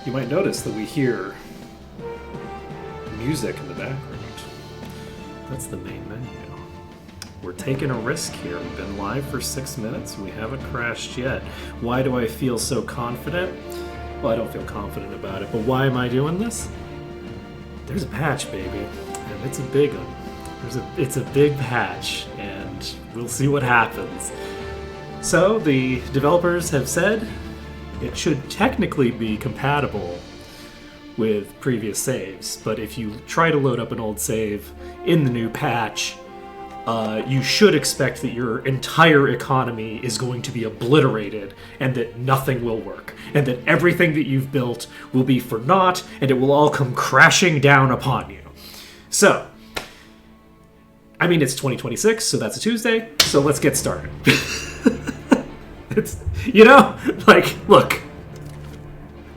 You might notice that we hear music in the background. That's the main menu. We're taking a risk here. We've been live for 6 minutes. We haven't crashed yet. Why do I feel so confident? Well, I don't feel confident about it, but why am I doing this? There's a patch, baby, and it's a big one. It's a big patch, and we'll see what happens. So, the developers have said it should technically be compatible with previous saves, but if you try to load up an old save in the new patch, you should expect that your entire economy is going to be obliterated and that nothing will work, and that everything that you've built will be for naught, and it will all come crashing down upon you. So, I mean, it's 2026, so that's a Tuesday, so let's get started. Look,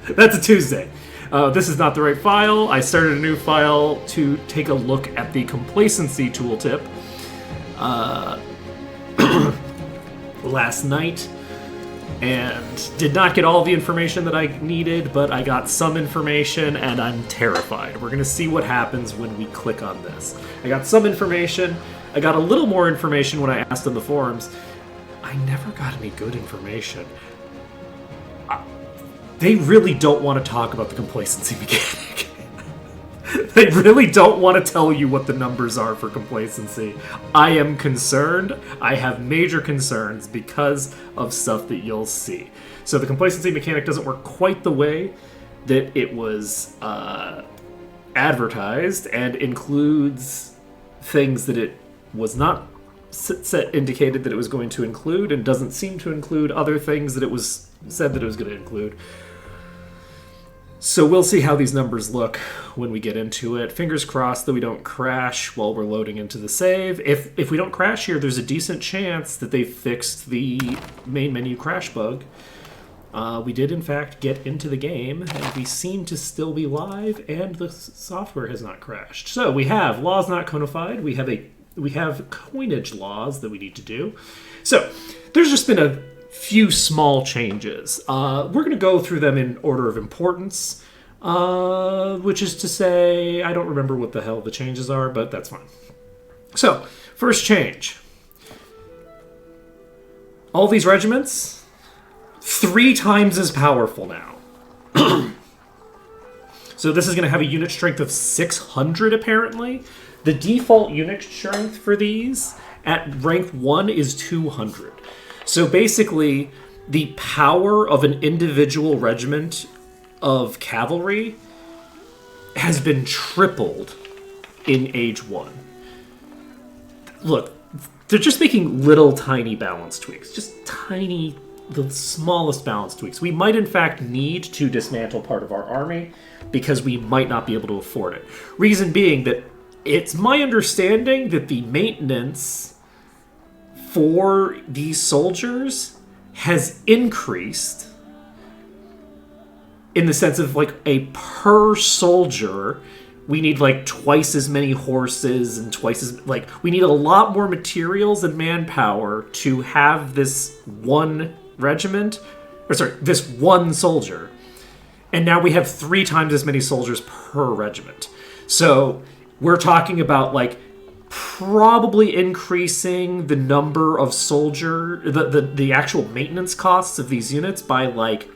that's a Tuesday. This is not the right file. I started a new file to take a look at the Complacency tooltip last night, and did not get all the information that I needed, but I got some information, and I'm terrified. We're going to see what happens when we click on this. I got some information. I got a little more information when I asked on the forums. I never got any good information. They really don't want to talk about the complacency mechanic. They really don't want to tell you what the numbers are for complacency. I am concerned. I have major concerns because of stuff that you'll see. So the complacency mechanic doesn't work quite the way that it was advertised, and includes things that it was not indicated that it was going to include, and doesn't seem to include other things that it was said that it was going to include. So we'll see how these numbers look when we get into it. Fingers crossed that we don't crash while we're loading into the save. If we don't crash here, there's a decent chance that they fixed the main menu crash bug. We did, in fact, get into the game, and we seem to still be live, and the software has not crashed. So we have laws not codified. We have coinage laws that we need to do. So there's just been a few small changes. We're going to go through them in order of importance, which is to say, I don't remember what the hell the changes are, but that's fine. So, first change. All these regiments, 3 times as powerful now. So this is going to have a unit strength of 600, apparently. The default unit strength for these at rank 1 is 200. So basically, the power of an individual regiment of cavalry has been tripled in Age 1. Look, they're just making little tiny balance tweaks. Just tiny, the smallest balance tweaks. We might, in fact, need to dismantle part of our army because we might not be able to afford it. Reason being that it's my understanding that the maintenance for these soldiers has increased in the sense of, like, a per soldier, we need, like, twice as many horses and twice as, like, we need a lot more materials and manpower to have this one regiment, this one soldier. And now we have 3 times as many soldiers per regiment. So we're talking about, like, probably increasing the number of the actual maintenance costs of these units by, like,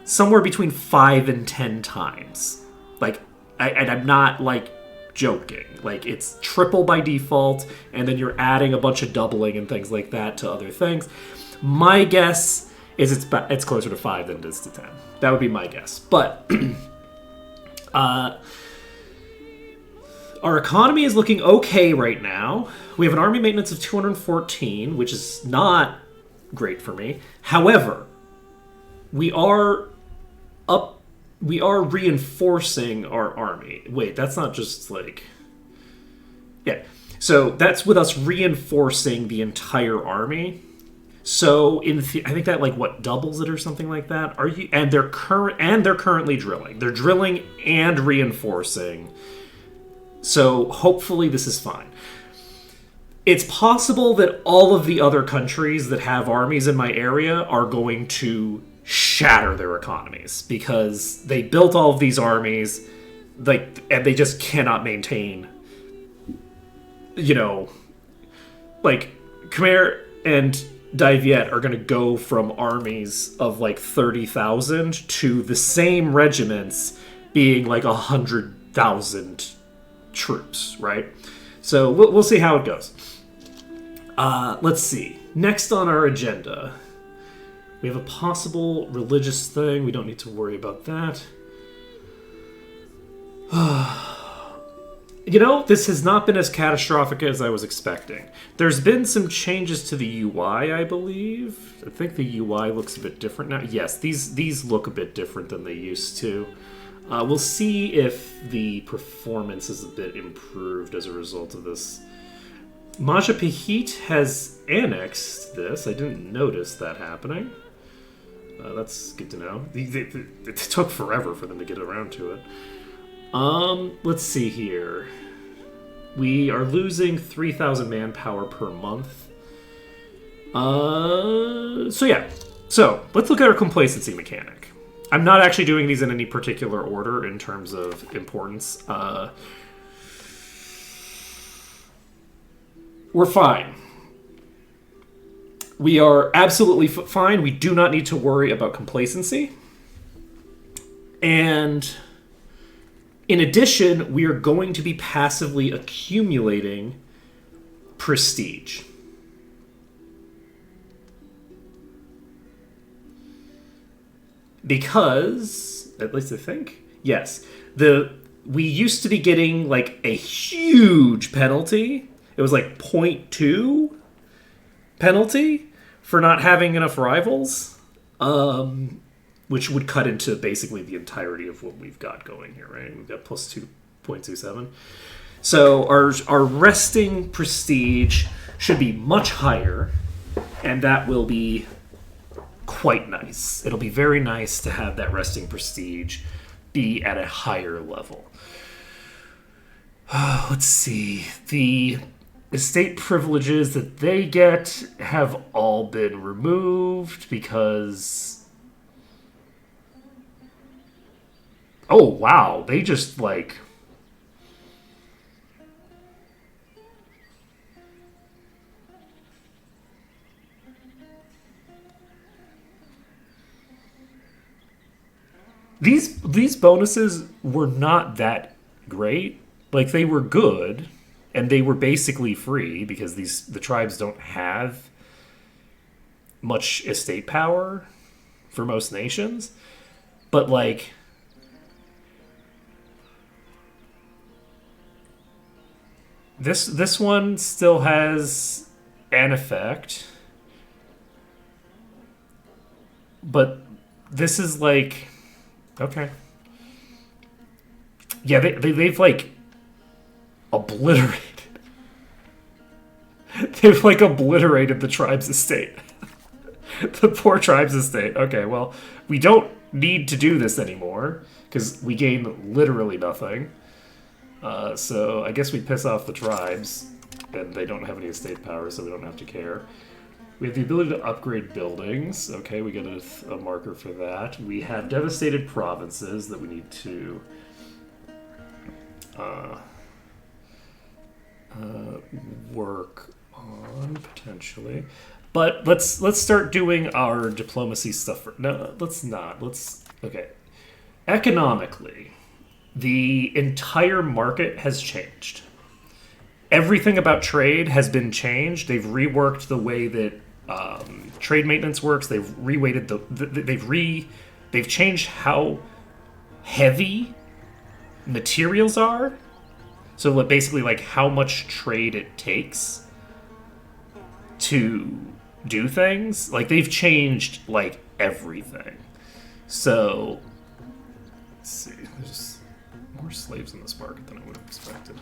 somewhere between 5 and 10 times. Like, I'm not, like, joking. Like, it's triple by default, and then you're adding a bunch of doubling and things like that to other things. My guess is it's closer to 5 than it is to 10. That would be my guess. But our economy is looking okay right now. We have an army maintenance of 214, which is not great for me. However, we are reinforcing our army. Wait, that's not just like... Yeah. So that's with us reinforcing the entire army. So I think that, like, what, doubles it or something like that? And they're currently drilling. They're drilling and reinforcing. So hopefully this is fine. It's possible that all of the other countries that have armies in my area are going to shatter their economies because they built all of these armies, like, and they just cannot maintain, you know, like, Khmer and Daviet are going to go from armies of like 30,000 to the same regiments being like 100,000 troops, right? So we'll see how it goes. Let's see. Next on our agenda, we have a possible religious thing. We don't need to worry about that. You know, this has not been as catastrophic as I was expecting. There's been some changes to the UI, I believe. I think the UI looks a bit different now. Yes, these look a bit different than they used to. We'll see if the performance is a bit improved as a result of this. Majapahit has annexed this. I didn't notice that happening. That's good to know. It took forever for them to get around to it. Let's see here. We are losing 3,000 manpower per month. So yeah. So, let's look at our complacency mechanic. I'm not actually doing these in any particular order in terms of importance. We're fine. We are absolutely fine. We do not need to worry about complacency. And in addition, we are going to be passively accumulating prestige. Because, at least I think, yes, we used to be getting like a huge penalty. It was like 0.2 penalty for not having enough rivals, which would cut into basically the entirety of what we've got going here, right? We've got plus 2.27. So our resting prestige should be much higher, and that will be quite nice. It'll be very nice to have that resting prestige be at a higher level. Let's see. The estate privileges that they get have all been removed because... Oh, wow. They just, like... These bonuses were not that great. Like, they were good, and they were basically free because the tribes don't have much estate power for most nations. But, like, this one still has an effect. But this is, like... Okay. Yeah, they've, like, obliterated. They've, like, obliterated the tribe's estate. The poor tribe's estate. Okay, well, we don't need to do this anymore, because we gain literally nothing. So I guess we piss off the tribes, and they don't have any estate power, so we don't have to care. We have the ability to upgrade buildings. Okay, we get a marker for that. We have devastated provinces that we need to work on, potentially. But let's start doing our diplomacy stuff. No, let's not. Okay. Economically, the entire market has changed. Everything about trade has been changed. They've reworked the way that trade maintenance works. They've reweighted they've changed how heavy materials are. So basically, like, how much trade it takes to do things. Like, they've changed, like, everything. So, let's see. There's more slaves in this market than I would have expected.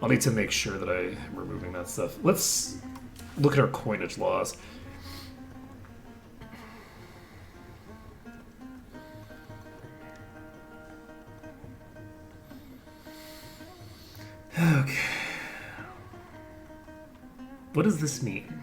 I'll need to make sure that I'm removing that stuff. Let's look at our coinage laws. Okay. What does this mean?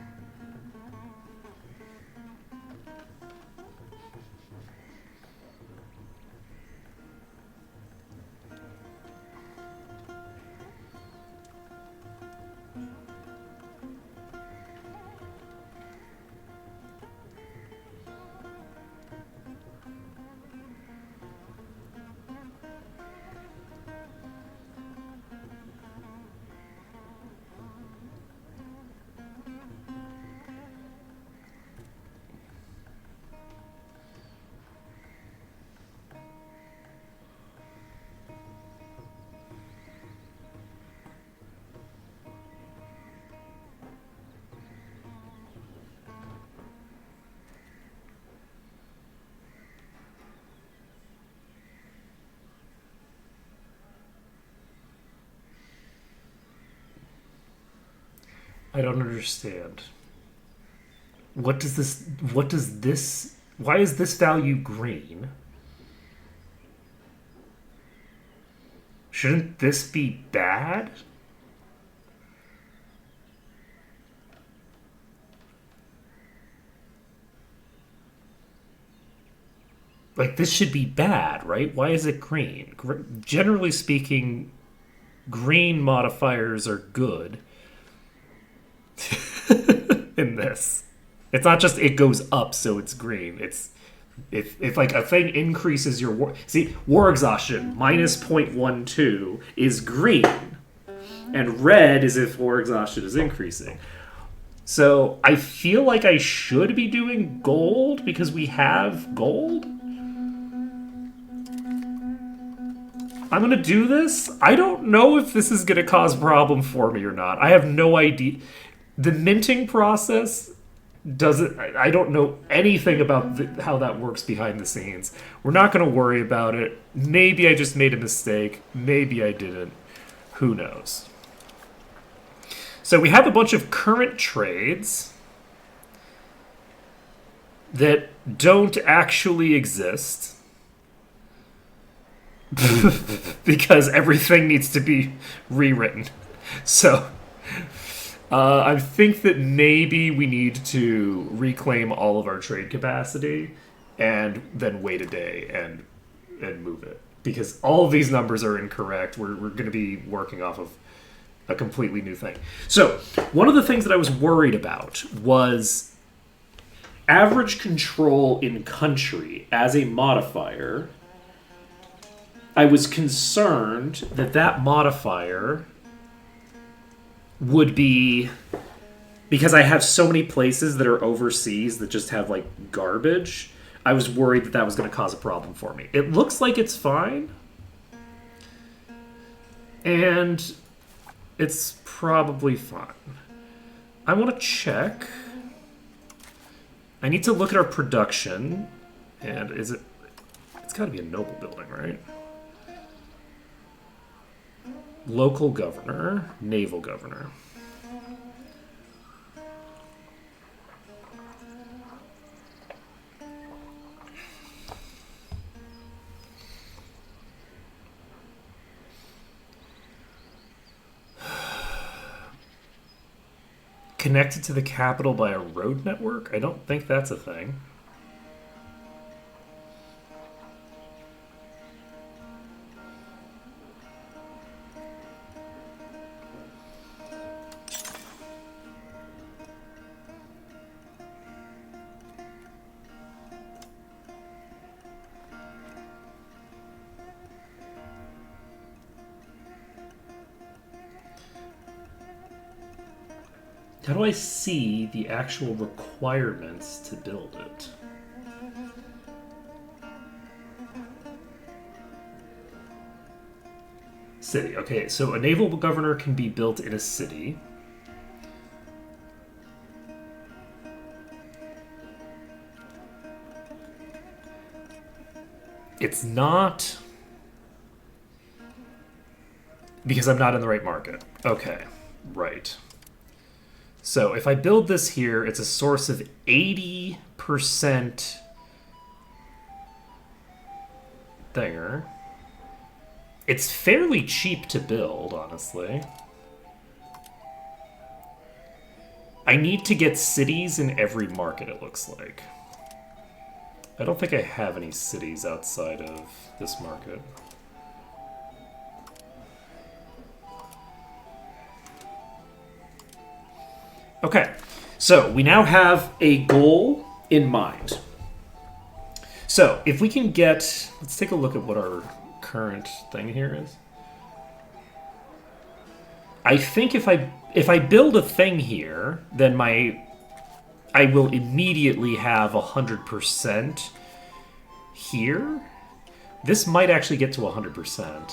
I don't understand. What does this, why is this value green? Shouldn't this be bad? Like, this should be bad, right? Why is it green? Generally speaking, green modifiers are good in this. It's not just it goes up, so it's green. It's if like a thing increases your war. See, war exhaustion minus 0.12 is green, and red is if war exhaustion is increasing. So I feel like I should be doing gold because we have gold. I'm gonna do this. I don't know if this is gonna cause a problem for me or not. I have no idea. The minting process doesn't. I don't know anything about how that works behind the scenes. We're not gonna worry about it. Maybe I just made a mistake. Maybe I didn't. Who knows? So we have a bunch of current trades that don't actually exist. Because everything needs to be rewritten. So I think that maybe we need to reclaim all of our trade capacity and then wait a day and move it. Because all of these numbers are incorrect. We're going to be working off of a completely new thing. So one of the things that I was worried about was average control in country as a modifier. I was concerned that that modifier would be, because I have so many places that are overseas that just have like garbage, I was worried that that was going to cause a problem for me. It looks like it's fine. And it's probably fine. I want to check. I need to look at our production. And is it... It's got to be a noble building, right? Local governor, naval governor. Connected to the capital by a road network? I don't think that's a thing. How do I see the actual requirements to build it? City. Okay, so a naval governor can be built in a city. It's not... Because I'm not in the right market. Okay, right. So if I build this here, it's a source of 80% thinger. It's fairly cheap to build, honestly. I need to get cities in every market, it looks like. I don't think I have any cities outside of this market. Okay, so we now have a goal in mind. So if we can get, let's take a look at what our current thing here is. I think if I build a thing here, then I will immediately have 100% here. This might actually get to 100%.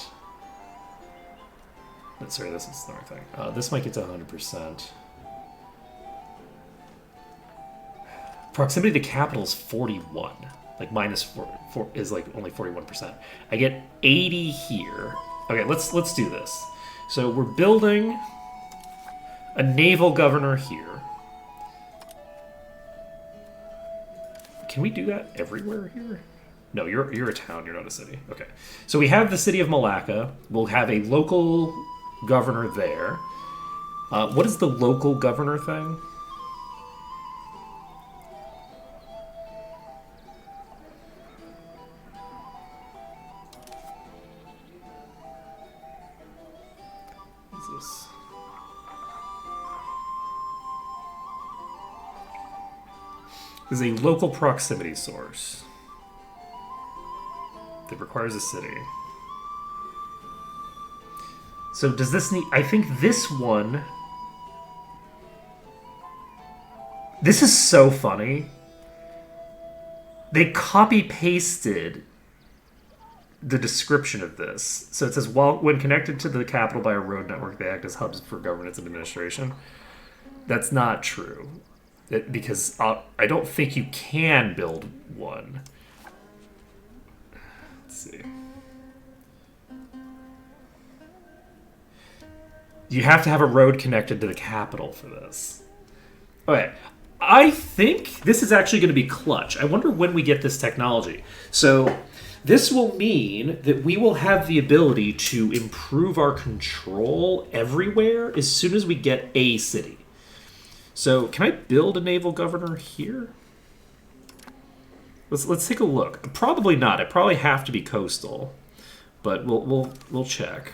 Sorry, this is the wrong thing. This might get to 100%. Proximity to capital is 41. Like minus 4 is like only 41%. I get 80 here. Okay, let's do this. So we're building A naval governor here. Can we do that everywhere here? No, you're a town, you're not a city. Okay. So we have the city of Malacca. We'll have a local governor there. What is the local governor thing? What's this? This is a local proximity source that requires a city. So does this need... I think this one... This is so funny. They copy-pasted the description of this. So it says, when connected to the capital by a road network, they act as hubs for governance and administration. That's not true. Because I don't think you can build one. Let's see. You have to have a road connected to the capital for this. Okay. I think this is actually going to be clutch. I wonder when we get this technology. So this will mean that we will have the ability to improve our control everywhere as soon as we get a city. So can I build a naval governor here? Let's take a look. Probably not. It probably have to be coastal, but we'll check.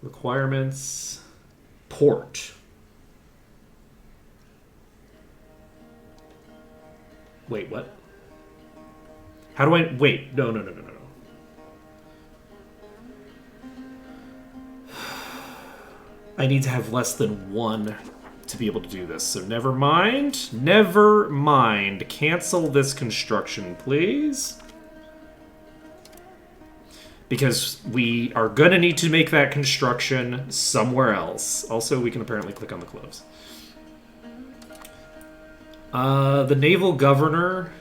Requirements. Port. Wait, what? How do I... Wait, no. I need to have less than one to be able to do this, so never mind. Never mind. Cancel this construction, please. Because we are going to need to make that construction somewhere else. Also, we can apparently click on the close. The naval governor,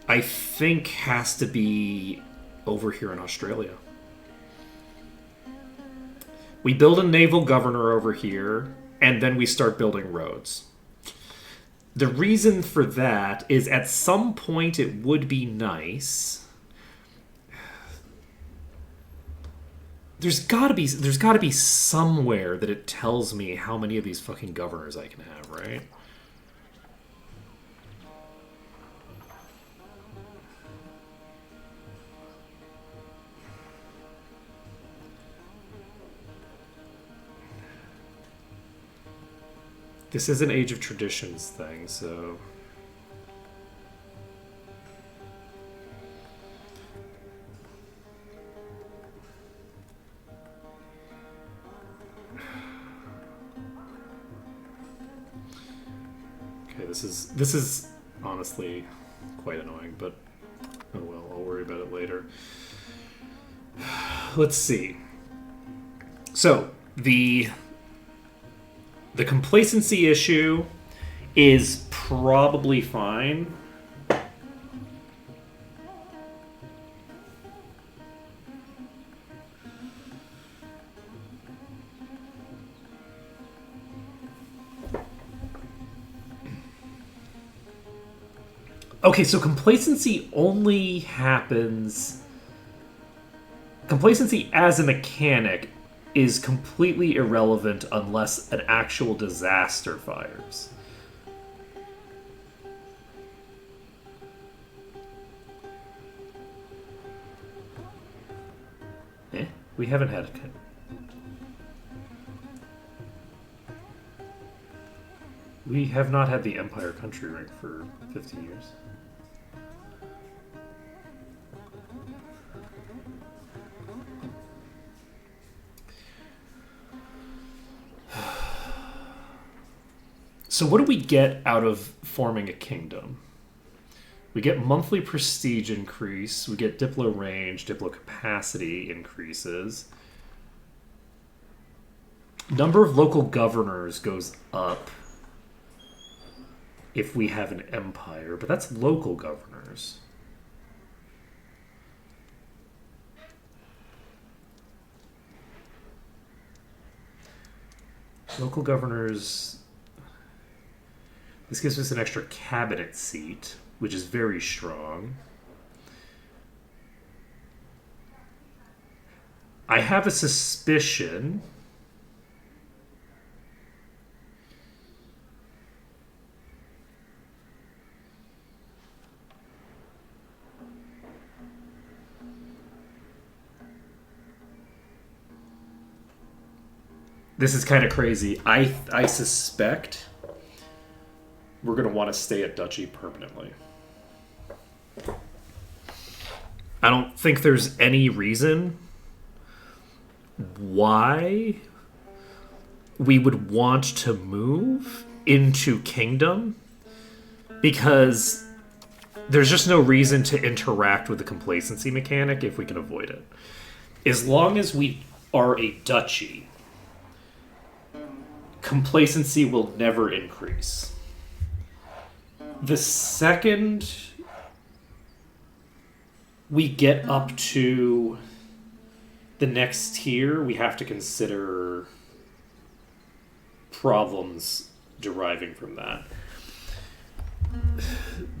I think, has to be over here in Australia. We build a naval governor over here, and then we start building roads. The reason for that is at some point it would be nice... There's gotta be somewhere that it tells me how many of these fucking governors I can have, right? This is an Age of Traditions thing, so... Okay, this is honestly quite annoying, but oh well, I'll worry about it later. Let's see. So, the complacency issue is probably fine. Okay, so complacency only happens... Complacency as a mechanic is completely irrelevant unless an actual disaster fires. We haven't had... We have not had the Empire country rank for 50 years. So what do we get out of forming a kingdom? We get monthly prestige increase, we get diplo range, diplo capacity increases. Number of local governors goes up if we have an empire, but that's local governors. Local governors. This gives us an extra cabinet seat, which is very strong. I have a suspicion. This is kind of crazy. I suspect we're going to want to stay at Duchy permanently. I don't think there's any reason why we would want to move into Kingdom, because there's just no reason to interact with the complacency mechanic if we can avoid it. As long as we are a duchy, complacency will never increase. The second we get up to the next tier, we have to consider problems deriving from that.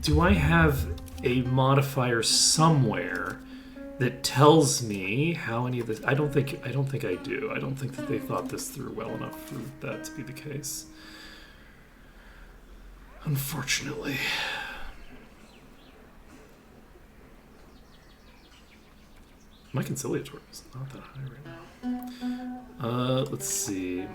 Do I have a modifier somewhere that tells me how any of this? I don't think I do. I don't think that they thought this through well enough for that to be the case. Unfortunately. My conciliatory is not that high right now. Let's see.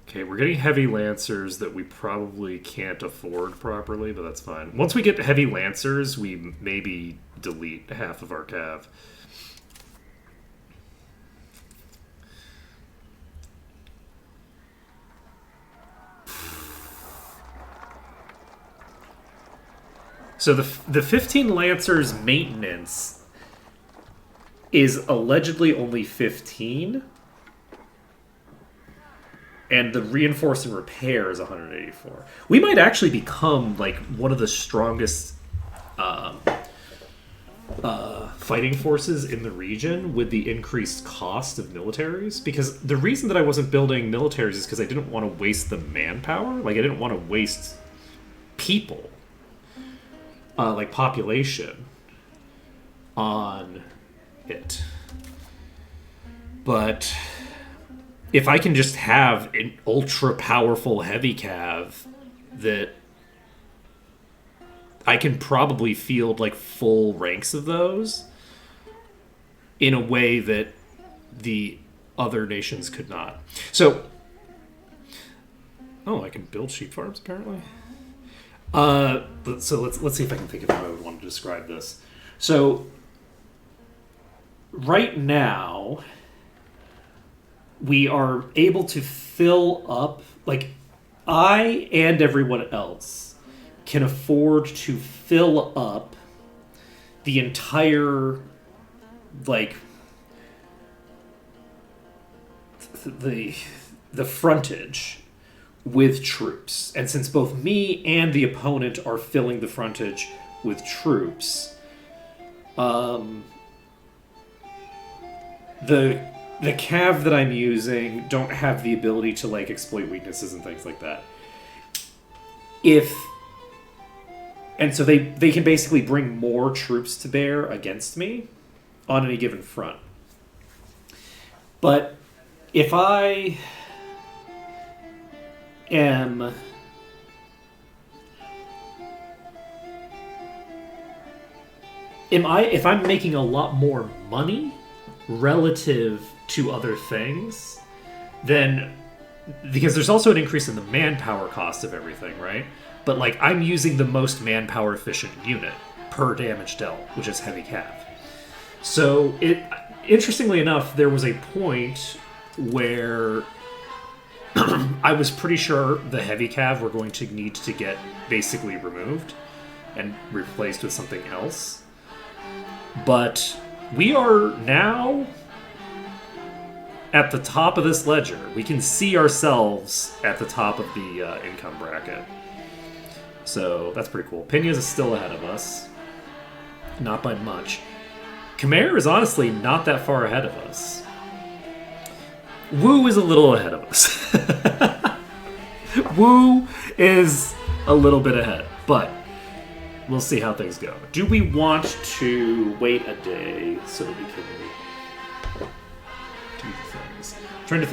Okay, we're getting heavy lancers that we probably can't afford properly, but that's fine. Once we get heavy lancers, we maybe delete half of our cav. So the 15 lancers maintenance is allegedly only 15. And the reinforce and repair is 184. We might actually become like one of the strongest fighting forces in the region with the increased cost of militaries. Because the reason that I wasn't building militaries is because I didn't want to waste the manpower. Like, I didn't want to waste people, like population, on it. But if I can just have an ultra powerful heavy cav that I can probably field like full ranks of those in a way that the other nations could not. So, I can build sheep farms apparently. So let's see if I can think of how I would want to describe this. So right now, we are able to fill up, like, I and everyone else can afford to fill up the entire, like, the frontage with troops. And since both me and the opponent are filling the frontage with troops, the cav that I'm using don't have the ability to, like, exploit weaknesses and things like that. And so they can basically bring more troops to bear against me on any given front. But if I am if I'm making a lot more money relative to other things, then, because there's also an increase in the manpower cost of everything, right? But, like, I'm using the most manpower efficient unit per damage dealt, which is heavy cav. So interestingly enough, there was a point where I was pretty sure the heavy cav were going to need to get basically removed and replaced with something else. But we are now at the top of this ledger. We can see ourselves at the top of the income bracket. So that's pretty cool. Peñas is still ahead of us. Not by much. Khmer is honestly not that far ahead of us. Wu is a little ahead of us. Wu is a little bit ahead, but we'll see how things go. Do we want to wait a day so that we can do things?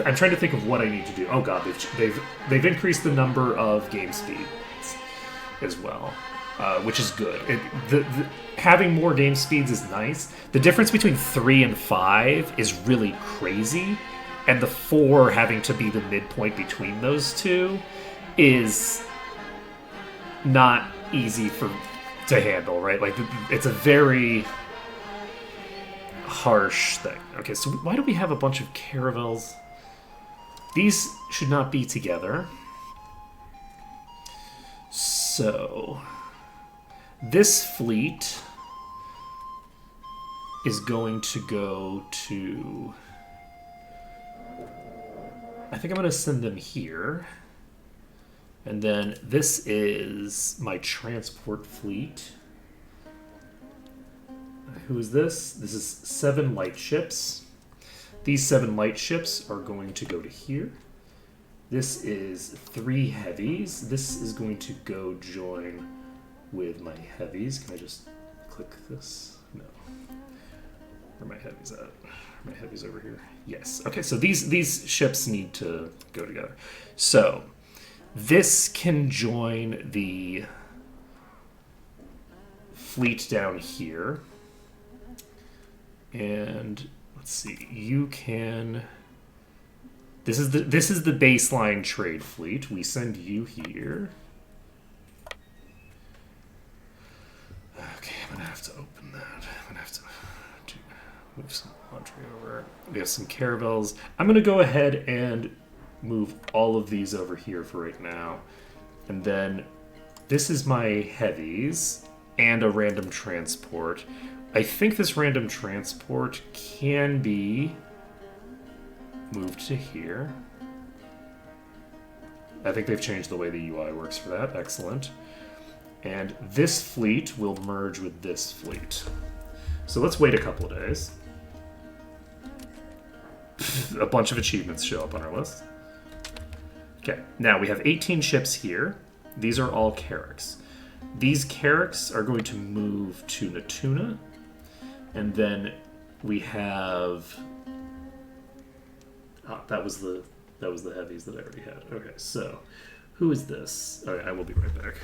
I'm trying to think of what I need to do. Oh god, they've increased the number of game speeds as well, which is good. Having more game speeds is nice. The difference between 3 and 5 is really crazy, and the 4 having to be the midpoint between those two is not easy to handle, right? Like, it's a very harsh thing. Okay, so why do we have a bunch of caravels? These should not be together. So this fleet is going to go to... I think I'm going to send them here. And then this is my transport fleet. Who is this? This is 7 light ships. These 7 light ships are going to go to here. This is 3 heavies. This is going to go join with my heavies. Can I just click this? No. Where are my heavies at? Are my heavies over here? Yes. Okay, so these ships need to go together. So this can join the fleet down here. And let's see, you can... This is the baseline trade fleet. We send you here. Okay, I'm gonna have to open that. I'm gonna have to move some laundry over. We have some caravels. I'm gonna go ahead and move all of these over here for right now. And then this is my heavies and a random transport. I think this random transport can be moved to here. I think they've changed the way the UI works for that. Excellent. And this fleet will merge with this fleet. So let's wait a couple of days. A bunch of achievements show up on our list. Okay, now we have 18 ships here. These are all Carracks. These Carracks are going to move to Natuna. And then we have... Oh, that was the heavies that I already had. Okay, so who is this? Okay, I will be right back.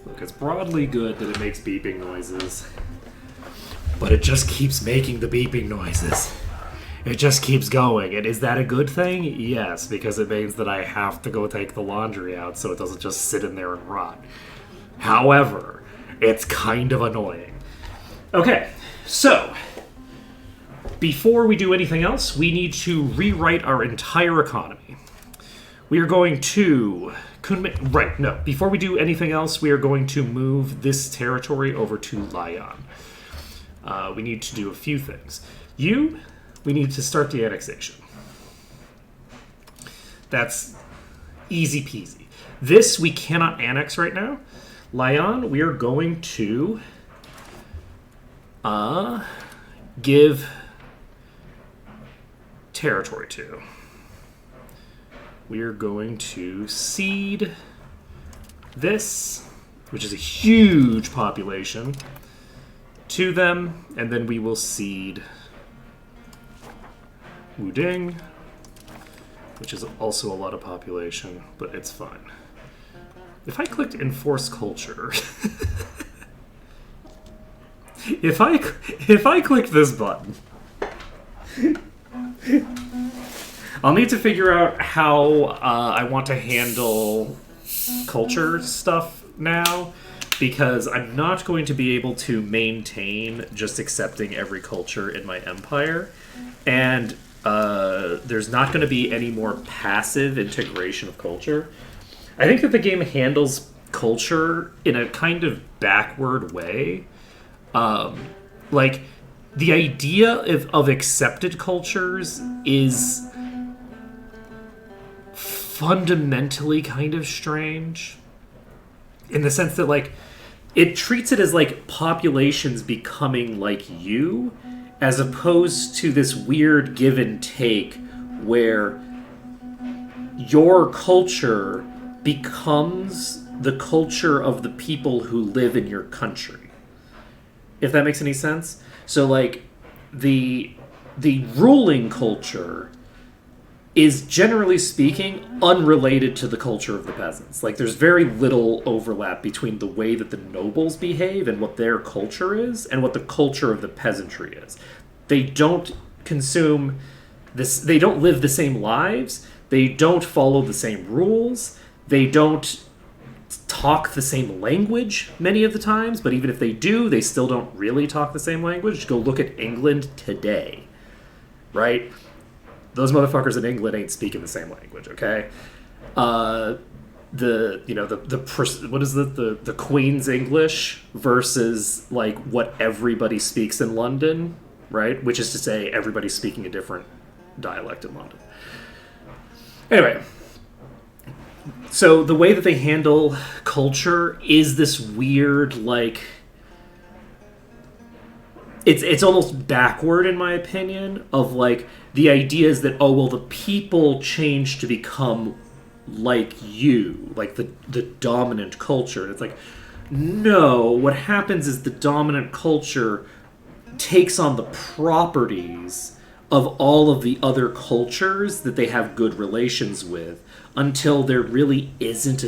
Look, it's broadly good that it makes beeping noises, but it just keeps making the beeping noises. It just keeps going. And is that a good thing? Yes, because it means that I have to go take the laundry out so it doesn't just sit in there and rot. However, it's kind of annoying. Okay, so before we do anything else, we need to rewrite our entire economy. We are going to... Before we do anything else, we are going to move this territory over to Lyon. we need to do a few things. We need to start the annexation. That's easy peasy. This we cannot annex right now. Lyon, we are going to give territory to. We are going to cede this, which is a huge population, to them, and then we will cede Wuding, which is also a lot of population, but it's fine. If I clicked Enforce Culture, if I clicked this button, I'll need to figure out how I want to handle culture stuff now, because I'm not going to be able to maintain just accepting every culture in my empire, and there's not going to be any more passive integration of culture. I think that the game handles culture in a kind of backward way. Like, the idea of accepted cultures is fundamentally kind of strange, in the sense that, like, it treats it as, like, populations becoming like you, as opposed to this weird give and take where your culture becomes the culture of the people who live in your country. If that makes any sense? So, like, the ruling culture is, generally speaking, unrelated to the culture of the peasants. Like, there's very little overlap between the way that the nobles behave and what their culture is and what the culture of the peasantry is. They don't consume this, they don't live the same lives, they don't follow the same rules, they don't talk the same language many of the times, but even if they do, they still don't really talk the same language. Go look at England today, right? Those motherfuckers in England ain't speaking the same language, okay? What is the Queen's English versus, like, what everybody speaks in London, right? Which is to say, everybody's speaking a different dialect in London. Anyway, so the way that they handle culture is this weird, like, it's almost backward, in my opinion, of, like, the idea is that, oh, well, the people change to become like you, like the dominant culture. And it's like, no, what happens is the dominant culture takes on the properties of all of the other cultures that they have good relations with, until there really isn't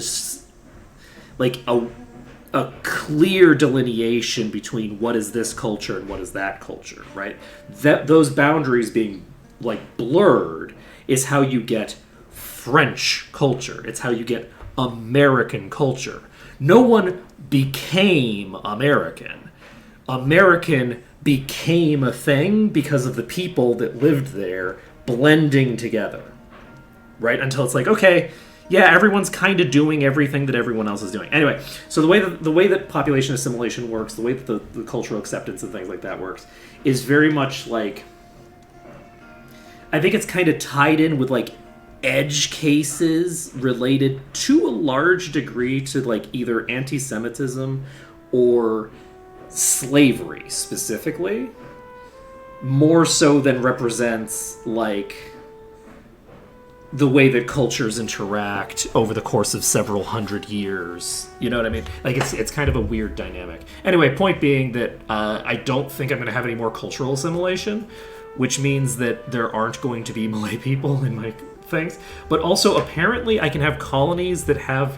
a clear delineation between what is this culture and what is that culture, right? That those boundaries being, like, blurred is how you get French culture. It's how you get American culture. No one became American. American became a thing because of the people that lived there blending together, right? Until it's like, okay, yeah, everyone's kind of doing everything that everyone else is doing. Anyway, so the way that population assimilation works, the way that the cultural acceptance and things like that works, is very much like, I think it's kind of tied in with, like, edge cases related to a large degree to, like, either anti-Semitism or slavery specifically, more so than represents, like, the way that cultures interact over the course of several hundred years. You know what I mean? Like, it's kind of a weird dynamic. Anyway, point being that I don't think I'm going to have any more cultural assimilation, which means that there aren't going to be Malay people in my things. But also, apparently, I can have colonies that have,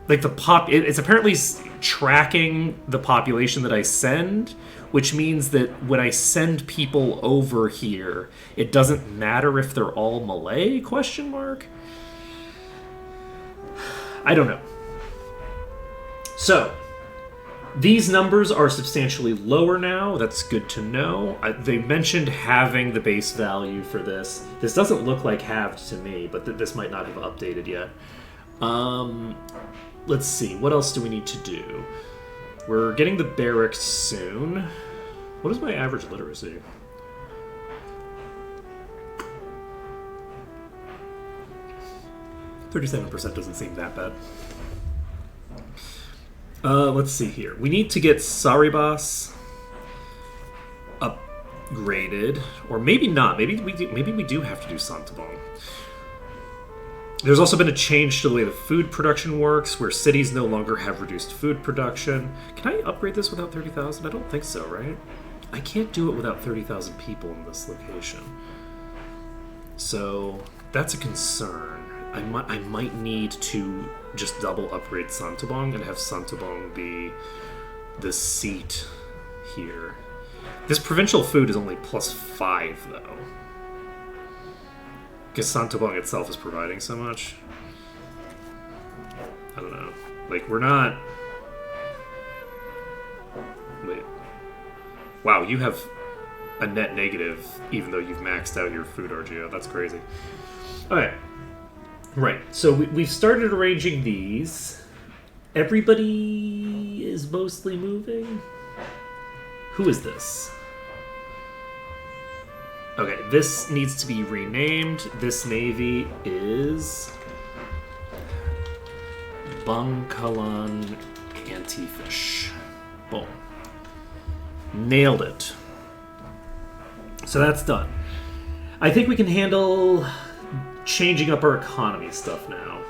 like, it's apparently tracking the population that I send, which means that when I send people over here, it doesn't matter if they're all Malay, question mark? I don't know. So, these numbers are substantially lower now. That's good to know. They mentioned having the base value for this. This doesn't look like halved to me, but this might not have updated yet. Let's see. What else do we need to do? We're getting the barracks soon. What is my average literacy? %37 doesn't seem that bad. Let's see here. We need to get Saribas upgraded, or maybe not. Maybe we do have to do Santabong. There's also been a change to the way the food production works, where cities no longer have reduced food production. Can I upgrade this without 30,000? I don't think so, right? I can't do it without 30,000 people in this location. So that's a concern. I might need to just double upgrade Santabong and have Santabong be the seat here. This provincial food is only +5, though. Because Santabong itself is providing so much. I don't know. Like, we're not... Wait. Wow, you have a net negative, even though you've maxed out your food RGO. That's crazy. Okay. Right, so we've started arranging these. Everybody is mostly moving. Who is this? Okay, this needs to be renamed. This navy is Bangkalan Antifish. Boom. Nailed it. So that's done. I think we can handle changing up our economy stuff now.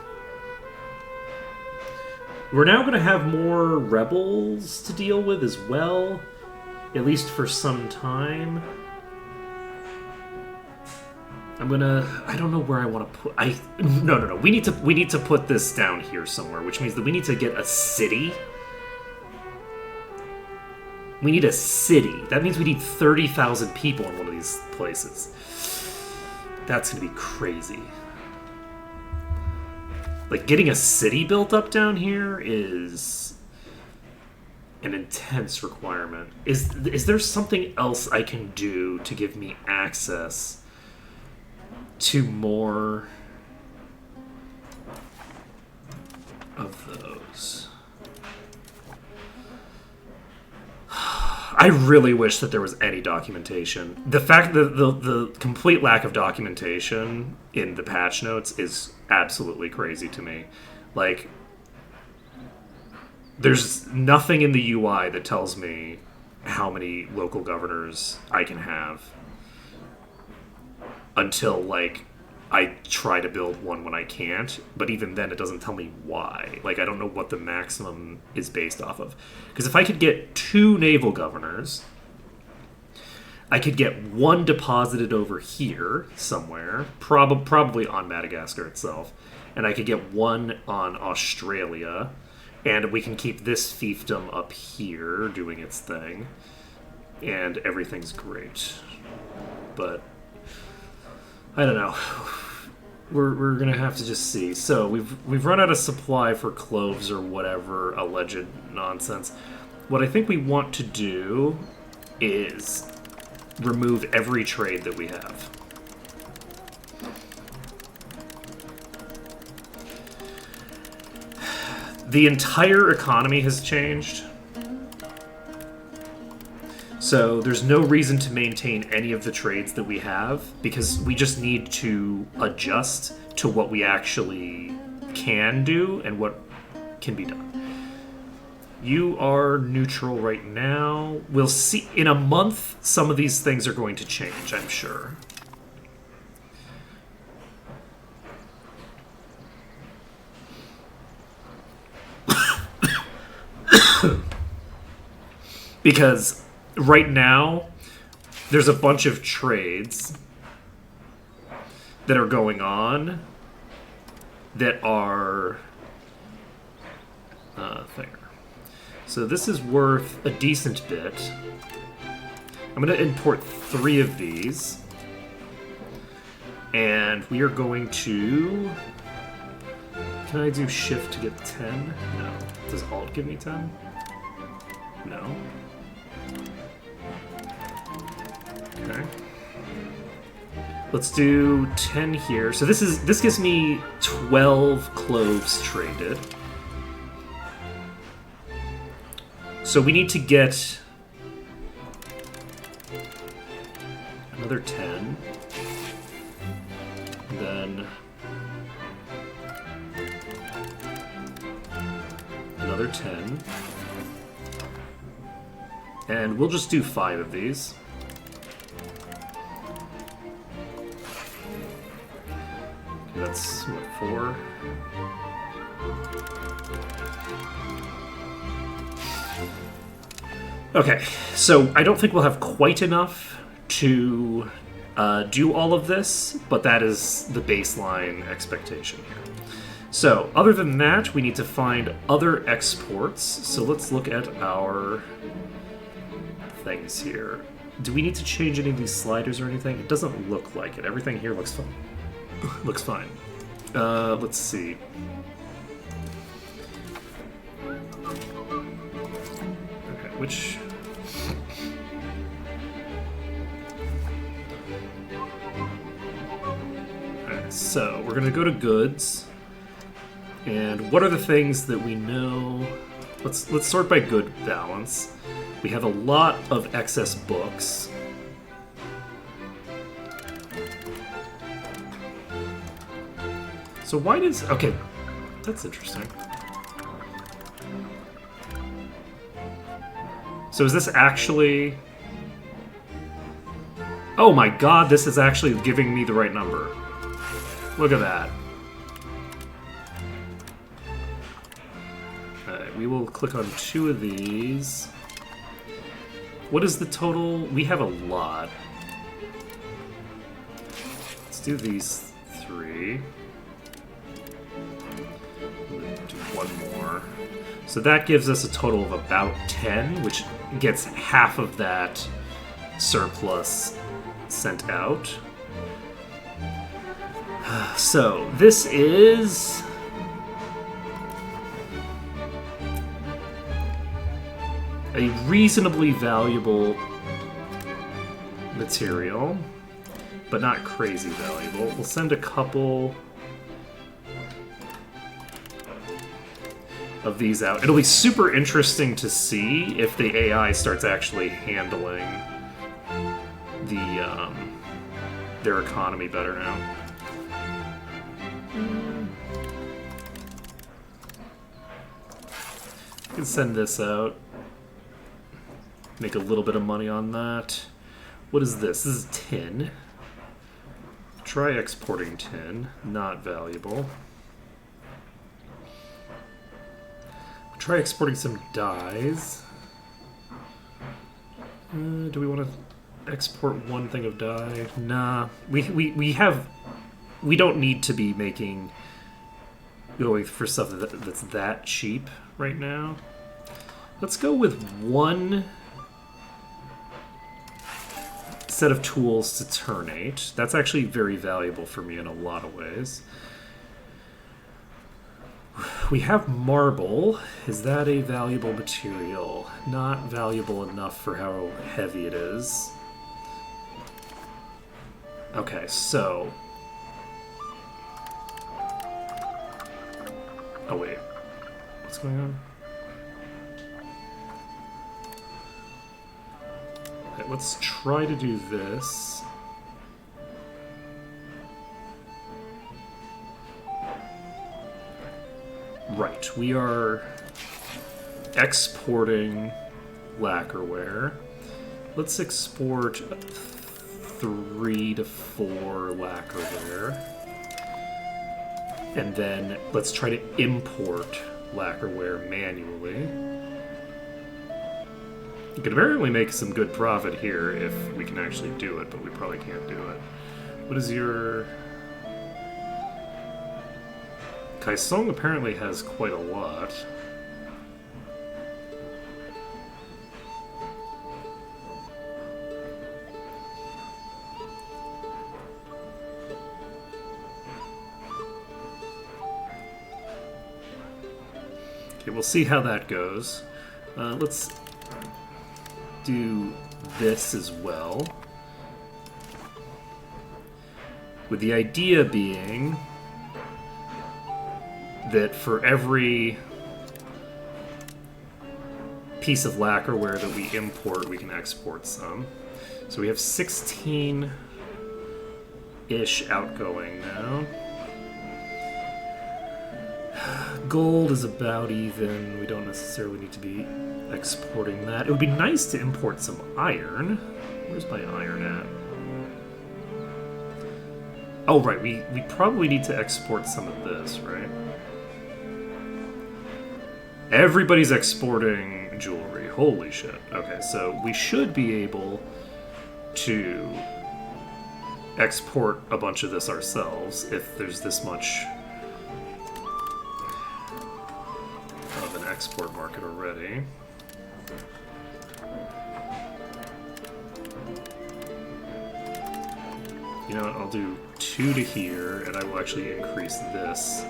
We're now going to have more rebels to deal with as well, at least for some time. I don't know where I want to put... No. We need to put this down here somewhere, which means that we need to get a city. We need a city. That means we need 30,000 people in one of these places. That's going to be crazy. Like, getting a city built up down here is an intense requirement. Is there something else I can do to give me access to more of those? I really wish that there was any documentation. The fact that the complete lack of documentation in the patch notes is absolutely crazy to me. Like, there's nothing in the UI that tells me how many local governors I can have until, like, I try to build one when I can't, but even then it doesn't tell me why. Like, I don't know what the maximum is based off of. Because if I could get 2 naval governors, I could get 1 deposited over here somewhere, probably on Madagascar itself, and I could get 1 on Australia, and we can keep this fiefdom up here doing its thing, and everything's great. But I don't know. We're gonna have to just see. So we've run out of supply for cloves or whatever alleged nonsense. What I think we want to do is remove every trade that we have. The entire economy has changed. So there's no reason to maintain any of the trades that we have, because we just need to adjust to what we actually can do and what can be done. You are neutral right now. We'll see. In a month, some of these things are going to change, I'm sure. Because right now, there's a bunch of trades that are going on that are there. So this is worth a decent bit. I'm going to import 3 of these. And we are going to... Can I do shift to get 10? No. Does alt give me 10? No. Okay. Let's do 10 here. So this gives me 12 cloves traded. So we need to get another 10. Then another 10. And we'll just do 5 of these. Okay, that's what, 4? Okay, so I don't think we'll have quite enough to do all of this, but that is the baseline expectation here. So, other than that, we need to find other exports. So let's look at our things here. Do we need to change any of these sliders or anything? It doesn't look like it. Everything here looks fine. Looks fine. Let's see. Okay, which... So, we're going to go to goods. And what are the things that we know? Let's sort by good balance. We have a lot of excess books. So why does... Okay, that's interesting. So is this actually... Oh my god, this is actually giving me the right number. Look at that. Alright, we will click on 2 of these. What is the total? We have a lot. Let's do these 3. Do 1 more. So that gives us a total of about 10, which gets half of that surplus sent out. So, this is... a reasonably valuable material, but not crazy valuable. We'll send a couple of these out. It'll be super interesting to see if the AI starts actually handling the their economy better now. You can send this out. Make a little bit of money on that. What is this? This is tin. Try exporting tin. Not valuable. Try exporting some dyes. Do we want to export 1 thing of dye? Nah. We don't need to be going for stuff that's that cheap right now. Let's go with 1 set of tools to turnate. That's actually very valuable for me in a lot of ways. We have marble. Is that a valuable material? Not valuable enough for how heavy it is. Okay, so... Oh wait, what's going on? Okay, let's try to do this. Right, we are exporting lacquerware. Let's export 3 to 4 lacquerware. And then let's try to import lacquerware manually. You can apparently make some good profit here if we can actually do it, but we probably can't do it. What is your... Kaisong apparently has quite a lot. Okay, we'll see how that goes. Let's do this as well. With the idea being that for every piece of lacquerware that we import, we can export some. So we have 16-ish outgoing now. Gold is about even. We don't necessarily need to be exporting that. It would be nice to import some iron. Where's my iron at? Oh, right. We probably need to export some of this, right? Everybody's exporting jewelry. Holy shit. Okay, so we should be able to export a bunch of this ourselves if there's this much of an export market already. You know what, I'll do 2 to here, and I will actually increase this.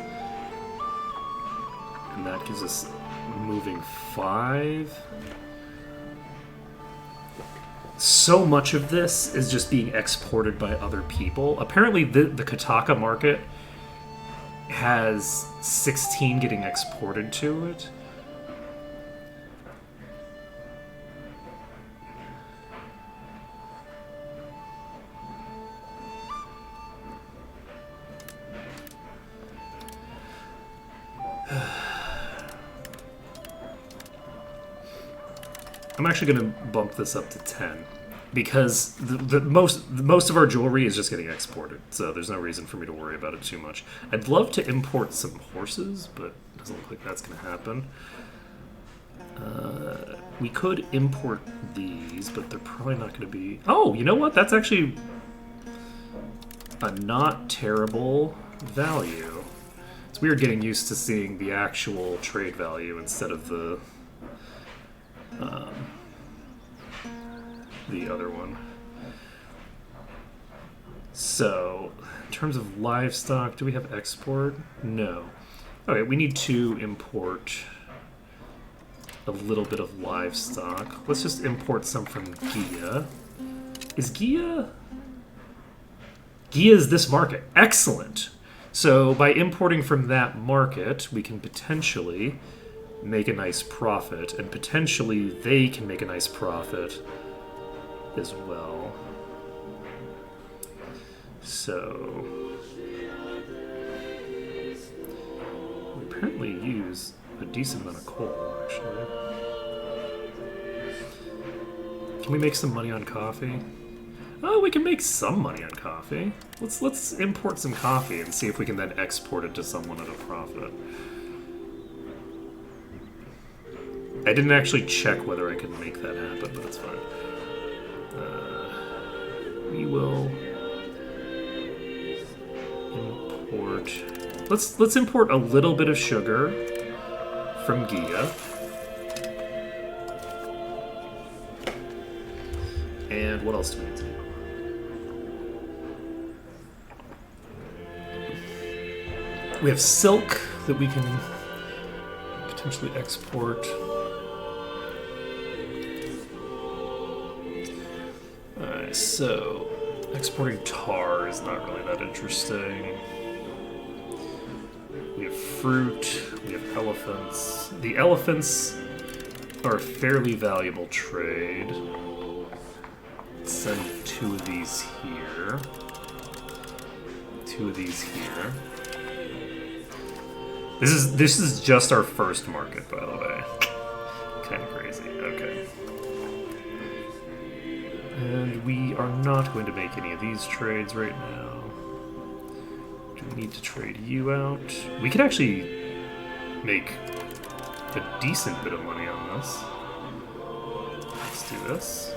And that gives us moving 5. So much of this is just being exported by other people. Apparently the Kataka market has 16 getting exported to it. I'm actually going to bump this up to 10 because the most of our jewelry is just getting exported, so there's no reason for me to worry about it too much. I'd love to import some horses, but it doesn't look like that's going to happen. We could import these, but they're probably not going to be... Oh, you know what? That's actually a not terrible value. It's weird getting used to seeing the actual trade value instead of the other one. So, in terms of livestock, do we have export? No. Okay, we need to import a little bit of livestock. Let's just import some from Gia. Is Gia... Gia is this market. Excellent! So, by importing from that market, we can potentially make a nice profit, and potentially they can make a nice profit as well. So we apparently use a decent amount of coal, actually. Can we make some money on coffee? Oh, we can make some money on coffee. Let's import some coffee and see if we can then export it to someone at a profit. I didn't actually check whether I could make that happen, but it's fine. We will import... Let's import a little bit of sugar from Gia. And what else do we need to do? We have silk that we can potentially export. Alright, so exporting tar is not really that interesting. We have fruit, we have elephants. The elephants are a fairly valuable trade. Let's send 2 of these here. 2 of these here. This is just our first market, by the way. Kind of crazy. Okay. And we are not going to make any of these trades right now. Do we need to trade you out? We could actually make a decent bit of money on this. Let's do this.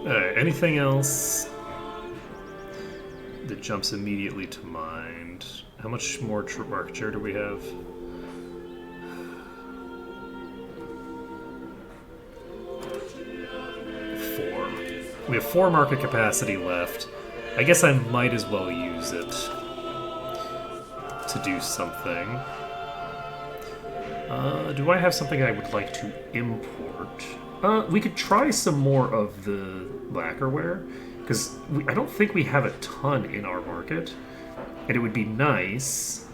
Alright, anything else that jumps immediately to mind? How much more market share do we have? 4. We have 4 market capacity left. I guess I might as well use it to do something. Do I have something I would like to import? We could try some more of the lacquerware. Because I don't think we have a ton in our market. And it would be nice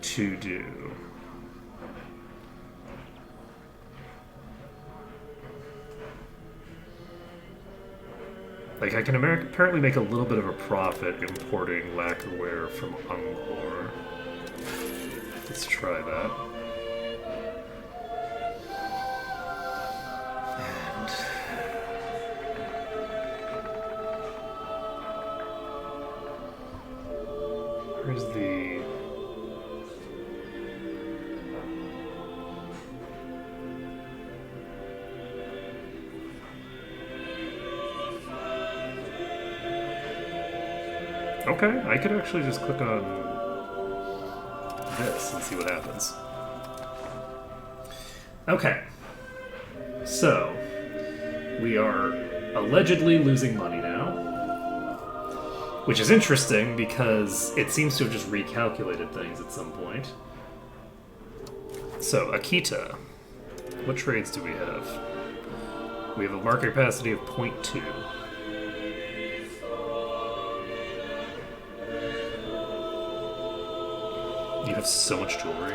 to do. Like, I can apparently make a little bit of a profit importing lacquerware from Angkor. Let's try that. And where's the... Okay, I could actually just click on this and see what happens. Okay. So, we are allegedly losing money now. Which is interesting because it seems to have just recalculated things at some point. So, Akita. What trades do we have? We have a market capacity of 0.2. You have so much jewelry.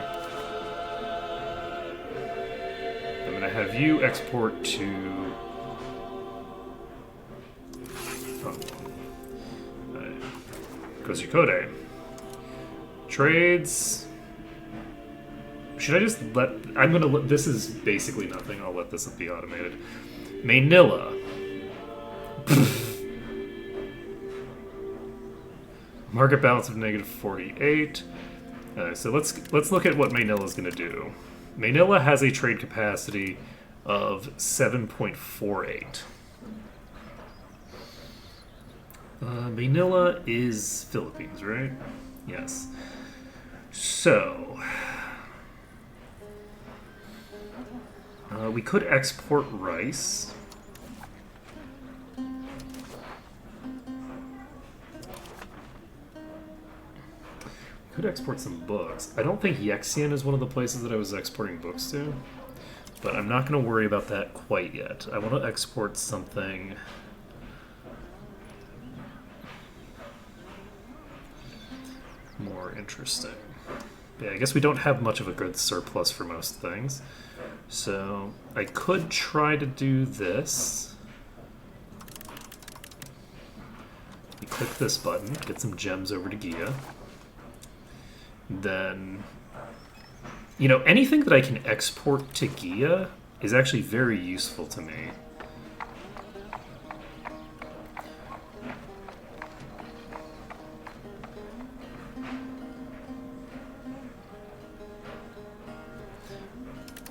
I'm gonna have you export to... Kozhikode. Trades. Should I just let... I'm gonna let... This is basically nothing. I'll let this be automated. Manila. Market balance of negative 48. So let's look at what Manila's going to do. Manila has a trade capacity of 7.48. Manila is Philippines, right? Yes. So we could export rice. Could export some books. I don't think Yexian is one of the places that I was exporting books to, but I'm not going to worry about that quite yet. I want to export something more interesting. Yeah, I guess we don't have much of a good surplus for most things, so I could try to do this. You click this button, get some gems over to Gia. Then, you know, anything that I can export to Gia is actually very useful to me.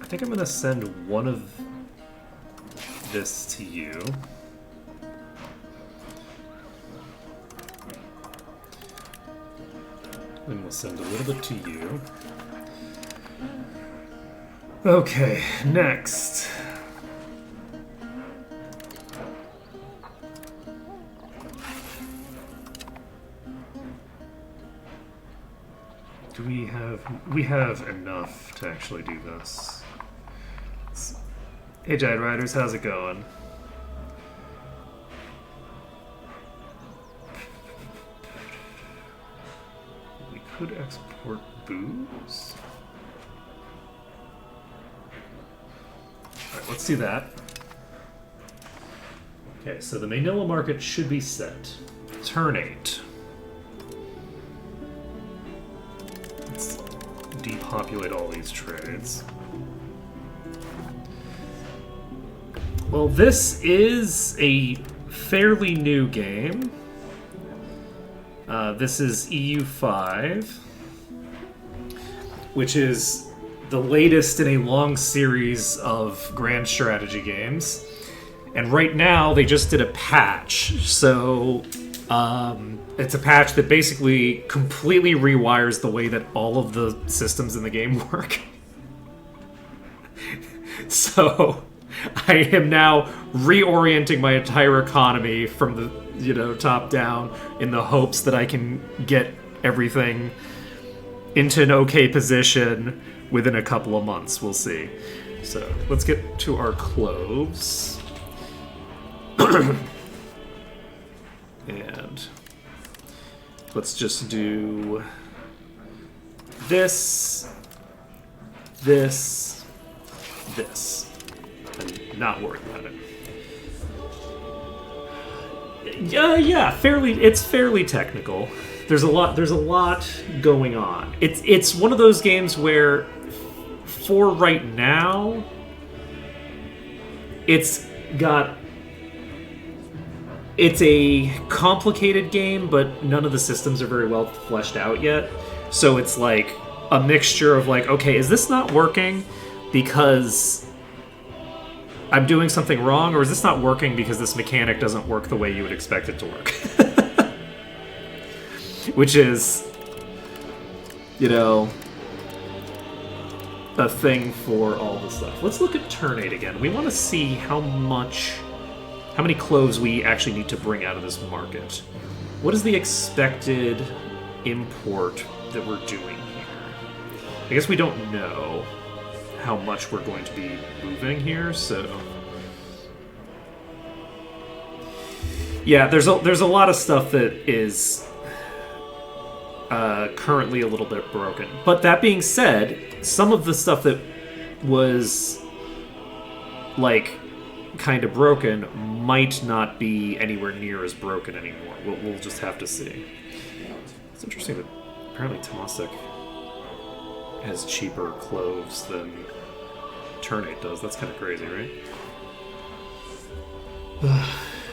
I think I'm going to send one of this to you. And we'll send a little bit to you. Okay, next. Do we have... We have enough to actually do this. Hey, Giant Riders, how's it going? Could export booze. Alright, let's do that. Okay, so the Manila market should be set. Turn 8. Let's depopulate all these trades. Well, this is a fairly new game. This is EU5, which is the latest in a long series of grand strategy games. And right now, they just did a patch. So, it's a patch that basically completely rewires the way that all of the systems in the game work. So, I am now reorienting my entire economy from the top down in the hopes that I can get everything into an okay position within a couple of months. We'll see. So let's get to our cloves. Let's just do this, this, this, and not worry about it. Yeah, it's fairly technical. There's a lot going on. It's one of those games where, for right now, it's a complicated game, but none of the systems are very well fleshed out yet. So it's like a mixture of like, okay, is this not working because I'm doing something wrong, or is this not working because this mechanic doesn't work the way you would expect it to work? Which is, a thing for all the stuff. Let's look at Turn 8 again. We want to see how many cloves we actually need to bring out of this market. What is the expected import that we're doing here? I guess we don't know how much we're going to be moving here, so... Yeah, there's a lot of stuff that is currently a little bit broken. But that being said, some of the stuff that was, like, kind of broken might not be anywhere near as broken anymore. We'll just have to see. It's interesting that apparently Tomasek has cheaper cloves than Turn 8 does. That's kind of crazy, right?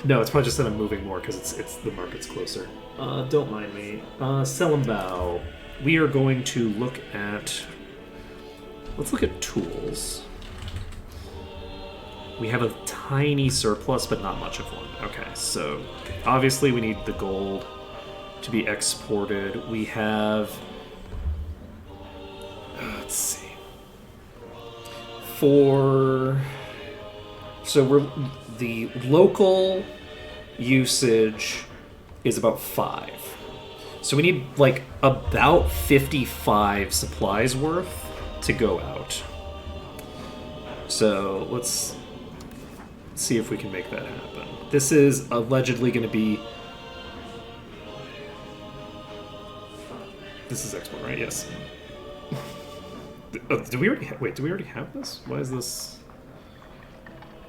No, it's probably just that I'm moving more because it's the market's closer. Don't mind me. Selenbao. We are going to look at... Let's look at tools. We have a tiny surplus, but not much of one. Okay, so obviously we need the gold to be exported. We have... let's see. The local usage is about 5. So we need like about 55 supplies worth to go out. So let's see if we can make that happen. This is allegedly going to be... This is export, right? Yes. Do we already wait, do we already have this? Why is this...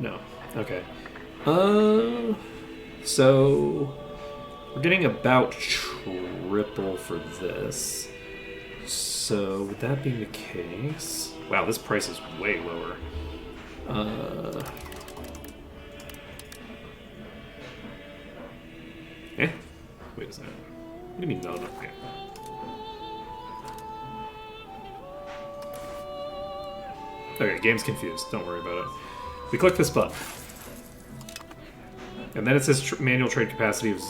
No. Okay. So... We're getting about triple for this. So, with that being the case... Wow, this price is way lower. Wait a second. What do you mean not enough? Yeah. Okay, game's confused. Don't worry about it. We click this button. And then it says manual trade capacity of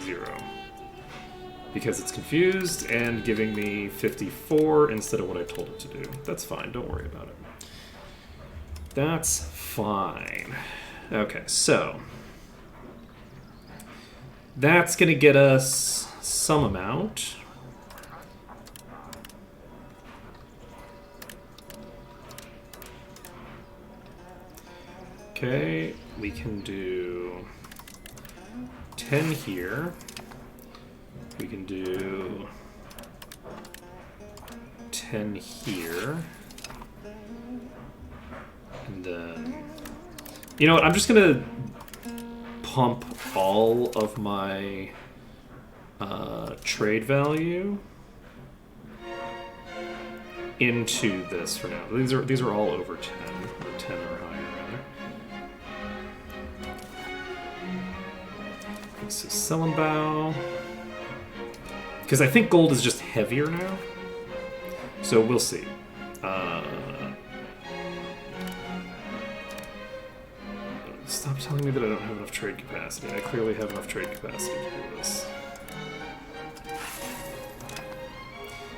0. Because it's confused and giving me 54 instead of what I told it to do. That's fine. Don't worry about it. That's fine. Okay, so... That's going to get us some amount. Okay, we can do 10 here. We can do 10 here. And then... You know what, I'm just going to pump all of my trade value into this for now. These are all over 10, or 10 or higher, rather. So Selenbao. Because I think gold is just heavier now. So we'll see. Stop telling me that I don't have enough trade capacity. I clearly have enough trade capacity to do this.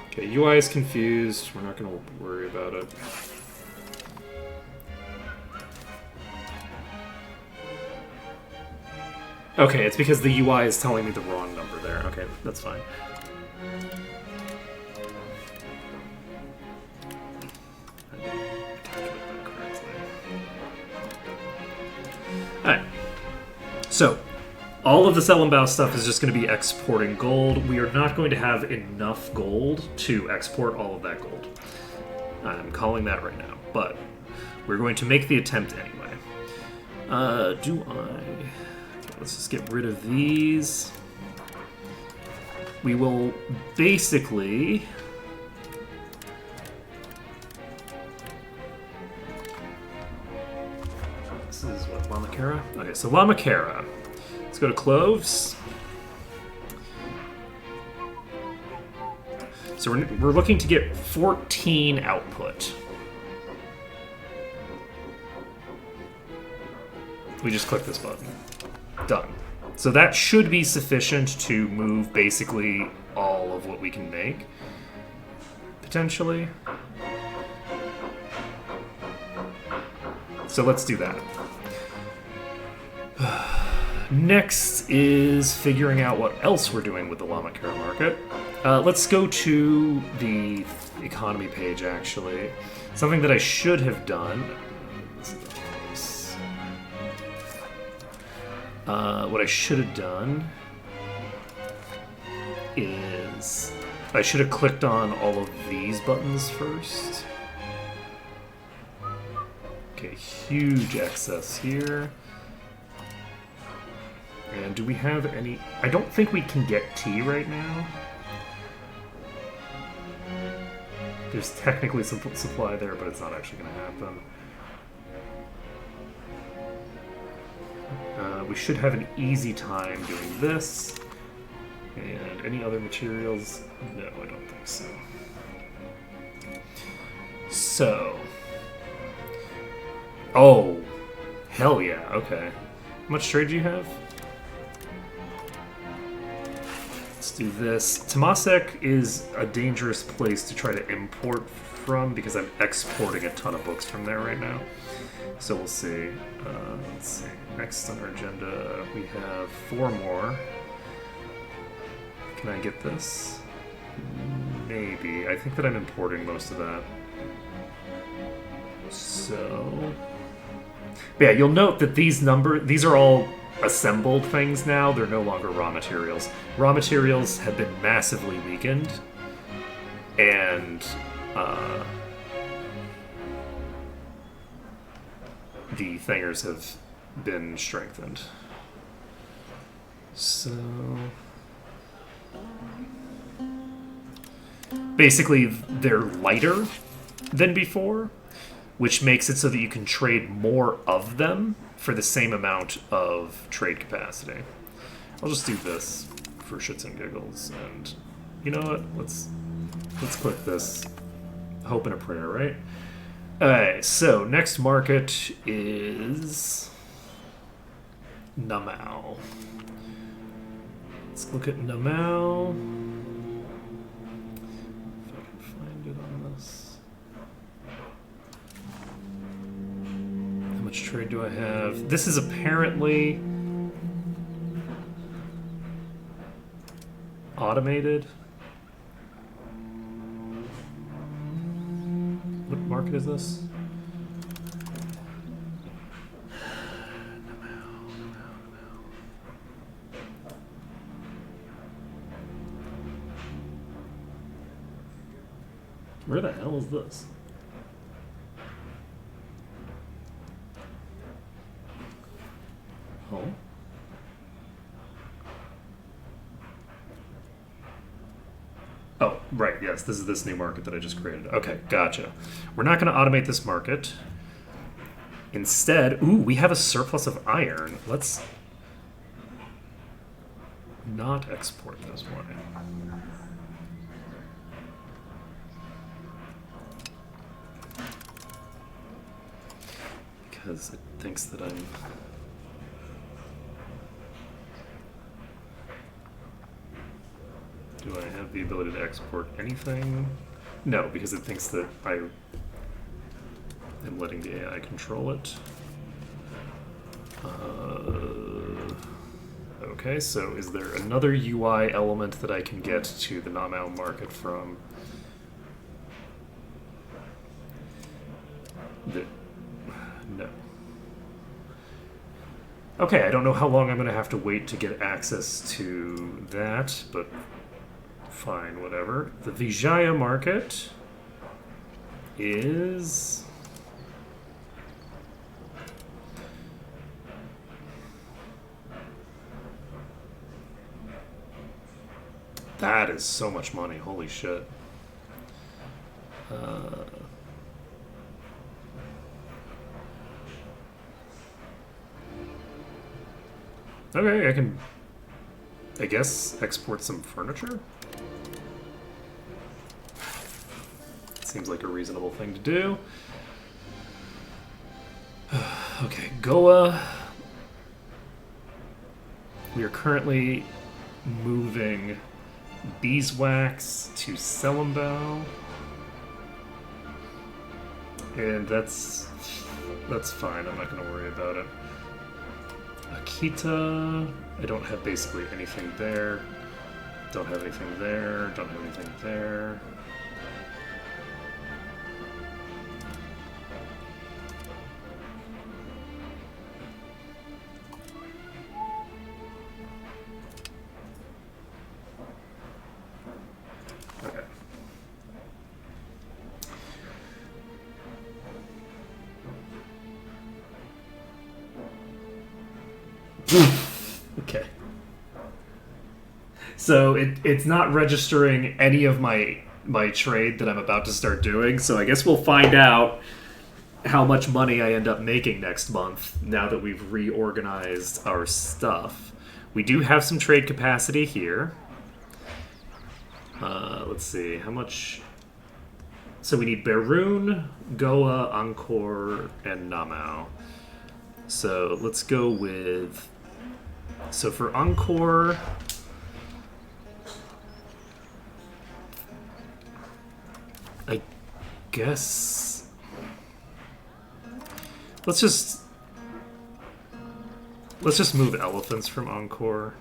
Okay, UI is confused. We're not going to worry about it. Okay, it's because the UI is telling me the wrong number there. Okay, that's fine. Alright. So, All of the Sellenbaugh stuff is just going to be exporting gold. We are not going to have enough gold to export all of that gold. I'm calling that right now, but we're going to make the attempt anyway. Let's just get rid of these. We will basically... This is what, Lamakara? Okay, so Lamakara. Let's go to cloves. So we're looking to get 14 output. We just click this button. Done. So that should be sufficient to move basically all of what we can make. Potentially. So let's do that. Next is figuring out what else we're doing with the Lamakara market. Let's go to the economy page, actually. Something that I should have done. What I should have done is I should have clicked on all of these buttons first. Okay, huge excess here. And do we have any... I don't think we can get tea right now. There's technically some supply there, but it's not actually going to happen. We should have an easy time doing this. And any other materials? No, I don't think so. So... Oh! Hell yeah, okay. How much trade do you have? Let's do this. Temasek is a dangerous place to try to import from because I'm exporting a ton of books from there right now. So we'll see. Let's see. Next on our agenda, we have 4 more. Can I get this? Maybe. I think that I'm importing most of that. So... But yeah, you'll note that these are all assembled things now. They're no longer raw materials. Raw materials have been massively weakened. And... the thingers have been strengthened. So... Basically, they're lighter than before, which makes it so that you can trade more of them for the same amount of trade capacity. I'll just do this for shits and giggles, and you know what? Let's click this. Hope and a prayer, right? Alright, so next market is Namao. Let's look at Namao. If I can find it on this. How much trade do I have? This is apparently automated. What market is this? Where the hell is this? Home? Oh, right, yes, this is this new market that I just created. Okay, gotcha. We're not going to automate this market. Instead, ooh, we have a surplus of iron. Let's not export this one. Because it thinks that I'm... Do I have the ability to export anything? No, because it thinks that I am letting the AI control it. Okay, so is there another UI element that I can get to the Namao market from? No. Okay, I don't know how long I'm going to have to wait to get access to that, but fine, whatever. The Vijaya market is... That is so much money, holy shit. Okay, I can, I guess, export some furniture? Seems like a reasonable thing to do. Okay, Goa. We are currently moving beeswax to Selambao. And that's fine, I'm not going to worry about it. Akita, I don't have basically anything there. Don't have anything there, don't have anything there. Okay. So it's not registering any of my trade that I'm about to start doing, so I guess we'll find out how much money I end up making next month now that we've reorganized our stuff. We do have some trade capacity here. Let's see, how much... So we need Berun, Goa, Angkor, and Namao. So let's go with... So for Angkor... I guess... Let's just move elephants from Angkor.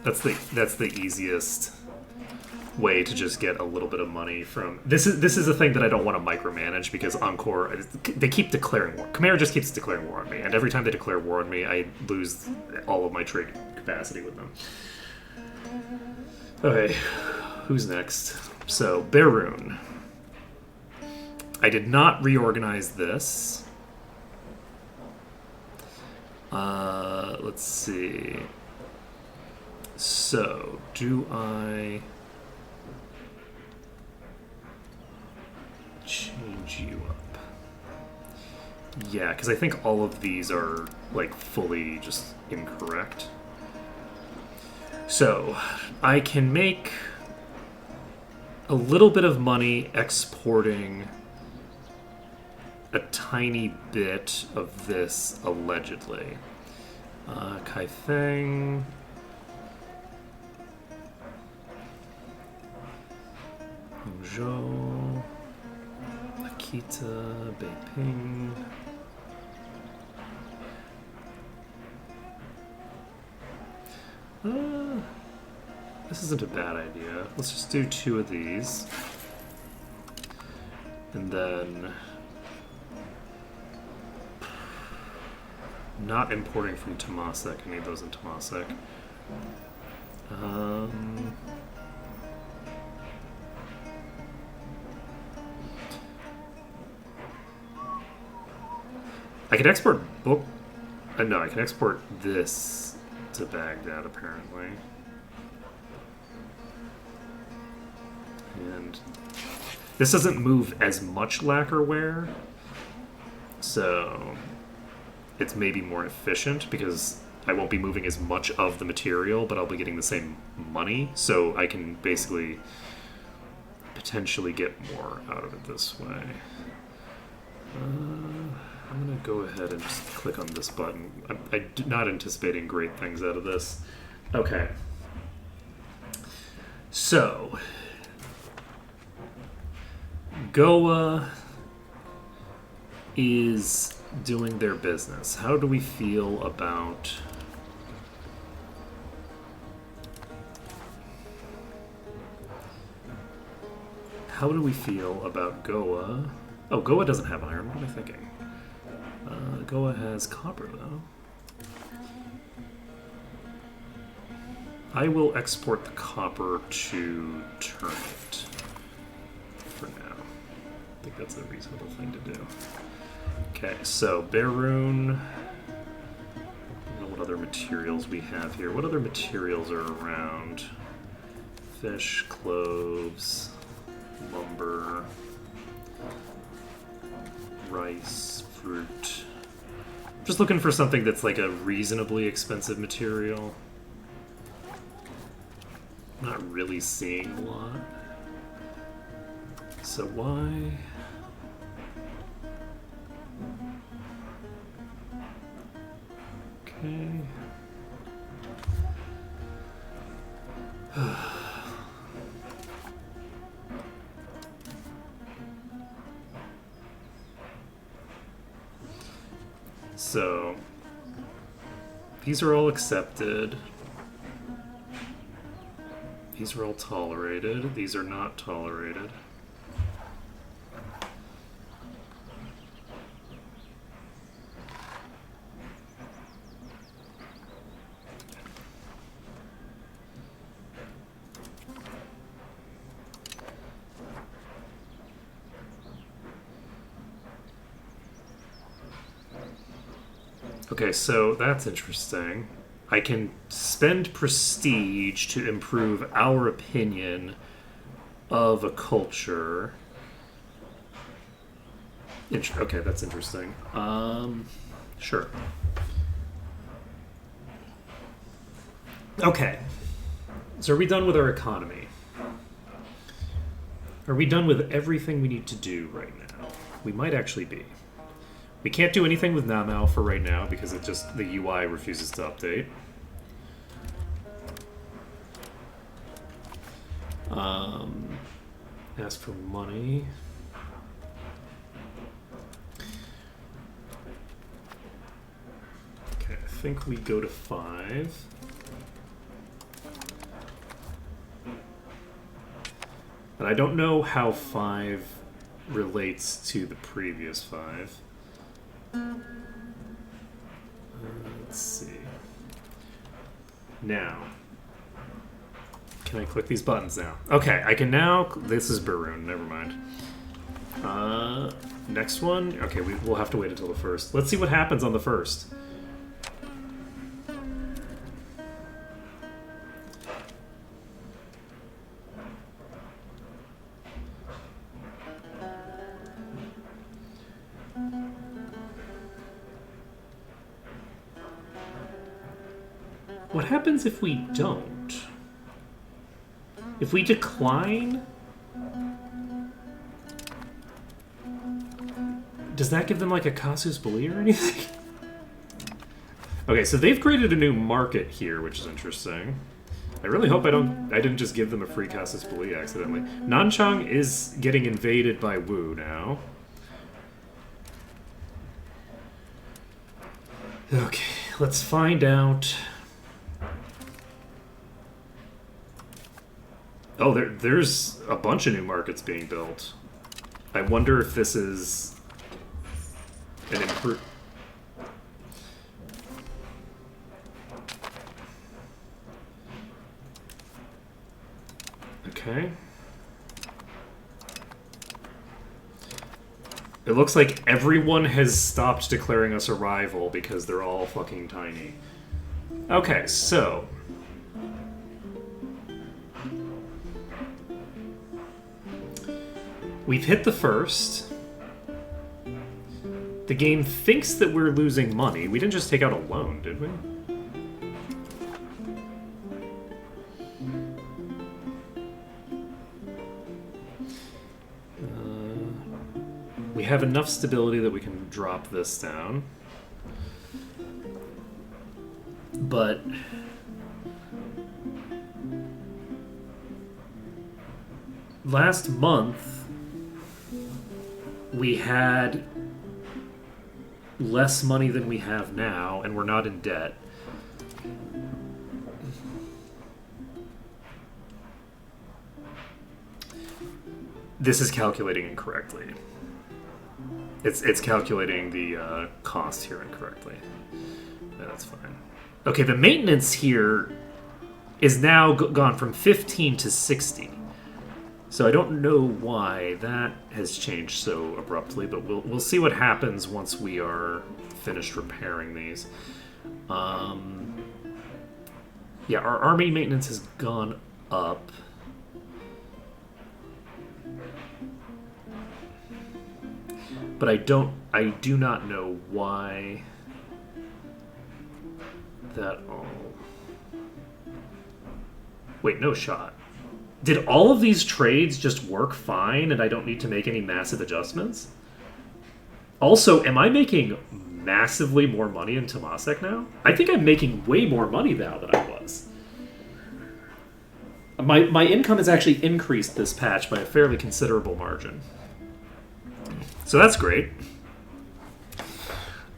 That's the easiest way to just get a little bit of money from... This is a thing that I don't want to micromanage because Angkor, they keep declaring war. Khmer just keeps declaring war on me, and every time they declare war on me, I lose all of my trade capacity with them. Okay, who's next? So, Berun. I did not reorganize this. Let's see. So, do I change you up? Yeah, because I think all of these are, like, fully just incorrect. So, I can make a little bit of money exporting a tiny bit of this, allegedly. Kaifeng. Hangzhou. Akita. Beiping. This isn't a bad idea. Let's just do 2 of these. And then... Not importing from Temasek. I need those in Temasek. I can export book... no, I can export this to Baghdad, apparently. And this doesn't move as much lacquerware, so it's maybe more efficient because I won't be moving as much of the material, but I'll be getting the same money, so I can basically potentially get more out of it this way. I'm going to go ahead and just click on this button. I'm not anticipating great things out of this. Okay. So, Goa is doing their business. How do we feel about... How do we feel about Goa? Oh, Goa doesn't have iron. What am I thinking? Goa has copper, though. I will export the copper to turn it for now. I think that's a reasonable thing to do. Okay, so Barun. I don't know what other materials we have here. What other materials are around? Fish, cloves, lumber, rice, fruit. Just looking for something that's like a reasonably expensive material. Not really seeing a lot. So why? Okay. So these are all accepted. These are all tolerated. These are not tolerated. Okay, so that's interesting. I can spend prestige to improve our opinion of a culture. Okay, that's interesting. Sure. Okay. So are we done with our economy? Are we done with everything we need to do right now? We might actually be. We can't do anything with Namao for right now because it just the UI refuses to update. Ask for money. Okay, I think we go to 5. And I don't know how 5 relates to the previous 5. Let's see. Now, can I click these buttons now? Okay, I can now. This is Barun. Never mind. Next one. Okay, we'll have to wait until the first. Let's see what happens on the first. What happens if we don't? If we decline, does that give them like a casus belli or anything? Okay, so they've created a new market here, which is interesting. I really hope I didn't just give them a free casus belli accidentally. Nanchang is getting invaded by Wu now. Okay, let's find out. Oh, there's a bunch of new markets being built. I wonder if this is an improve. Okay. It looks like everyone has stopped declaring us a rival because they're all fucking tiny. Okay, so we've hit the first. The game thinks that we're losing money. We didn't just take out a loan, did we? We have enough stability that we can drop this down. But last month we had less money than we have now, and we're not in debt. This is calculating incorrectly. It's calculating the cost here incorrectly. Yeah, that's fine. Okay, the maintenance here is now gone from 15 to 60. So I don't know why that has changed so abruptly, but we'll see what happens once we are finished repairing these. Yeah, our army maintenance has gone up. But I do not know why that all... Wait, no shot. Did all of these trades just work fine and I don't need to make any massive adjustments? Also, am I making massively more money in Temasek now? I think I'm making way more money now than I was. My income has actually increased this patch by a fairly considerable margin. So that's great.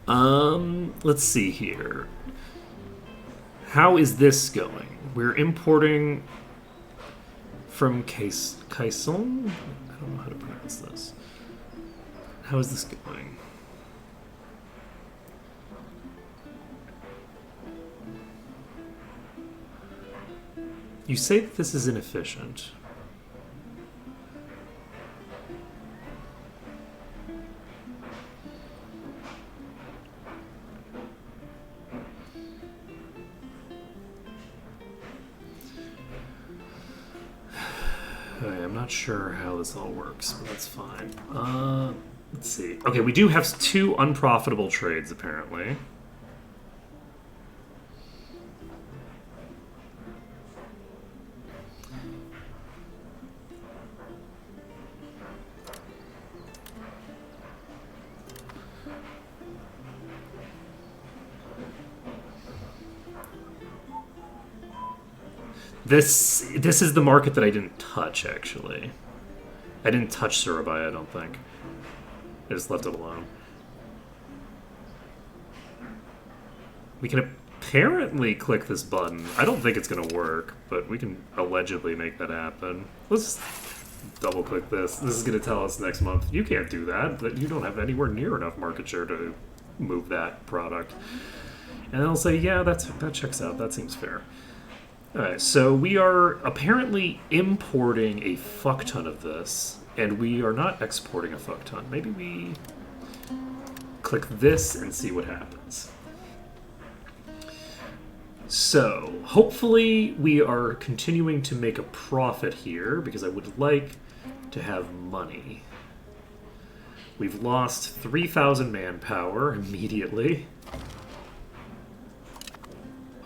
Let's see here. How is this going? We're importing from Kaison? I don't know how to pronounce this. How is this going? You say that this is inefficient. Okay, I'm not sure how this all works, but that's fine. Let's see. Okay, we do have 2 unprofitable trades, apparently. This is the market that I didn't touch, actually. I didn't touch Surabaya, I don't think. I just left it alone. We can apparently click this button. I don't think it's going to work, but we can allegedly make that happen. Let's double-click this. This is going to tell us next month, you can't do that, but you don't have anywhere near enough market share to move that product. And they'll say, yeah, that checks out. That seems fair. Alright, so we are apparently importing a fuck ton of this, and we are not exporting a fuck ton. Maybe we click this and see what happens. So, hopefully we are continuing to make a profit here, because I would like to have money. We've lost 3,000 manpower immediately.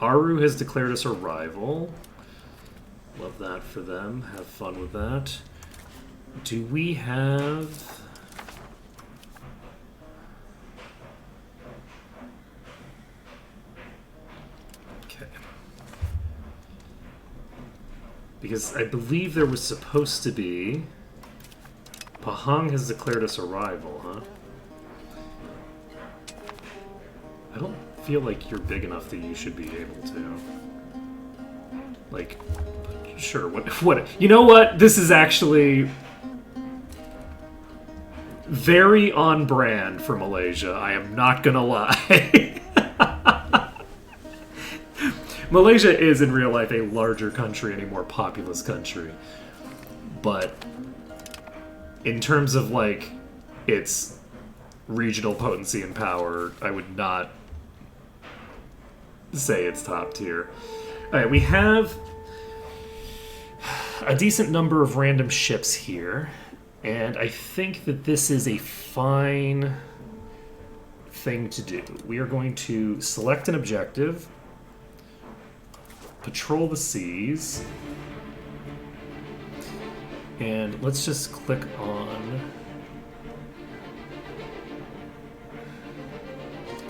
Aru has declared us a rival. Love that for them. Have fun with that. Do we have... Okay. Because I believe there was supposed to be... Pahang has declared us a rival, huh? I don't feel like you're big enough that you should be able to. Like, sure, what? You know what? This is actually very on brand for Malaysia. I am not gonna lie. Malaysia is in real life a larger country and a more populous country. But in terms of, like, its regional potency and power, I would not say it's top tier. Alright, we have a decent number of random ships here, and I think that this is a fine thing to do. We are going to select an objective, patrol the seas, and let's just click on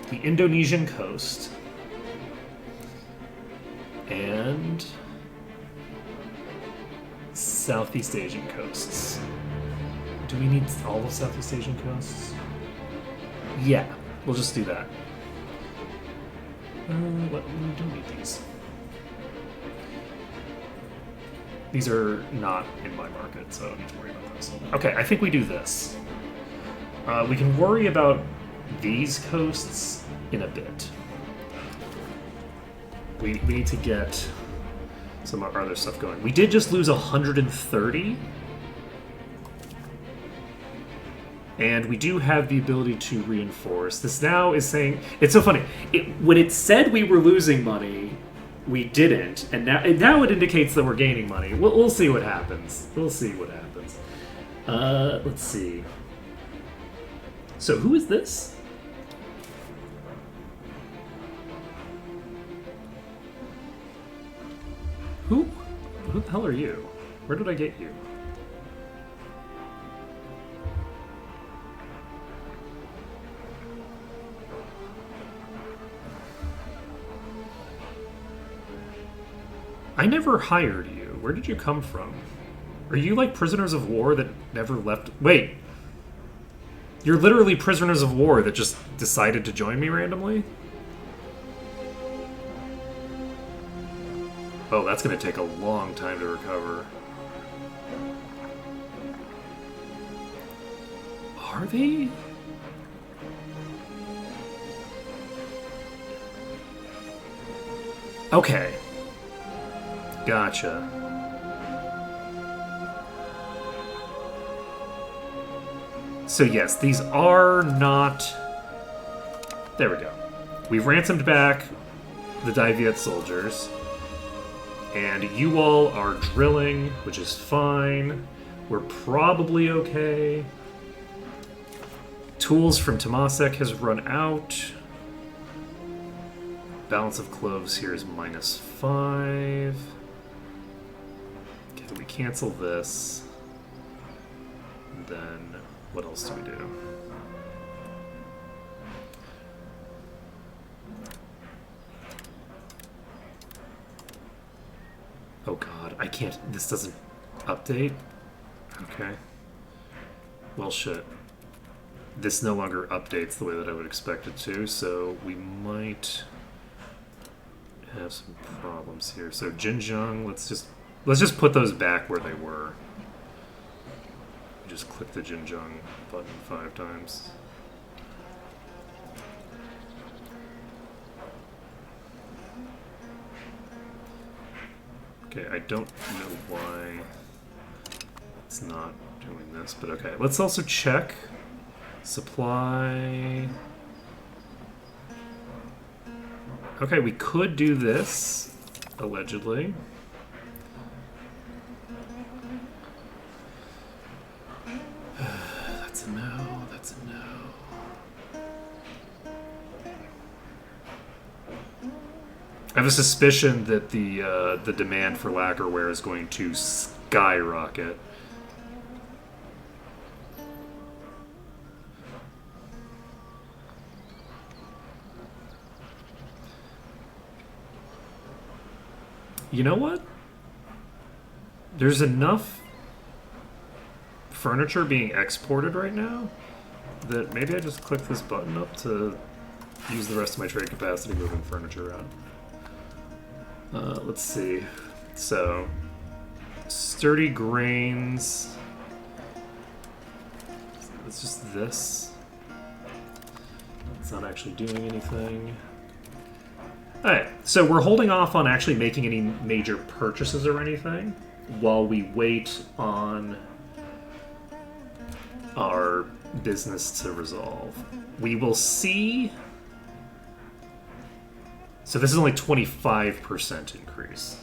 the Indonesian coast and Southeast Asian coasts. Do we need all of Southeast Asian coasts? Yeah, we'll just do that. We don't need these. These are not in my market, so I don't need to worry about those. Okay, I think we do this. We can worry about these coasts in a bit. We need to get some other stuff going. We did just lose 130. And we do have the ability to reinforce. This now is saying... It's so funny. When it said we were losing money, we didn't. And now it indicates that we're gaining money. We'll see what happens. We'll see what happens. Let's see. So who is this? Who the hell are you? Where did I get you? I never hired you. Where did you come from? Are you like prisoners of war that never left? Wait. You're literally prisoners of war that just decided to join me randomly? Oh, that's going to take a long time to recover. Are they? Okay. Gotcha. So yes, these are not... There we go. We've ransomed back the Dai soldiers. And you all are drilling, which is fine. We're probably okay. Tools from Tomasek has run out. Balance of cloves here is -5. Okay, we cancel this. And then, what else do we do? Oh god, I can't... This doesn't update? Okay. Well, shit. This no longer updates the way that I would expect it to, so we might have some problems here. So Jinjiang, let's just put those back where they were. Just click the Jinjiang button 5 times. Okay, I don't know why it's not doing this, but okay. Let's also check supply. Okay, we could do this, allegedly. That's a no, that's a no. I have a suspicion that the demand for lacquerware is going to skyrocket. You know what? There's enough furniture being exported right now that maybe I just click this button up to use the rest of my trade capacity moving furniture around. Let's see. So, sturdy grains. It's just this. It's not actually doing anything. Alright, so we're holding off on actually making any major purchases or anything while we wait on our business to resolve. We will see... So this is only 25% increase.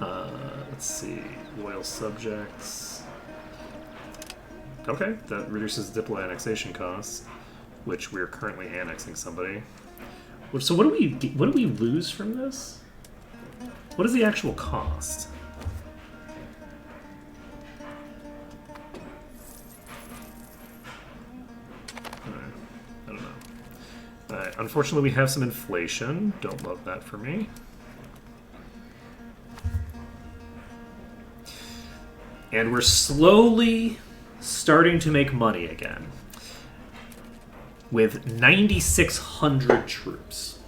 Let's see, loyal subjects. Okay, that reduces Diplo annexation costs, which we're currently annexing somebody. So what do we lose from this? What is the actual cost? I don't know. Unfortunately, we have some inflation. Don't love that for me. And we're slowly starting to make money again. With 9,600 troops.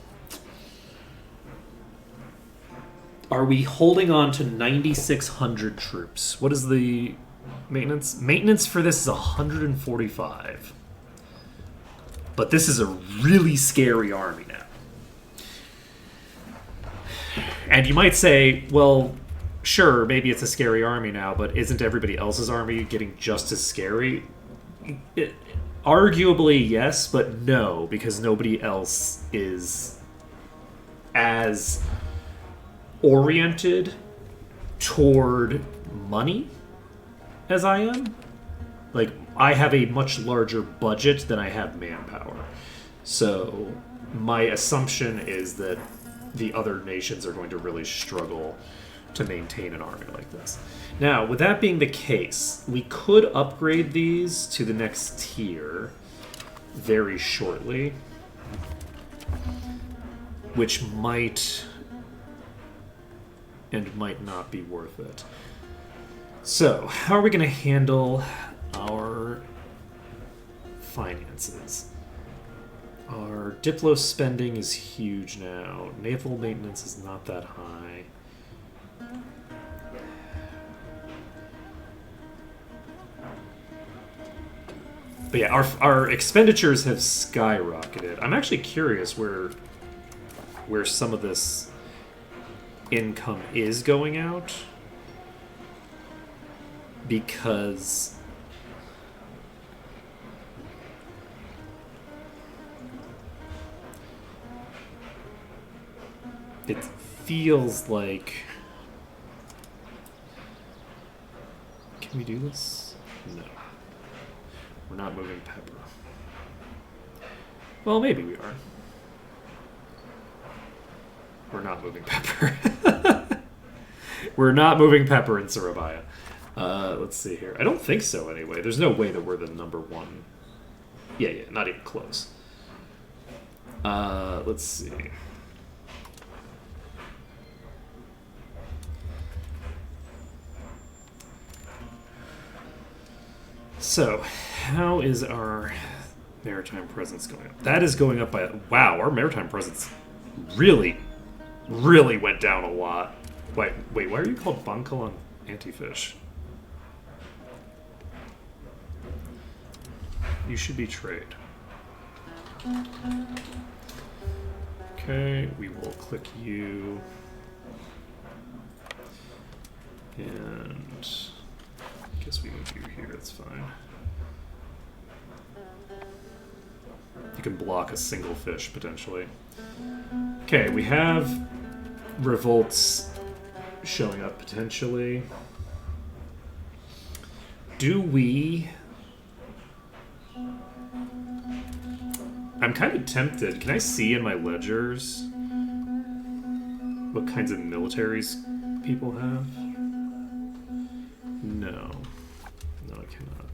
Are we holding on to 9,600 troops? What is the maintenance? Maintenance for this is 145. But this is a really scary army now. And you might say, well, sure, maybe it's a scary army now, but isn't everybody else's army getting just as scary? It, arguably, yes, but no, because nobody else is as oriented toward money as I am. Like, I have a much larger budget than I have manpower. So, my assumption is that the other nations are going to really struggle to maintain an army like this. Now, with that being the case, we could upgrade these to the next tier very shortly, which might and might not be worth it. So, how are we going to handle our finances? Our Diplo spending is huge now. Naval maintenance is not that high. But yeah, our expenditures have skyrocketed. I'm actually curious where some of this income is going out, because it feels like... Can we do this? No. We're not moving pepper. Well, maybe we are. We're not moving pepper. We're not moving pepper in Surabaya. Let's see here. I don't think so, anyway. There's no way that we're the number one. Yeah, not even close. Let's see. So, how is our maritime presence going up? That is going up by... Wow, our maritime presence really went down a lot. Wait, why are you called Bangkalan Antifish? You should be trade. Okay, we will click you. And I guess we move you here, that's fine. You can block a single fish, potentially. Okay, we have revolts showing up, potentially. Do we... I'm kind of tempted. Can I see in my ledgers what kinds of militaries people have? No. No, I cannot.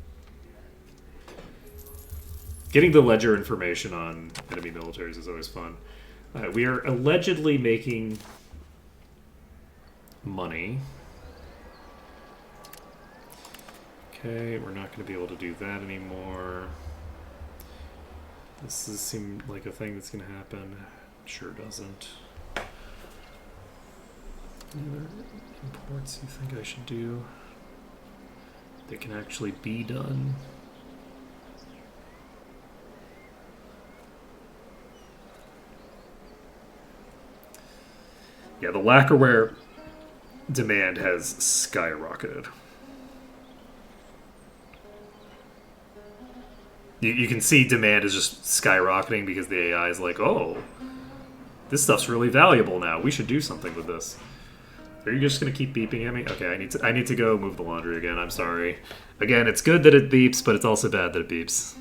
Getting the ledger information on enemy militaries is always fun. We are allegedly making money. Okay, we're not going to be able to do that anymore. This does seem like a thing that's going to happen. Sure doesn't. Any other imports you think I should do? They can actually be done. Yeah, the lacquerware demand has skyrocketed. You can see demand is just skyrocketing because the AI is like, oh, this stuff's really valuable now. We should do something with this. Are you just gonna keep beeping at me? Okay, I need to go move the laundry again. I'm sorry. Again, it's good that it beeps, but it's also bad that it beeps.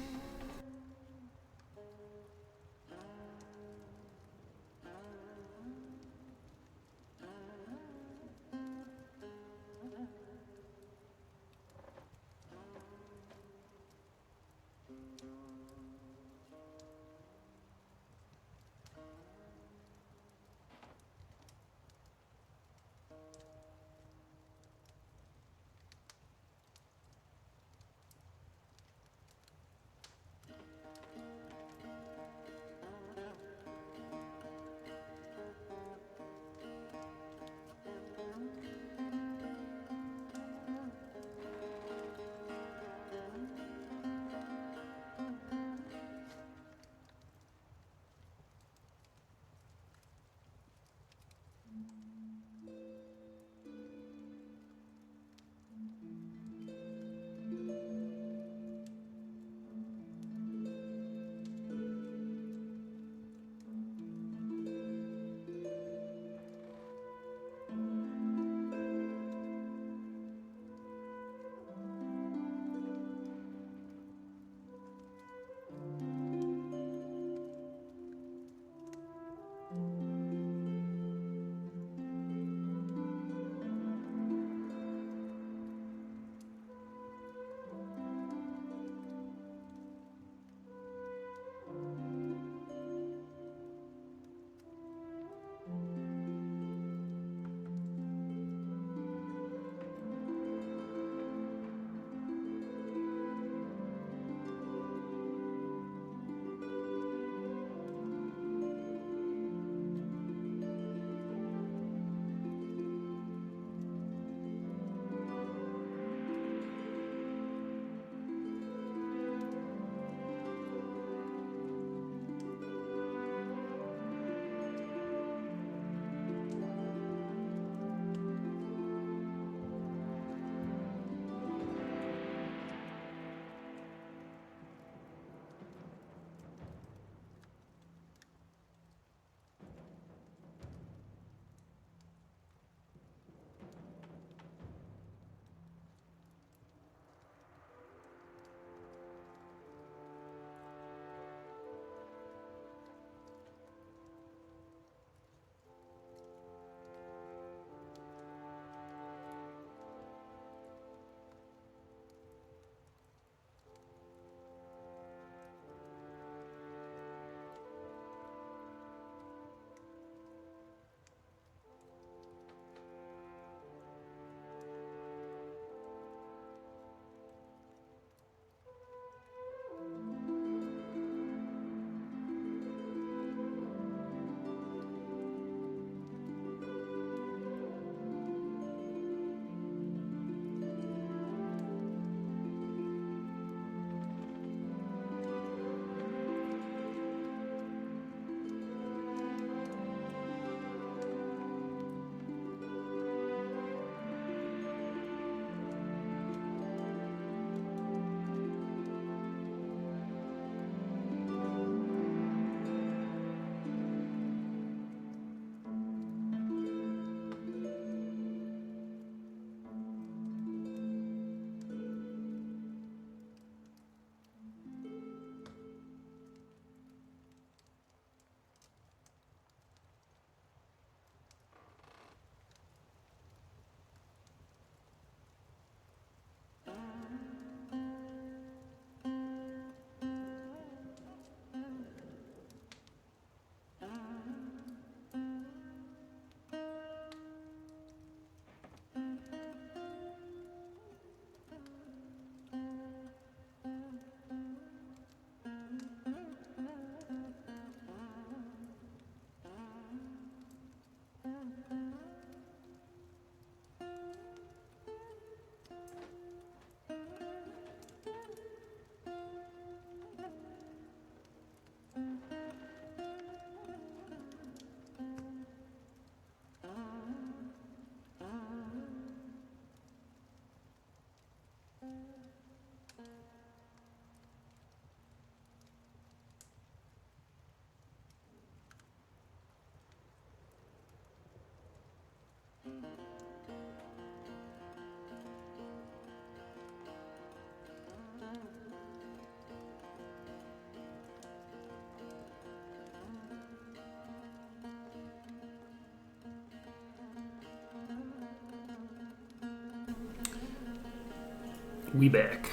We back.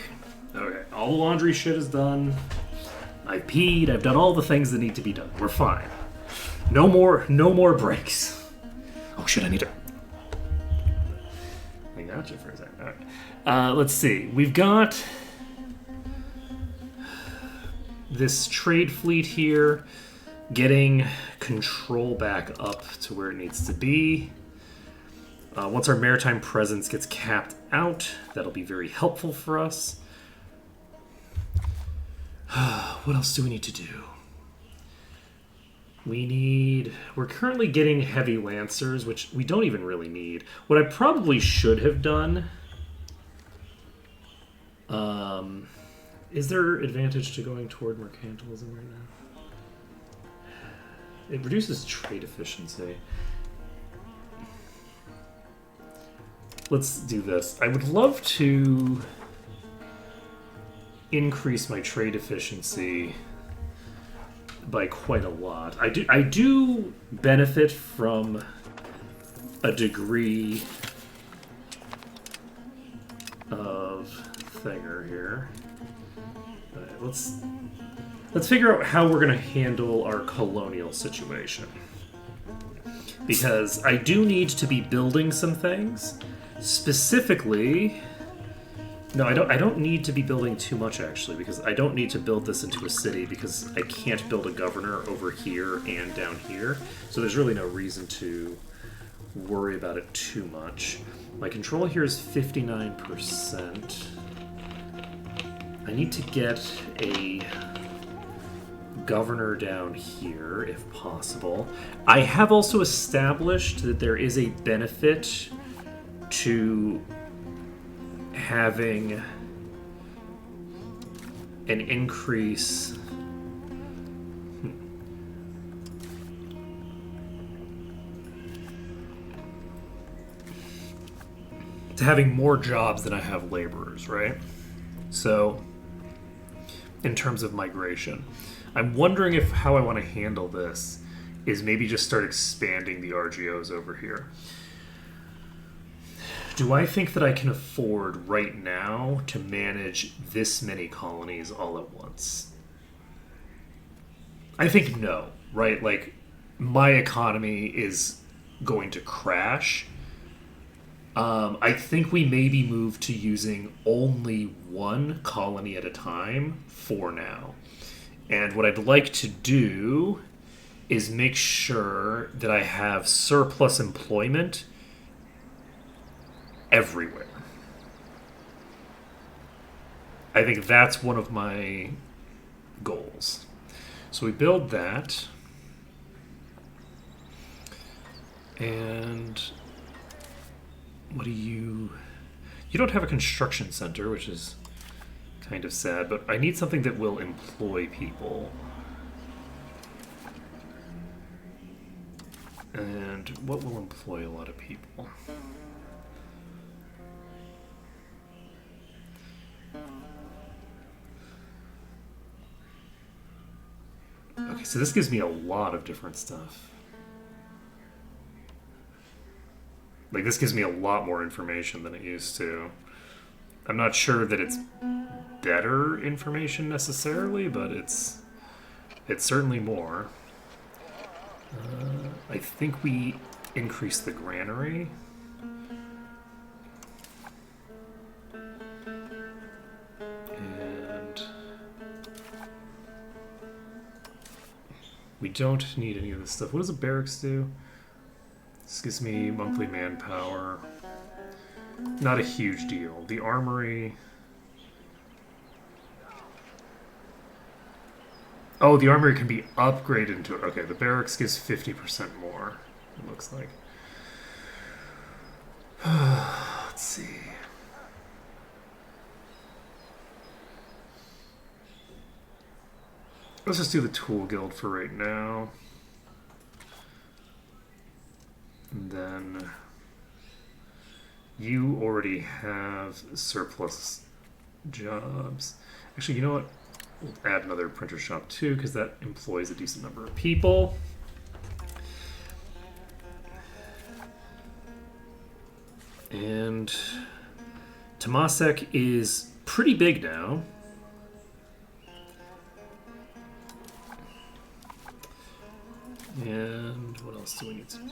Okay, all the laundry shit is done. I've peed, I've done all the things that need to be done. We're fine. No more breaks. Oh shit, I need to... I got you for a second. Alright. Let's see. We've got this trade fleet here getting control back up to where it needs to be. Once our maritime presence gets capped out, that'll be very helpful for us. What else do we need to do? We're currently getting heavy lancers, which we don't even really need. What I probably should have done... is there advantage to going toward mercantilism right now? It reduces trade efficiency. Let's do this. I would love to increase my trade efficiency by quite a lot. I do benefit from a degree of thinger here. All right, let's figure out how we're going to handle our colonial situation. Because I do need to be building some things. Specifically, no, I don't need to be building too much actually, because I don't need to build this into a city because I can't build a governor over here and down here. So there's really no reason to worry about it too much. My control here is 59%. I need to get a governor down here if possible. I have also established that there is a benefit to having an increase to having more jobs than I have laborers, right? So in terms of migration, I'm wondering if how I want to handle this is maybe just start expanding the RGOs over here. Do I think that I can afford right now to manage this many colonies all at once? I think no, right? Like, my economy is going to crash. I think we maybe move to using only one colony at a time for now. And what I'd like to do is make sure that I have surplus employment everywhere. I think that's one of my goals. So we build that. And what do you... You don't have a construction center, which is kind of sad, but I need something that will employ people. And what will employ a lot of people? Okay, so this gives me a lot of different stuff. Like, this gives me a lot more information than it used to. I'm not sure that it's better information necessarily, but it's certainly more. I think we increase the granary. And we don't need any of this stuff. What does a barracks do? This gives me monthly manpower. Not a huge deal. The armory... Oh, the armory can be upgraded into it. Okay, the barracks gives 50% more, it looks like. Let's see. Let's just do the tool guild for right now. And then you already have surplus jobs. Actually, you know what? We'll add another printer shop too, because that employs a decent number of people. And Temasek is pretty big now. And what else do we need to do?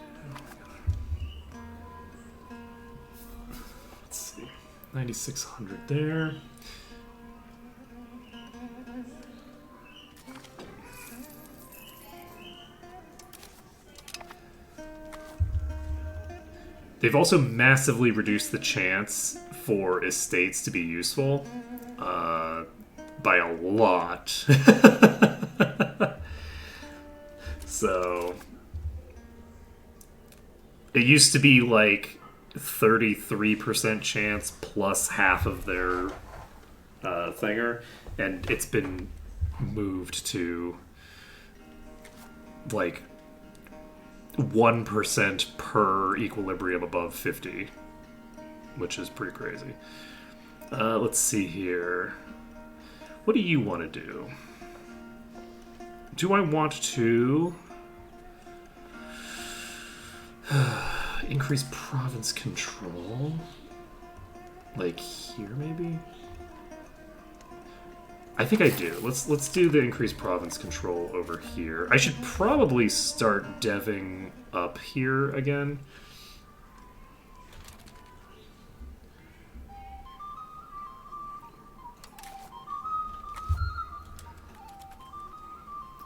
Let's see. 9,600 there. They've also massively reduced the chance for estates to be useful by a lot. So it used to be like 33% chance plus half of their thinger, and it's been moved to like 1% per equilibrium above 50, which is pretty crazy. Let's see here. What do you want to do? Do I want to increase province control? Like here, maybe? I think I do. Let's do the increased province control over here. I should probably start deving up here again.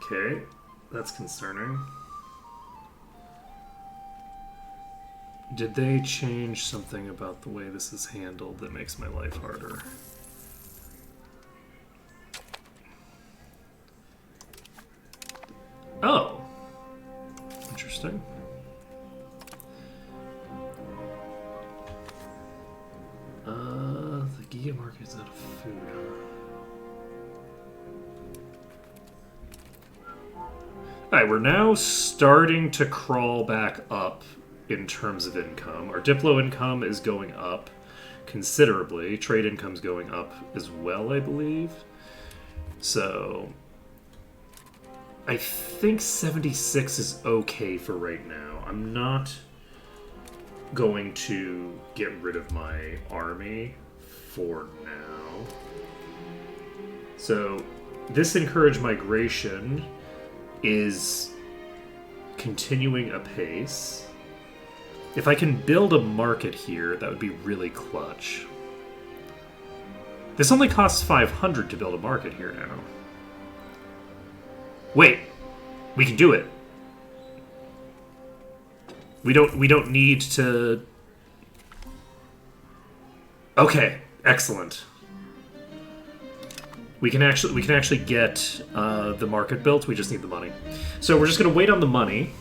Okay, that's concerning. Did they change something about the way this is handled that makes my life harder? Oh. Interesting. The Giga market is out of food, Alright, we're now starting to crawl back up in terms of income. Our Diplo income is going up considerably. Trade income's going up as well, I believe. So I think 76 is okay for right now. I'm not going to get rid of my army for now. So this encourage migration is continuing apace. If I can build a market here, that would be really clutch. This only costs 500 to build a market here now. Wait, we can do it. We don't need to. Okay, excellent. We can actually get the market built. We just need the money. So we're just gonna wait on the money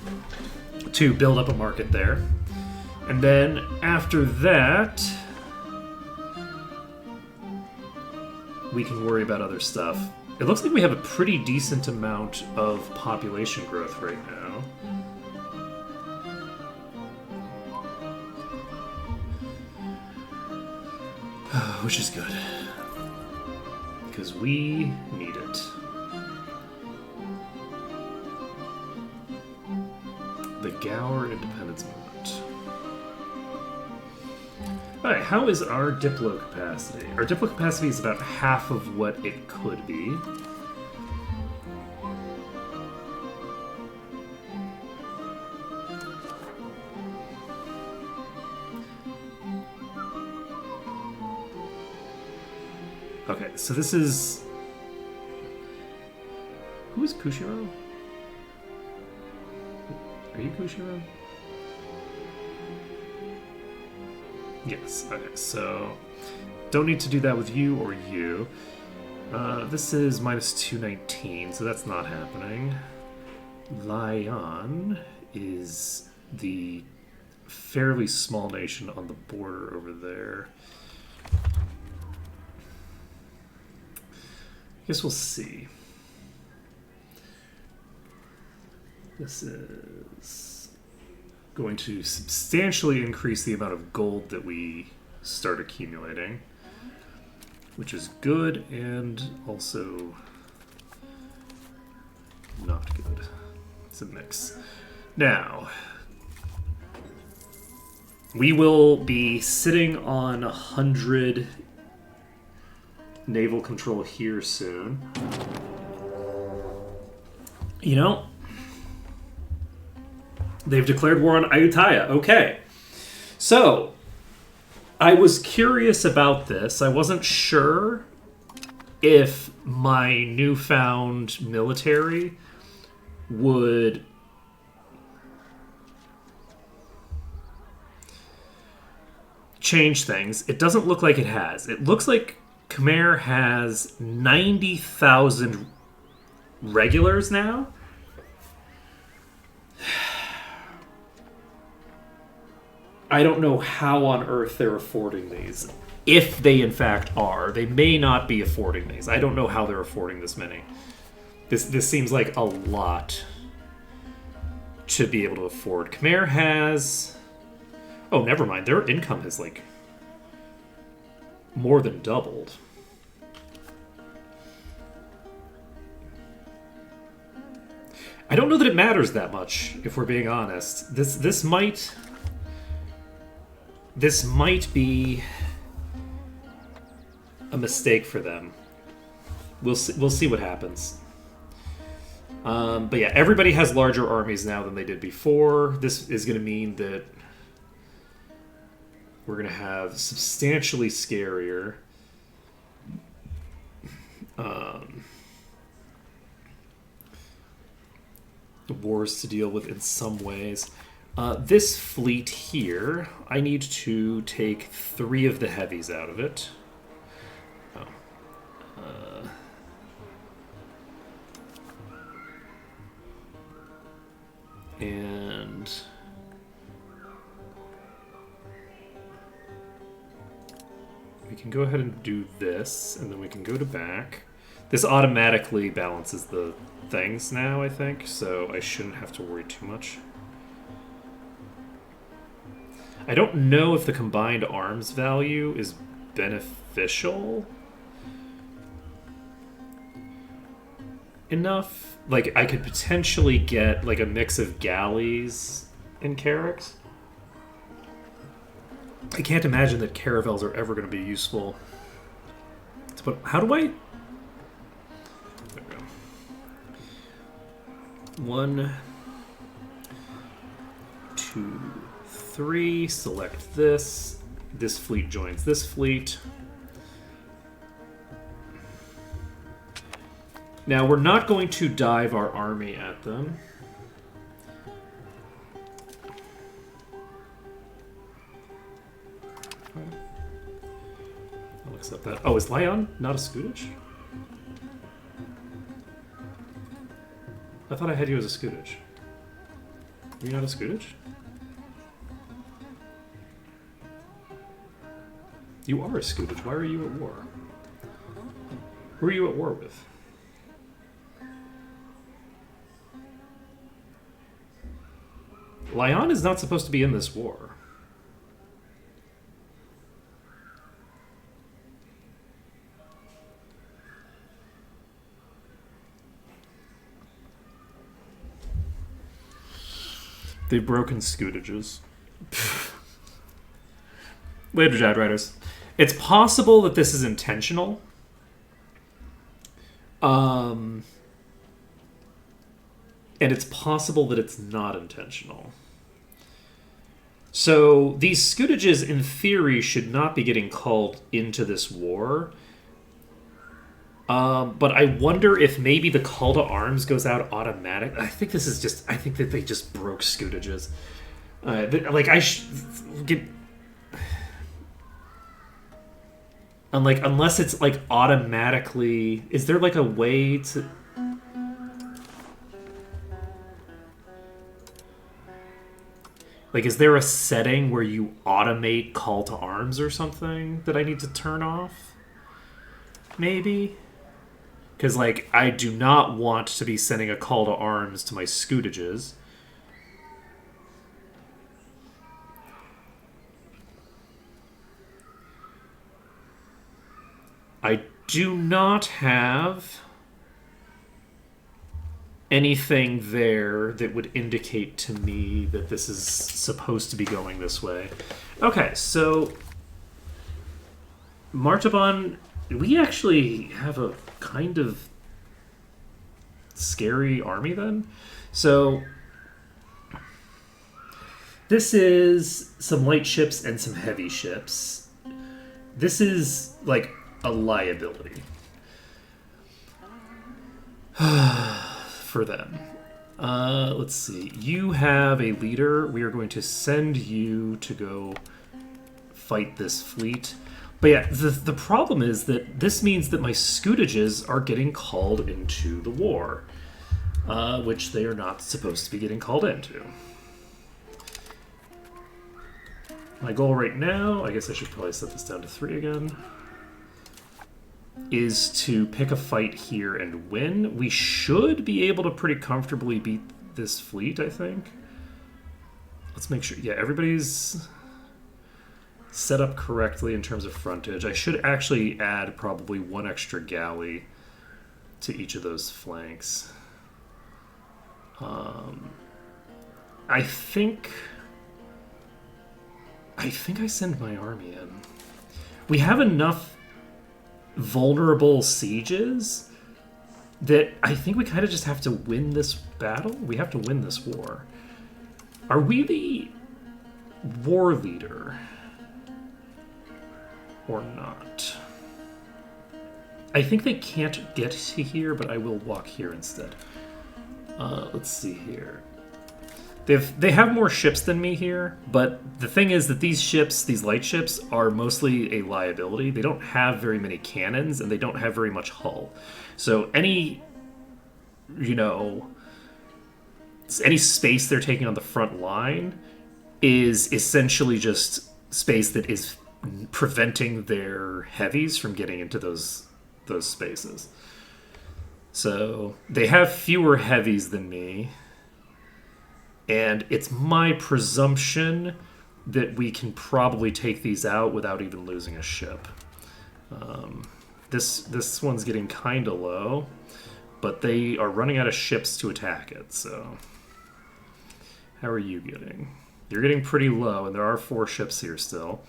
to build up a market there, and then after that, we can worry about other stuff. It looks like we have a pretty decent amount of population growth right now. Which is good. Because we need it. The Gower Independence Movement. Alright, how is our Diplo capacity? Our Diplo capacity is about half of what it could be. Okay, so this is... Who is Kushiro? Are you Kushiro? Yes, okay, so... Don't need to do that with you or you. This is minus 219, so that's not happening. Lyon is the fairly small nation on the border over there. I guess we'll see. This is going to substantially increase the amount of gold that we start accumulating, which is good and also not good. It's a mix. Now, we will be sitting on 100 naval control here soon. You know, they've declared war on Ayutthaya. Okay. So, I was curious about this. I wasn't sure if my newfound military would change things. It doesn't look like it has. It looks like Khmer has 90,000 regulars now. I don't know how on earth they're affording these. If they in fact are. They may not be affording these. I don't know how they're affording this many. This seems like a lot to be able to afford. Khmer has... Oh, never mind. Their income has, like, more than doubled. I don't know that it matters that much, if we're being honest. This might be a mistake for them. We'll see what happens. But yeah, everybody has larger armies now than they did before. This is going to mean that we're going to have substantially scarier wars to deal with in some ways. This fleet here, I need to take 3 of the heavies out of it. And we can go ahead and do this, and then we can go to back. This automatically balances the things now, I think, so I shouldn't have to worry too much. I don't know if the combined arms value is beneficial enough. Like, I could potentially get, like, a mix of galleys and carracks. I can't imagine that caravels are ever going to be useful. But how do I... There we go. 1, 2, 3. Select this. This fleet joins this fleet. Now, we're not going to dive our army at them. I'll accept that. Oh, is Lyon not a Scutich? I thought I had you as a Scutich. Are you not a Scutich? You are a Scutich. Why are you at war? Who are you at war with? Lyon is not supposed to be in this war. They've broken Scutiges. Later, Jad Riders. It's possible that this is intentional. And it's possible that it's not intentional. So these Scutiges, in theory, should not be getting called into this war. But I wonder if maybe the call to arms goes out automatic. I think this is just... I think that they just broke Scutiges. Like, I should get... And, like, unless it's, like, automatically... Is there, like, a way to... Like, is there a setting where you automate call to arms or something that I need to turn off? Maybe? Because, like, I do not want to be sending a call to arms to my Scutiges. I do not have anything there that would indicate to me that this is supposed to be going this way. Okay, so Martaban we actually have a kind of scary army then. So this is some light ships and some heavy ships. This is like a liability for them. Let's see. You have a leader. We are going to send you to go fight this fleet. But yeah, the problem is that this means that my Scutages are getting called into the war, which they are not supposed to be getting called into. My goal right now, I guess I should probably set this down to 3 again, is to pick a fight here and win. We should be able to pretty comfortably beat this fleet, I think. Let's make sure, yeah, everybody's set up correctly in terms of frontage. I should actually add probably 1 extra galley to each of those flanks. I think I send my army in. We have enough vulnerable sieges that I think we kind of just have to win this battle. We have to win this war. Are we the war leader or not? I think they can't get to here, but I will walk here instead. Let's see here. They have more ships than me here, but the thing is that these ships, these light ships, are mostly a liability. They don't have very many cannons, and they don't have very much hull. So any space they're taking on the front line is essentially just space that is preventing their heavies from getting into those spaces. So they have fewer heavies than me. And it's my presumption that we can probably take these out without even losing a ship. This one's getting kind of low, but they are running out of ships to attack it, so... How are you getting? You're getting pretty low, and there are 4 ships here still.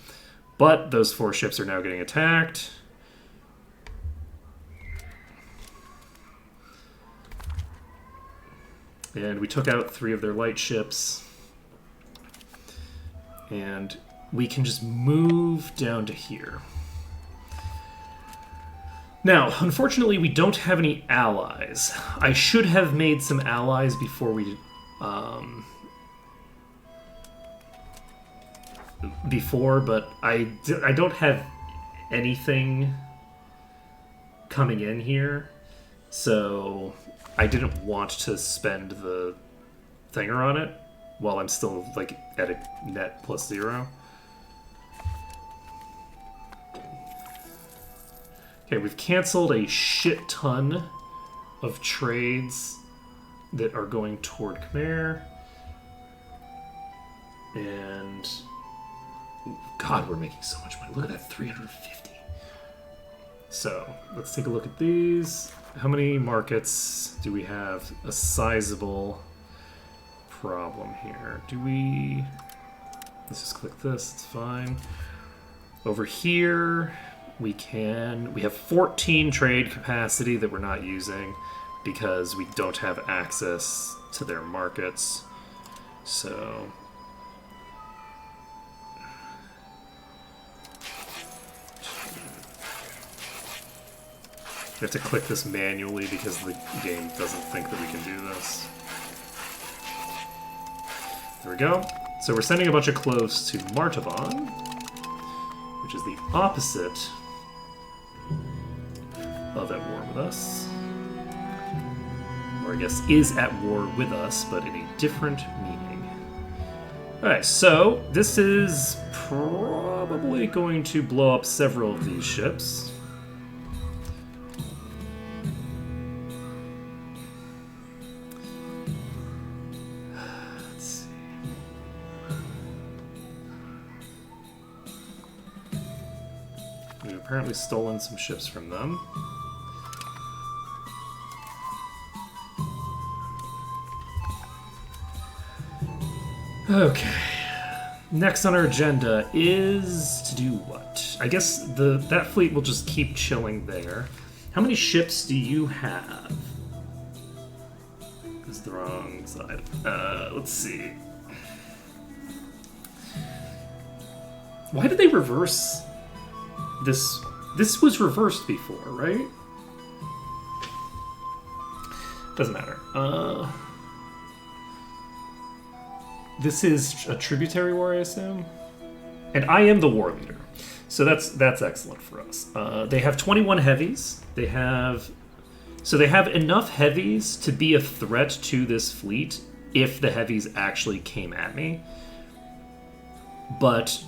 But those 4 ships are now getting attacked. And we took out 3 of their light ships. And we can just move down to here. Now, unfortunately, we don't have any allies. I should have made some allies before we... but I don't have anything coming in here. So... I didn't want to spend the thinger on it while I'm still like at a net +0. Okay, we've canceled a shit ton of trades that are going toward Khmer. And God, we're making so much money. Look at that, 350. So let's take a look at these. How many markets do we have? A sizable problem here. Do we... Let's just click this, it's fine. Over here, we have 14 trade capacity that we're not using because we don't have access to their markets. So... We have to click this manually because the game doesn't think that we can do this. There we go. So we're sending a bunch of cloves to Martaban, which is the opposite of at war with us. Or I guess is at war with us, but in a different meaning. Alright, so this is probably going to blow up several of these ships. Apparently stolen some ships from them. Okay. Next on our agenda is to do what? I guess that fleet will just keep chilling there. How many ships do you have? This is the wrong side. Let's see. Why did they reverse this? This was reversed before, right? Doesn't matter. This is a tributary war, I assume? And I am the war leader. So that's excellent for us. They have 21 heavies. They have enough heavies to be a threat to this fleet if the heavies actually came at me. But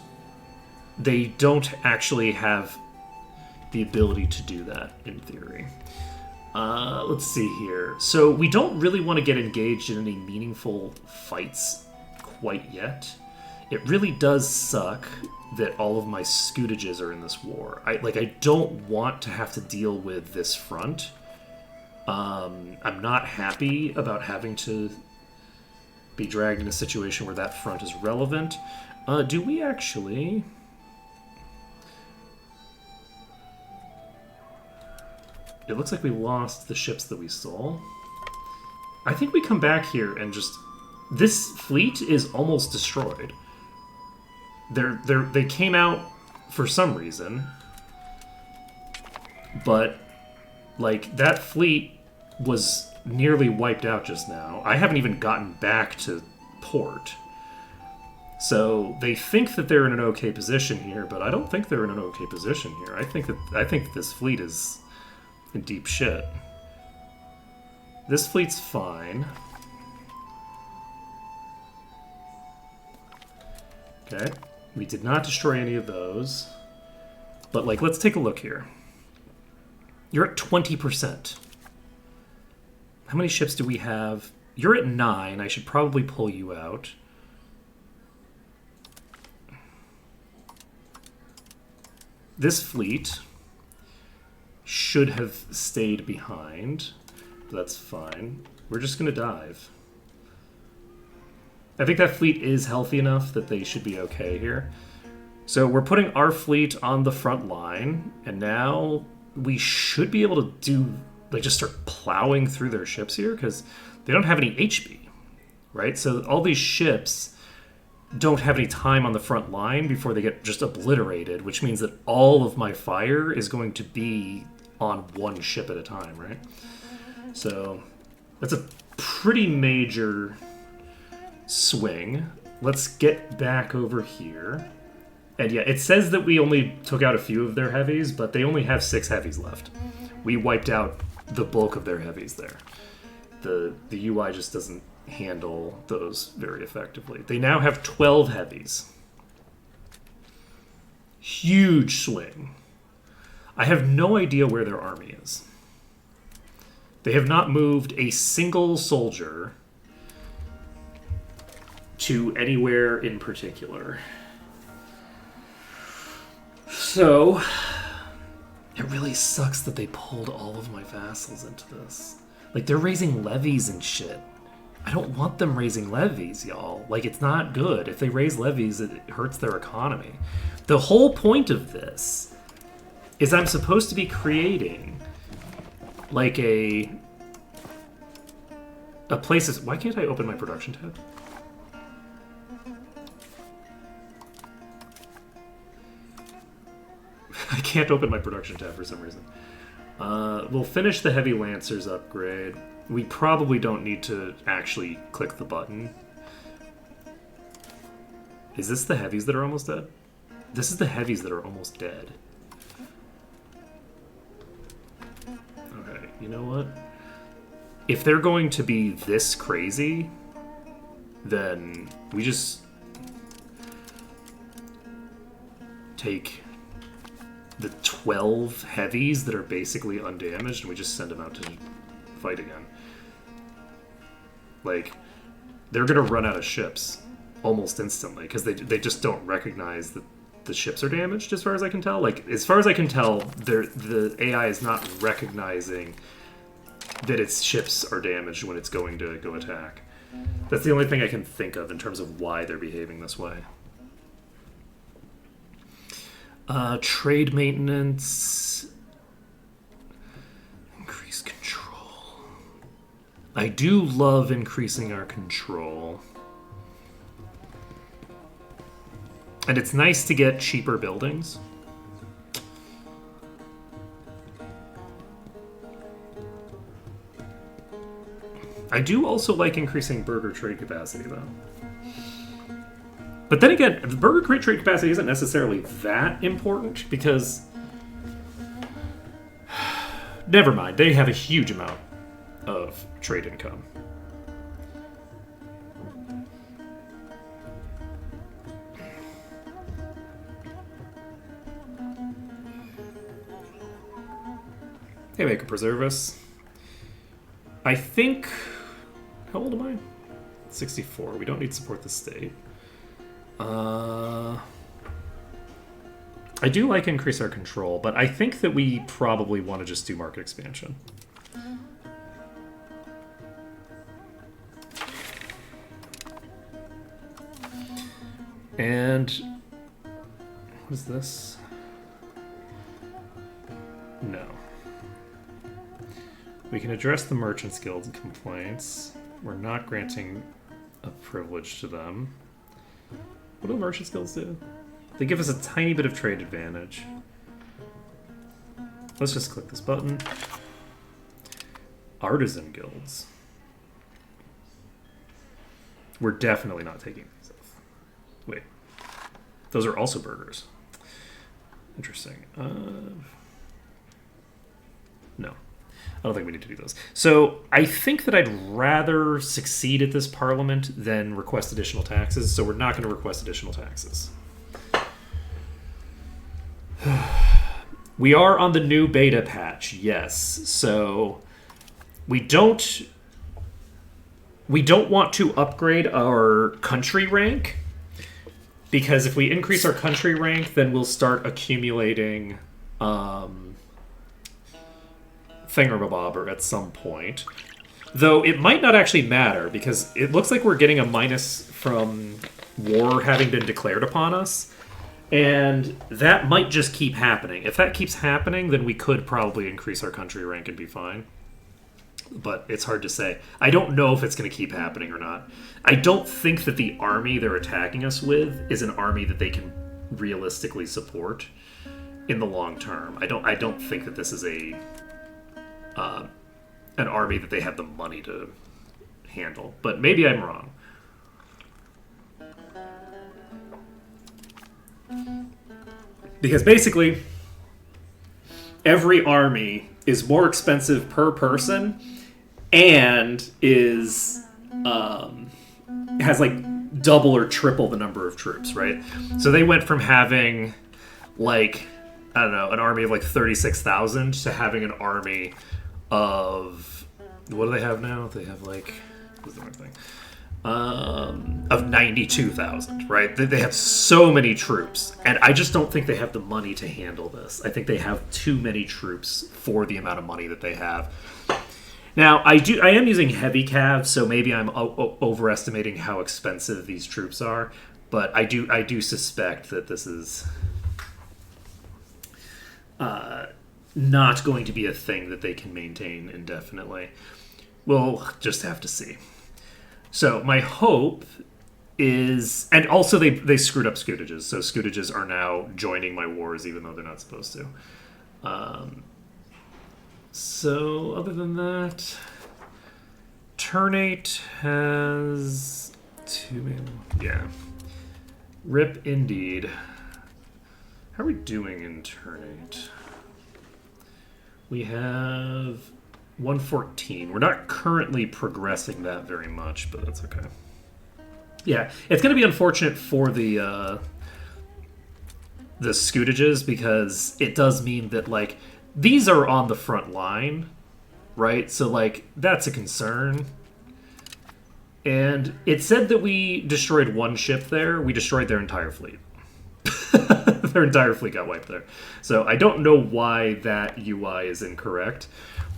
they don't actually have the ability to do that in theory. Let's see here. So we don't really want to get engaged in any meaningful fights quite yet. It really does suck that all of my scoutages are in this war. I don't want to have to deal with this front. I'm not happy about having to be dragged in a situation where that front is relevant. Do we actually... It looks like we lost the ships that we stole. I think we come back here and just... This fleet is almost destroyed. They came out for some reason. But, like, that fleet was nearly wiped out just now. I haven't even gotten back to port. So they think that they're in an okay position here, but I don't think they're in an okay position here. I think that this fleet is in deep shit. This fleet's fine. Okay. We did not destroy any of those. But, like, let's take a look here. You're at 20%. How many ships do we have? You're at 9. I should probably pull you out. This fleet should have stayed behind. That's fine. We're just going to dive. I think that fleet is healthy enough that they should be okay here. So we're putting our fleet on the front line, and now we should be able to do, like, just start plowing through their ships here, because they don't have any HB, right? So all these ships don't have any time on the front line before they get just obliterated, which means that all of my fire is going to be on one ship at a time, right? So that's a pretty major swing. Let's get back over here. And yeah, it says that we only took out a few of their heavies, but they only have 6 heavies left. We wiped out the bulk of their heavies there. The UI just doesn't handle those very effectively. They now have 12 heavies. Huge swing. I have no idea where their army is. They have not moved a single soldier to anywhere in particular. So, it really sucks that they pulled all of my vassals into this. Like, they're raising levies and shit. I don't want them raising levies, y'all. Like, it's not good. If they raise levies, it hurts their economy. The whole point of this is I'm supposed to be creating, like, a place... Why can't I open my production tab? I can't open my production tab for some reason. We'll finish the Heavy Lancers upgrade. We probably don't need to actually click the button. Is this the heavies that are almost dead? This is the heavies that are almost dead. Okay, you know what? If they're going to be this crazy, then we just take the 12 heavies that are basically undamaged and we just send them out to fight again. Like, they're gonna run out of ships almost instantly because they just don't recognize that the ships are damaged, as far as I can tell. Like, as far as I can tell, the AI is not recognizing that its ships are damaged when it's going to go attack. That's the only thing I can think of in terms of why they're behaving this way. Trade maintenance. Increase control. I do love increasing our control. And it's nice to get cheaper buildings. I do also like increasing burger trade capacity, though. But then again, the burger trade capacity isn't necessarily that important because... Never mind, they have a huge amount of trade income. Hey, Maker Preserve us. I think... How old am I? 64. We don't need to support the state. I do like increase our control, but I think that we probably want to just do market expansion. And what is this? No. We can address the Merchants Guild complaints. We're not granting a privilege to them. What do Merchants Guilds do? They give us a tiny bit of trade advantage. Let's just click this button. Artisan Guilds. We're definitely not taking these off. Wait. Those are also burgers. Interesting. No. I don't think we need to do those. So I think that I'd rather succeed at this parliament than request additional taxes, so we're not going to request additional taxes. We are on the new beta patch, yes. So we don't want to upgrade our country rank, because if we increase our country rank, then we'll start accumulating thingamabobber at some point. Though it might not actually matter, because it looks like we're getting a minus from war having been declared upon us. And that might just keep happening. If that keeps happening, then we could probably increase our country rank and be fine. But it's hard to say. I don't know if it's going to keep happening or not. I don't think that the army they're attacking us with is an army that they can realistically support in the long term. I don't think that this is an army that they have the money to handle. But maybe I'm wrong. Because basically, every army is more expensive per person and is has like double or triple the number of troops, right? So they went from having like, I don't know, an army of like 36,000 to having an army of, what do they have now? They have like, what's the right thing? Of 92,000, right? They have so many troops, and I just don't think they have the money to handle this. I think they have too many troops for the amount of money that they have. Now, I am using heavy cav, so maybe I'm overestimating how expensive these troops are, but I do suspect that this is not going to be a thing that they can maintain indefinitely. We'll just have to see. So my hope is, and also they screwed up scutages, so scutages are now joining my wars even though they're not supposed to. So other than that, Turnate has 2 mana. Yeah. Rip indeed. How are we doing in Turnate? We have 114. We're not currently progressing that very much, but that's okay. Yeah, it's going to be unfortunate for the scutages, because it does mean that, like, these are on the front line, right? So, like, that's a concern. And it said that we destroyed one ship there. We destroyed their entire fleet. Their entire fleet got wiped there. So I don't know why that UI is incorrect,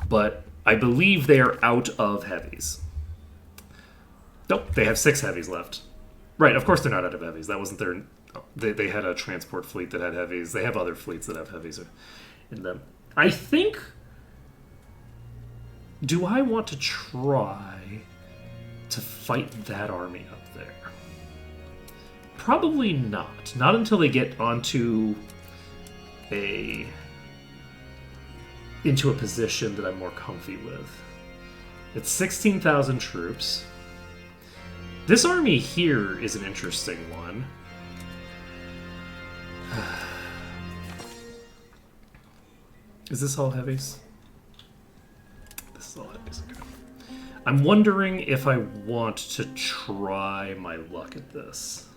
but I believe they are out of heavies. Nope, they have 6 heavies left. Right, of course they're not out of heavies. That wasn't their They had a transport fleet that had heavies. They have other fleets that have heavies in them. I think... Do I want to try to fight that army up there? Probably not. Not until they get onto into a position that I'm more comfy with. It's 16,000 troops. This army here is an interesting one. Is this all heavies? This is all heavies, okay. I'm wondering if I want to try my luck at this.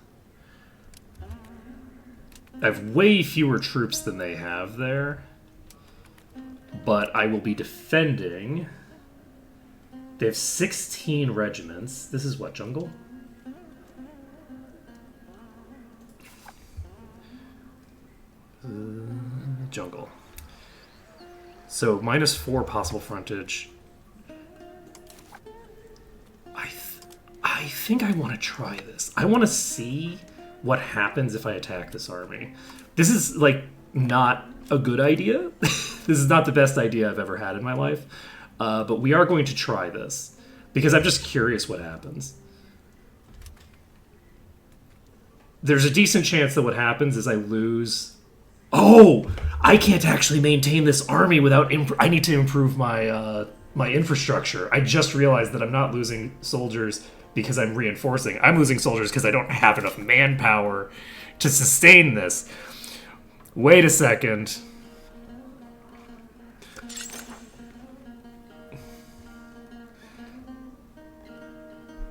I have way fewer troops than they have there. But I will be defending. They have 16 regiments. This is what, jungle? Jungle. So -4 possible frontage. I think I want to try this. I want to see what happens if I attack this army. This is, like, not a good idea. This is not the best idea I've ever had in my life. But we are going to try this. Because I'm just curious what happens. There's a decent chance that what happens is I lose... Oh! I can't actually maintain this army without... I need to improve my my infrastructure. I just realized that I'm not losing soldiers because I'm reinforcing. I'm losing soldiers because I don't have enough manpower to sustain this. Wait a second.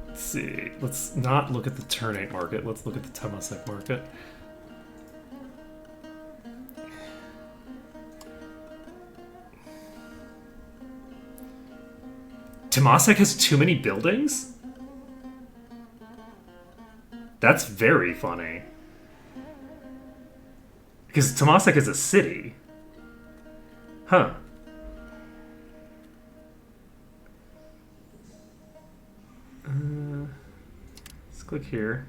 Let's see. Let's not look at the ternate market. Let's look at the Temasek market. Temasek has too many buildings? That's very funny. Because Temasek is a city. Huh. Let's click here.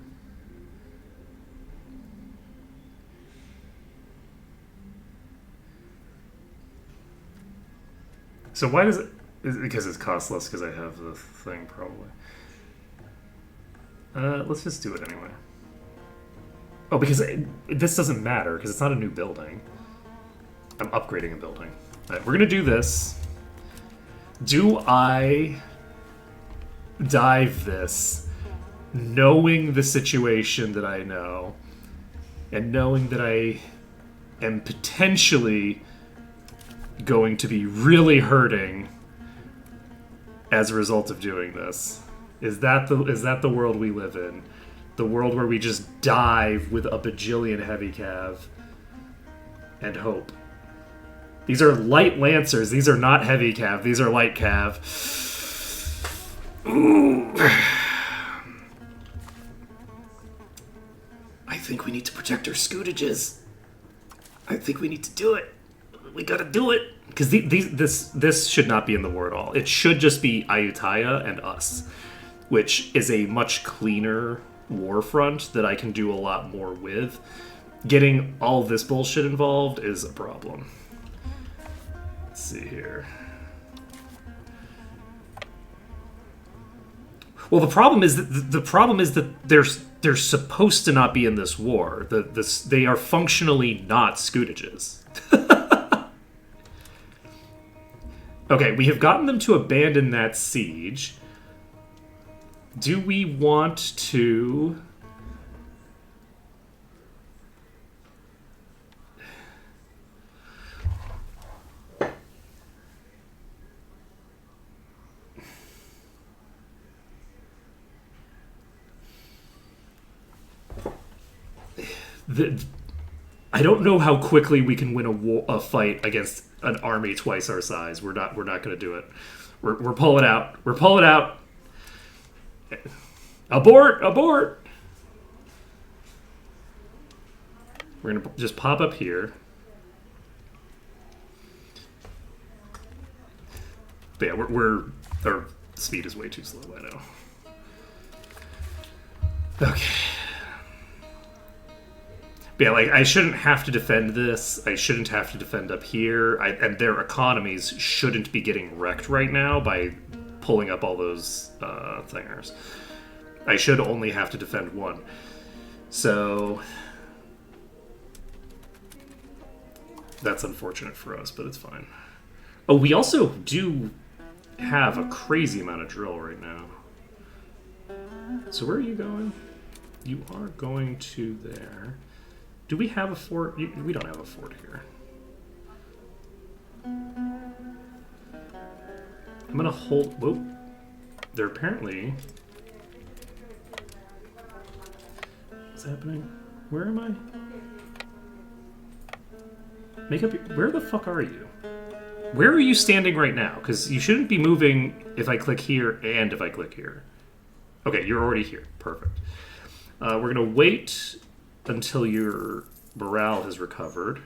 So why does it... Is it because it's costless because I have the thing, probably. Let's just do it anyway. Oh, because this doesn't matter, because it's not a new building. I'm upgrading a building. All right, we're going to do this. Do I dive this, knowing the situation that I know, and knowing that I am potentially going to be really hurting as a result of doing this? Is that the world we live in? The world where we just dive with a bajillion heavy cav and hope. These are light lancers. These are not heavy cav. These are light cav. Ooh. I think we need to protect our scootages. I think we need to do it. We gotta do it. Because this should not be in the war at all. It should just be Ayutthaya and us, which is a much cleaner war front that I can do a lot more with. Getting all this bullshit involved is a problem. Let's see here. Well, the problem is that they're supposed to not be in this war. They are functionally not scootages. Okay, we have gotten them to abandon that siege. Do we want to... I don't know how quickly we can win a fight against an army twice our size. We're not going to do it. We're pulling out. We're pulling out. Abort! Abort! We're going to just pop up here. But yeah, our speed is way too slow, I know. Okay. Yeah, like, I shouldn't have to defend this. I shouldn't have to defend up here. And their economies shouldn't be getting wrecked right now by pulling up all those thingers. I should only have to defend one. So that's unfortunate for us, but it's fine. Oh, we also do have a crazy amount of drill right now. So where are you going? You are going to there. Do we have a fort? We don't have a fort here. I'm gonna hold... Whoa. They're apparently... What's happening? Where am I? Make up... Where the fuck are you? Where are you standing right now? Because you shouldn't be moving if I click here and if I click here. Okay, you're already here. Perfect. We're gonna wait until your morale has recovered.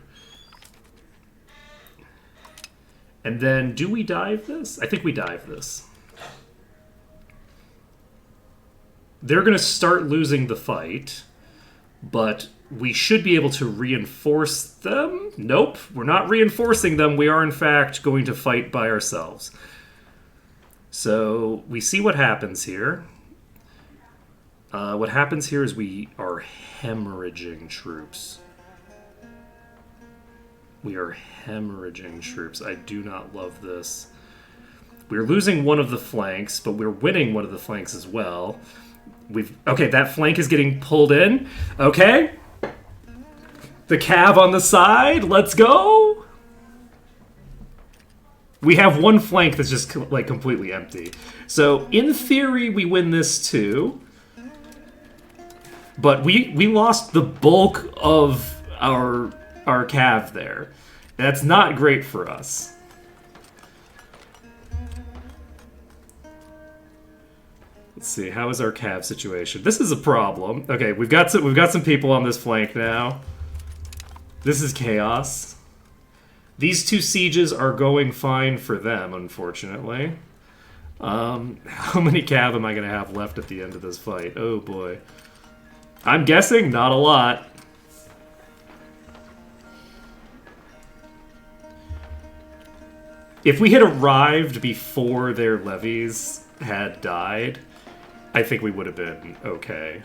And then, do we dive this? I think we dive this. They're going to start losing the fight, but we should be able to reinforce them. Nope, we're not reinforcing them. We are, in fact, going to fight by ourselves. So, we see what happens here. What happens here is we are hemorrhaging troops. We are hemorrhaging troops. I do not love this. We're losing one of the flanks, but we're winning one of the flanks as well. Okay, that flank is getting pulled in. Okay. The cav on the side. Let's go. We have one flank that's just like completely empty. So in theory, we win this too. But we lost the bulk of our cav there. That's not great for us. Let's see, how is our cav situation? This is a problem. Okay, we've got some people on this flank now. This is chaos. These two sieges are going fine for them, unfortunately. How many cav am I going to have left at the end of this fight? Oh boy. I'm guessing not a lot. If we had arrived before their levies had died, I think we would have been okay.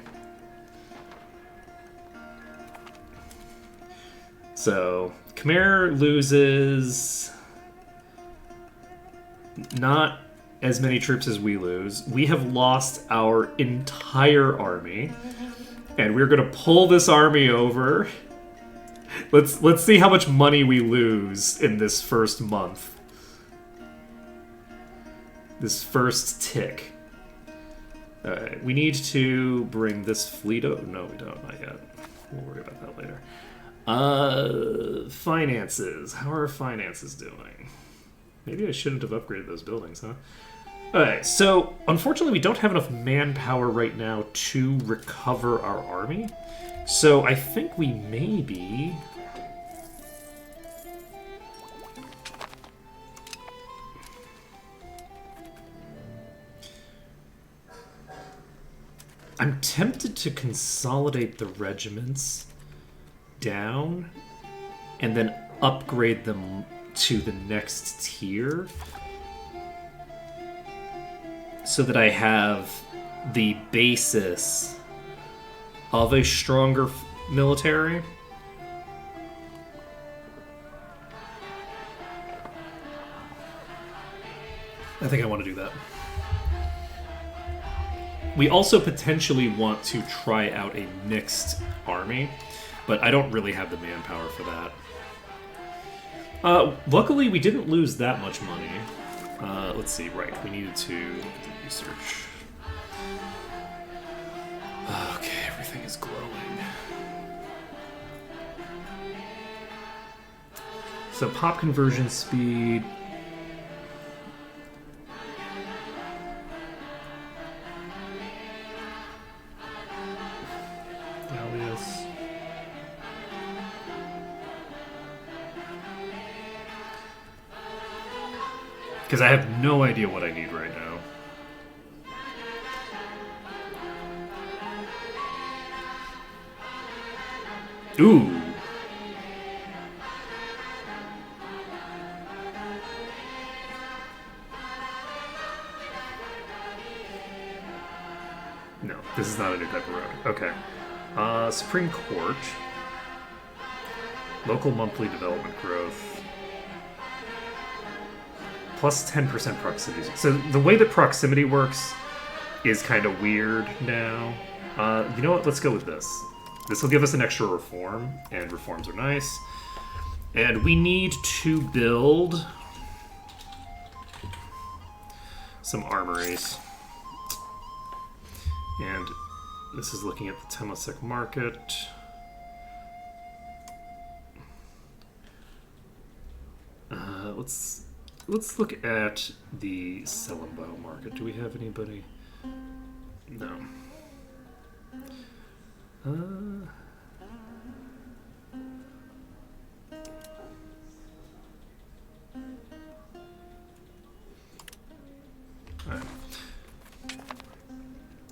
So, Khmer loses not as many troops as we lose. We have lost our entire army. And we're gonna pull this army over. Let's see how much money we lose in this first month. This first tick. Alright, we need to bring this fleet over. No, we don't, not yet. We'll worry about that later. Finances. How are our finances doing? Maybe I shouldn't have upgraded those buildings, huh? Alright, so unfortunately we don't have enough manpower right now to recover our army. So I think we maybe... I'm tempted to consolidate the regiments down and then upgrade them to the next tier so that I have the basis of a stronger military. I think I want to do that. We also potentially want to try out a mixed army, but I don't really have the manpower for that. Luckily, we didn't lose that much money. Let's see, right, we needed to look at the research. Okay, everything is glowing. So pop conversion speed... Alias. Because I have no idea what I need right now. Ooh. No, this is not a new type of road. Okay. Supreme Court. Local monthly development growth. Plus 10% proximity. So the way that proximity works is kind of weird now. You know what? Let's go with this. This will give us an extra reform, and reforms are nice. And we need to build some armories. And this is looking at the Temasek market. Let's look at the Selenbao market. Do we have anybody? No. Alright.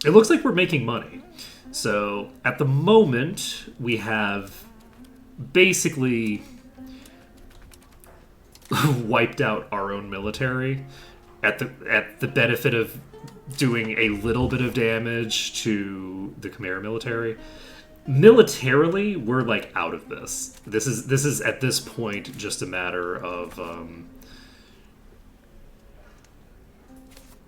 It looks like we're making money. So at the moment, we have basically wiped out our own military at the benefit of doing a little bit of damage to the Khmer military. Militarily, we're like out of this. This is at this point just a matter of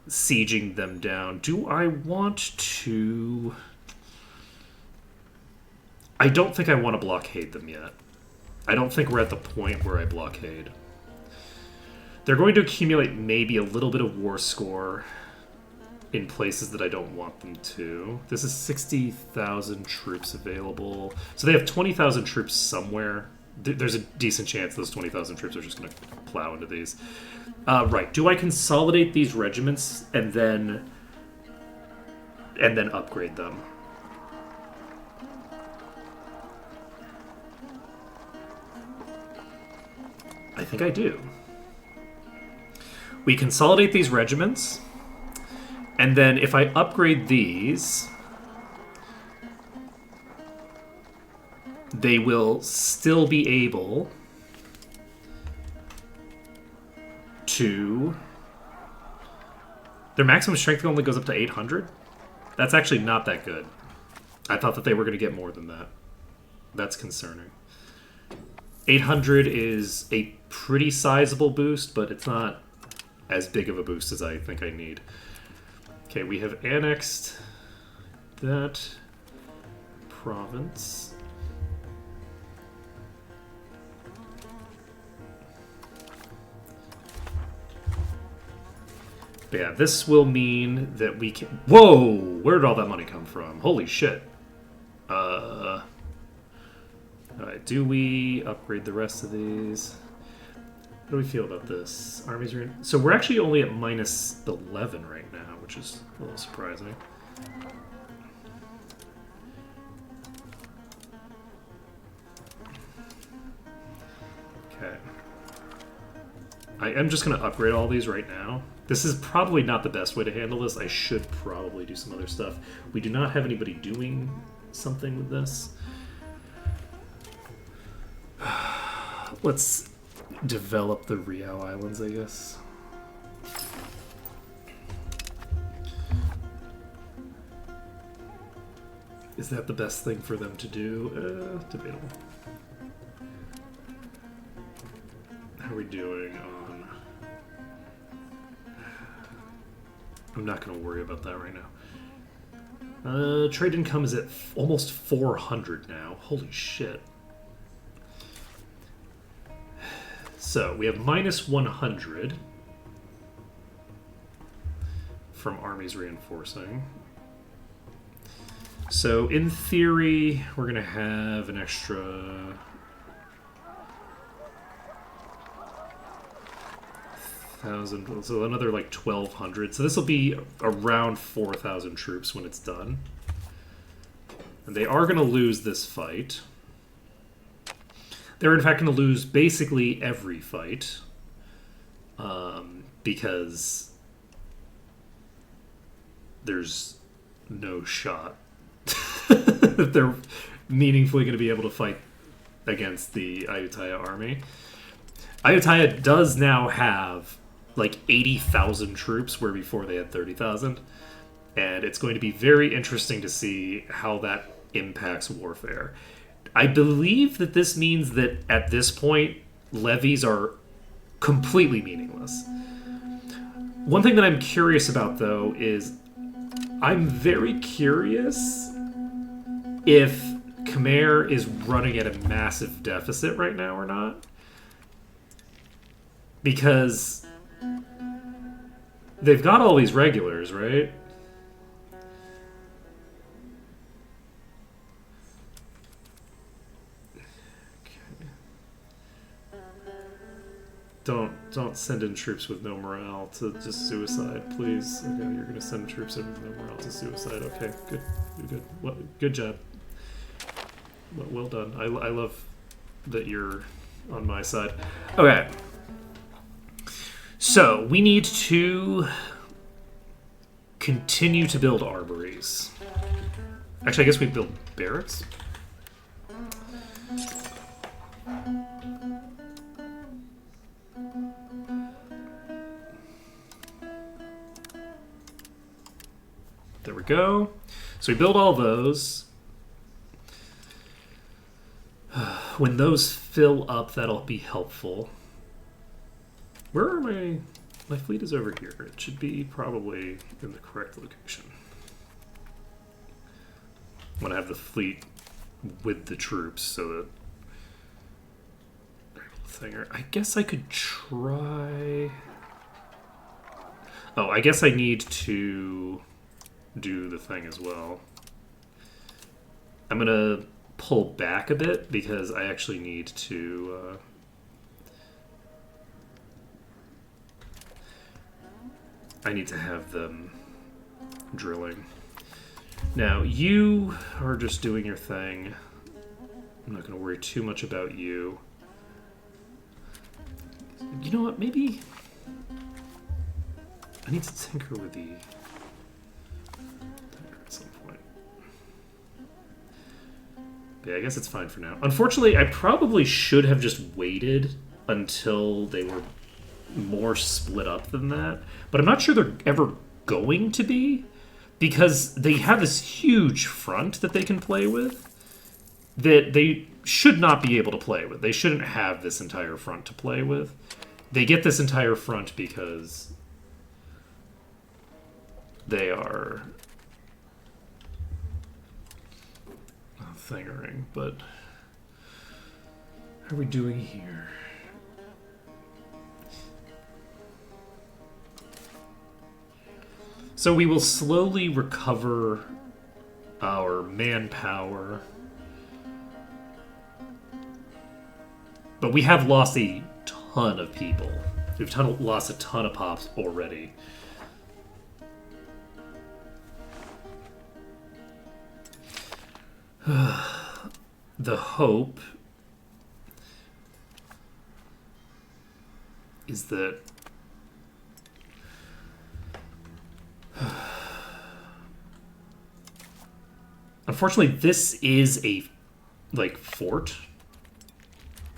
sieging them down. Do I want to? I don't think I want to blockade them yet. I don't think we're at the point where I blockade. They're going to accumulate maybe a little bit of war score in places that I don't want them to. This is 60,000 troops available. So they have 20,000 troops somewhere. There's a decent chance those 20,000 troops are just going to plow into these. Right. Do I consolidate these regiments and then upgrade them? I think I do. We consolidate these regiments, and then if I upgrade these, they will still be able to... Their maximum strength only goes up to 800? That's actually not that good. I thought that they were going to get more than that. That's concerning. 800 is a pretty sizable boost, but it's not as big of a boost as I think I need. Okay, we have annexed that province. But yeah, this will mean that we can... Whoa! Where did all that money come from? Holy shit. Alright, do we upgrade the rest of these? How do we feel about this? Armies are in... So we're actually only at minus 11 right now, which is a little surprising. Okay. I am just going to upgrade all these right now. This is probably not the best way to handle this. I should probably do some other stuff. We do not have anybody doing something with this. Let's develop the Riau Islands, I guess. Is that the best thing for them to do? Debatable. How are we doing on... I'm not going to worry about that right now. Trade income is at almost 400 now. Holy shit. So, we have minus 100 from armies reinforcing. So, in theory, we're going to have an extra... thousand, so another like 1,200. So this will be around 4,000 troops when it's done. And they are going to lose this fight. They're in fact going to lose basically every fight. Because there's no shot that they're meaningfully going to be able to fight against the Ayutthaya army. Ayutthaya does now have like 80,000 troops, where before they had 30,000. And it's going to be very interesting to see how that impacts warfare. I believe that this means that at this point, levies are completely meaningless. One thing that I'm curious about, though, is I'm very curious if Khmer is running at a massive deficit right now or not. Because they've got all these regulars, right? Don't send in troops with no morale to just suicide, please. Okay, you're gonna send troops in with no morale to suicide. Okay, good, good job. Well done. I love that you're on my side. Okay, so we need to continue to build armories. Actually, I guess we build barracks. There we go. So we build all those. When those fill up, that'll be helpful. Where are my fleet is over here. It should be probably in the correct location. I'm gonna have the fleet with the troops so that I guess I could try. Oh, I guess I need to do the thing as well. I'm gonna pull back a bit because I actually need to I need to have them drilling. Now, you are just doing your thing. I'm not going to worry too much about you. You know what? Maybe I need to tinker with the at some point. Yeah, I guess it's fine for now. Unfortunately, I probably should have just waited until they were more split up than that. But I'm not sure they're ever going to be, because they have this huge front that they can play with that they should not be able to play with. They shouldn't have this entire front to play with. They get this entire front because they are thingering, but how are we doing here? So we will slowly recover our manpower. But we have lost a ton of people. We've lost a ton of pops already. The hope is that unfortunately this is a fort.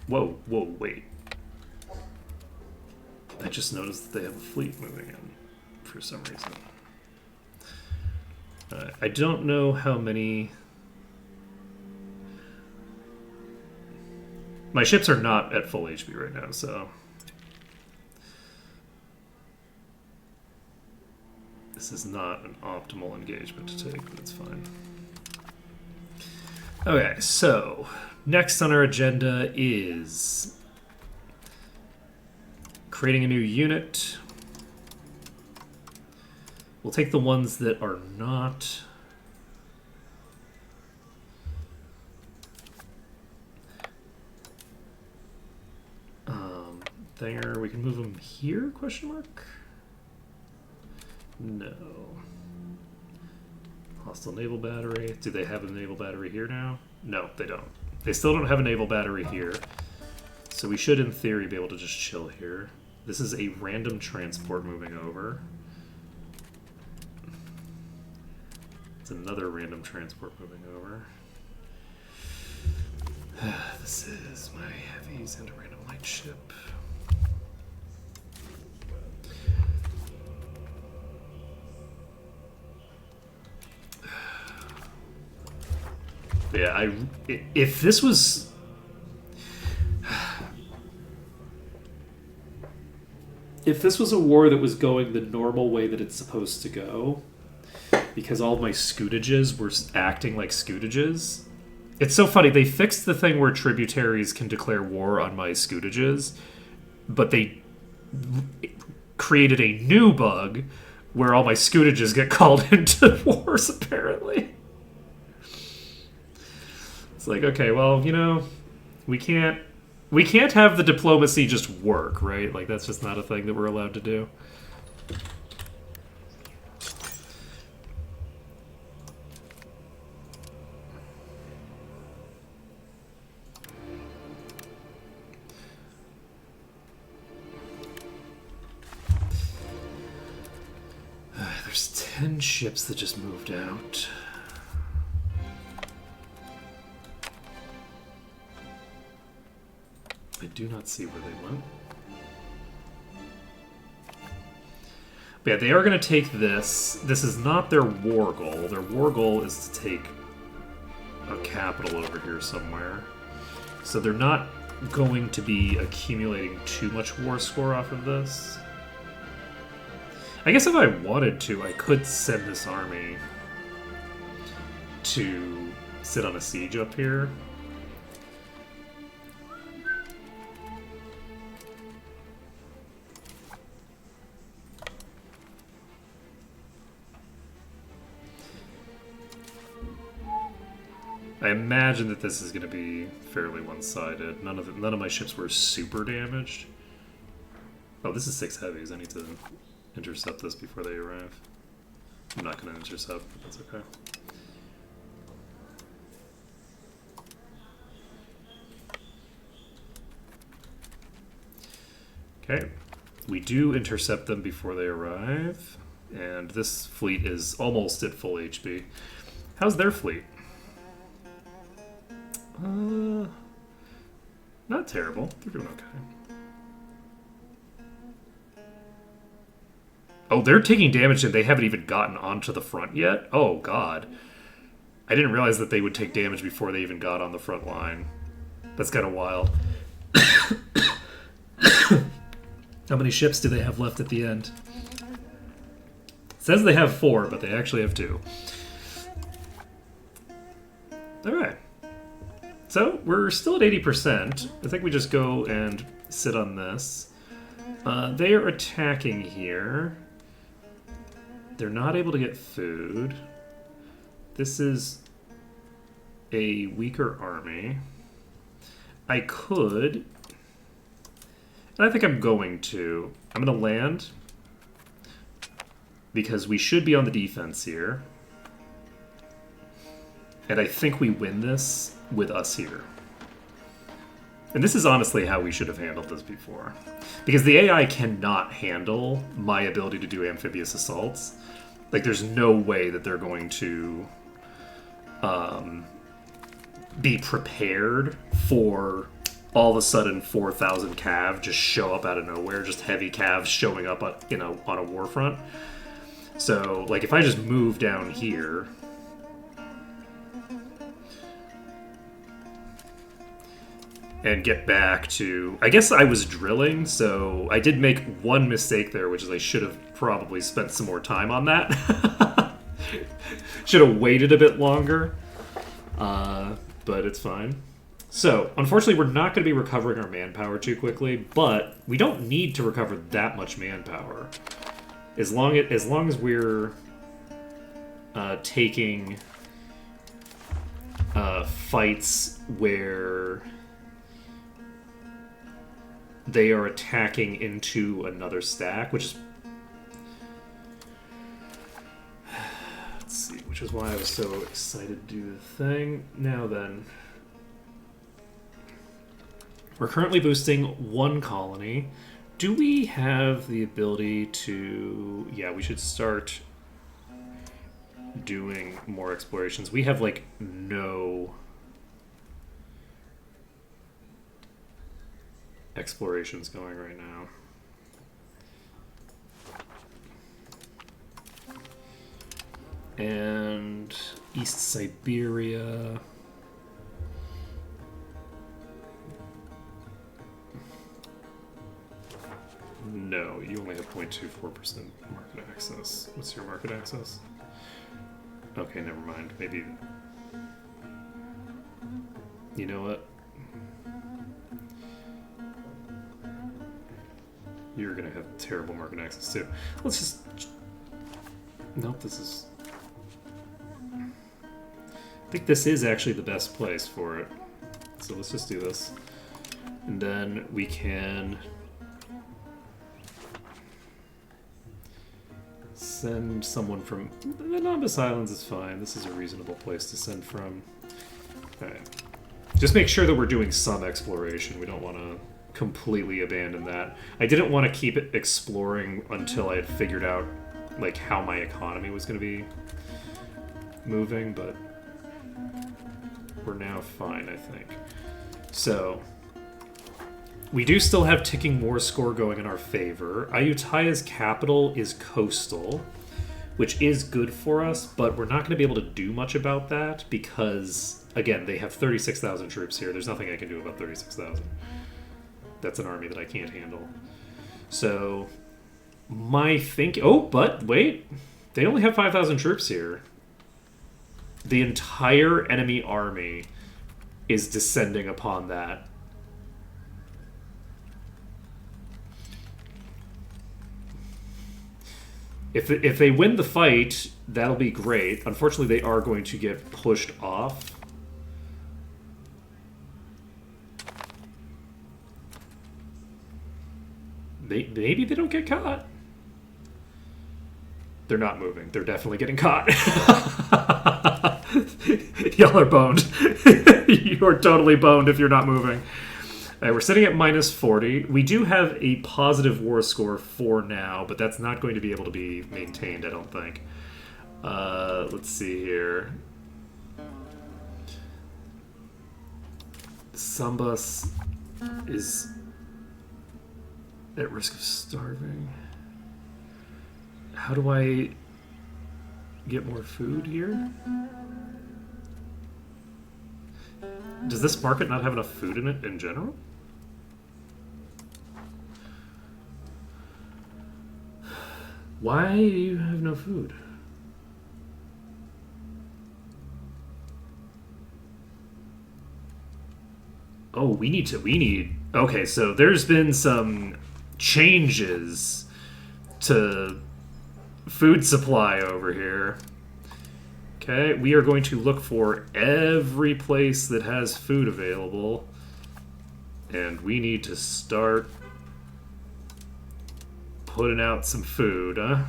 Whoa, wait. I just noticed that they have a fleet moving in for some reason. I don't know how many. My ships are not at full HP right now, so this is not an optimal engagement to take, but it's fine. Okay, so next on our agenda is creating a new unit. We'll take the ones that are not Thinger. We can move them here, question mark? No. Hostile naval battery. Do they have a naval battery here now? No, they don't. They still don't have a naval battery here. So we should, in theory, be able to just chill here. This is a random transport moving over. It's another random transport moving over. This is my heavies and a random light ship. Yeah, if this was... If this was a war that was going the normal way that it's supposed to go, because all of my scoutages were acting like scoutages... It's so funny, they fixed the thing where tributaries can declare war on my scoutages, but they created a new bug where all my scoutages get called into wars, apparently. It's like, okay, well, you know, we can't have the diplomacy just work, right? Like, that's just not a thing that we're allowed to do. There's 10 ships that just moved out. I do not see where they went. But yeah, they are going to take this. This is not their war goal. Their war goal is to take a capital over here somewhere. So they're not going to be accumulating too much war score off of this. I guess if I wanted to, I could send this army to sit on a siege up here. I imagine that this is going to be fairly one-sided. None of my ships were super damaged. Oh, this is 6 heavies. I need to intercept this before they arrive. I'm not going to intercept, but that's okay. Okay, we do intercept them before they arrive, and this fleet is almost at full HP. How's their fleet? Not terrible. They're doing okay. Oh, they're taking damage and they haven't even gotten onto the front yet? Oh, God. I didn't realize that they would take damage before they even got on the front line. That's kind of wild. How many ships do they have left at the end? It says they have 4, but they actually have 2. Alright. So, we're still at 80%. I think we just go and sit on this. They are attacking here. They're not able to get food. This is a weaker army. I could... And I think I'm going to. I'm going to land. Because we should be on the defense here. And I think we win this with us here. And this is honestly how we should have handled this before. Because the AI cannot handle my ability to do amphibious assaults. Like, there's no way that they're going to be prepared for all of a sudden 4,000 cav just show up out of nowhere. Just heavy calves showing up on, on a war front. So, like, if I just move down here... and get back to... I guess I was drilling, so I did make one mistake there, which is I should have probably spent some more time on that. Should have waited a bit longer. But it's fine. So, unfortunately, we're not going to be recovering our manpower too quickly, but we don't need to recover that much manpower. As long as we're taking fights where... they are attacking into another stack, which is... Let's see, which is why I was so excited to do the thing. Now then. We're currently boosting 1 colony. Do we have the ability to... Yeah, we should start doing more explorations. We have, like, no explorations going right now. And East Siberia. No, you only have 0.24% market access. What's your market access? Okay, never mind. Maybe... You know what? You're gonna have terrible market access too. Let's just... Nope, this is... I think this is actually the best place for it. So let's just do this. And then we can... send someone from... The Nambas Islands is fine. This is a reasonable place to send from. Alright. Just make sure that we're doing some exploration. We don't want to completely abandon that. I didn't want to keep it exploring until I had figured out like how my economy was going to be moving, but we're now fine, I think. So... we do still have ticking war score going in our favor. Ayuttaya's capital is coastal, which is good for us, but we're not going to be able to do much about that because, again, they have 36,000 troops here. There's nothing I can do about 36,000. That's an army that I can't handle. So, my think... Oh, but wait. They only have 5,000 troops here. The entire enemy army is descending upon that. If they win the fight, that'll be great. Unfortunately, they are going to get pushed off. Maybe they don't get caught. They're not moving. They're definitely getting caught. Y'all are boned. You're totally boned if you're not moving. We're sitting at minus 40. We do have a positive war score for now, but that's not going to be able to be maintained, I don't think. Let's see here. Sambas is at risk of starving. How do I get more food here? Does this market not have enough food in it in general? Why do you have no food? Oh, we need... Okay, so there's been some changes to food supply over here. Okay, we are going to look for every place that has food available. And we need to start putting out some food, huh?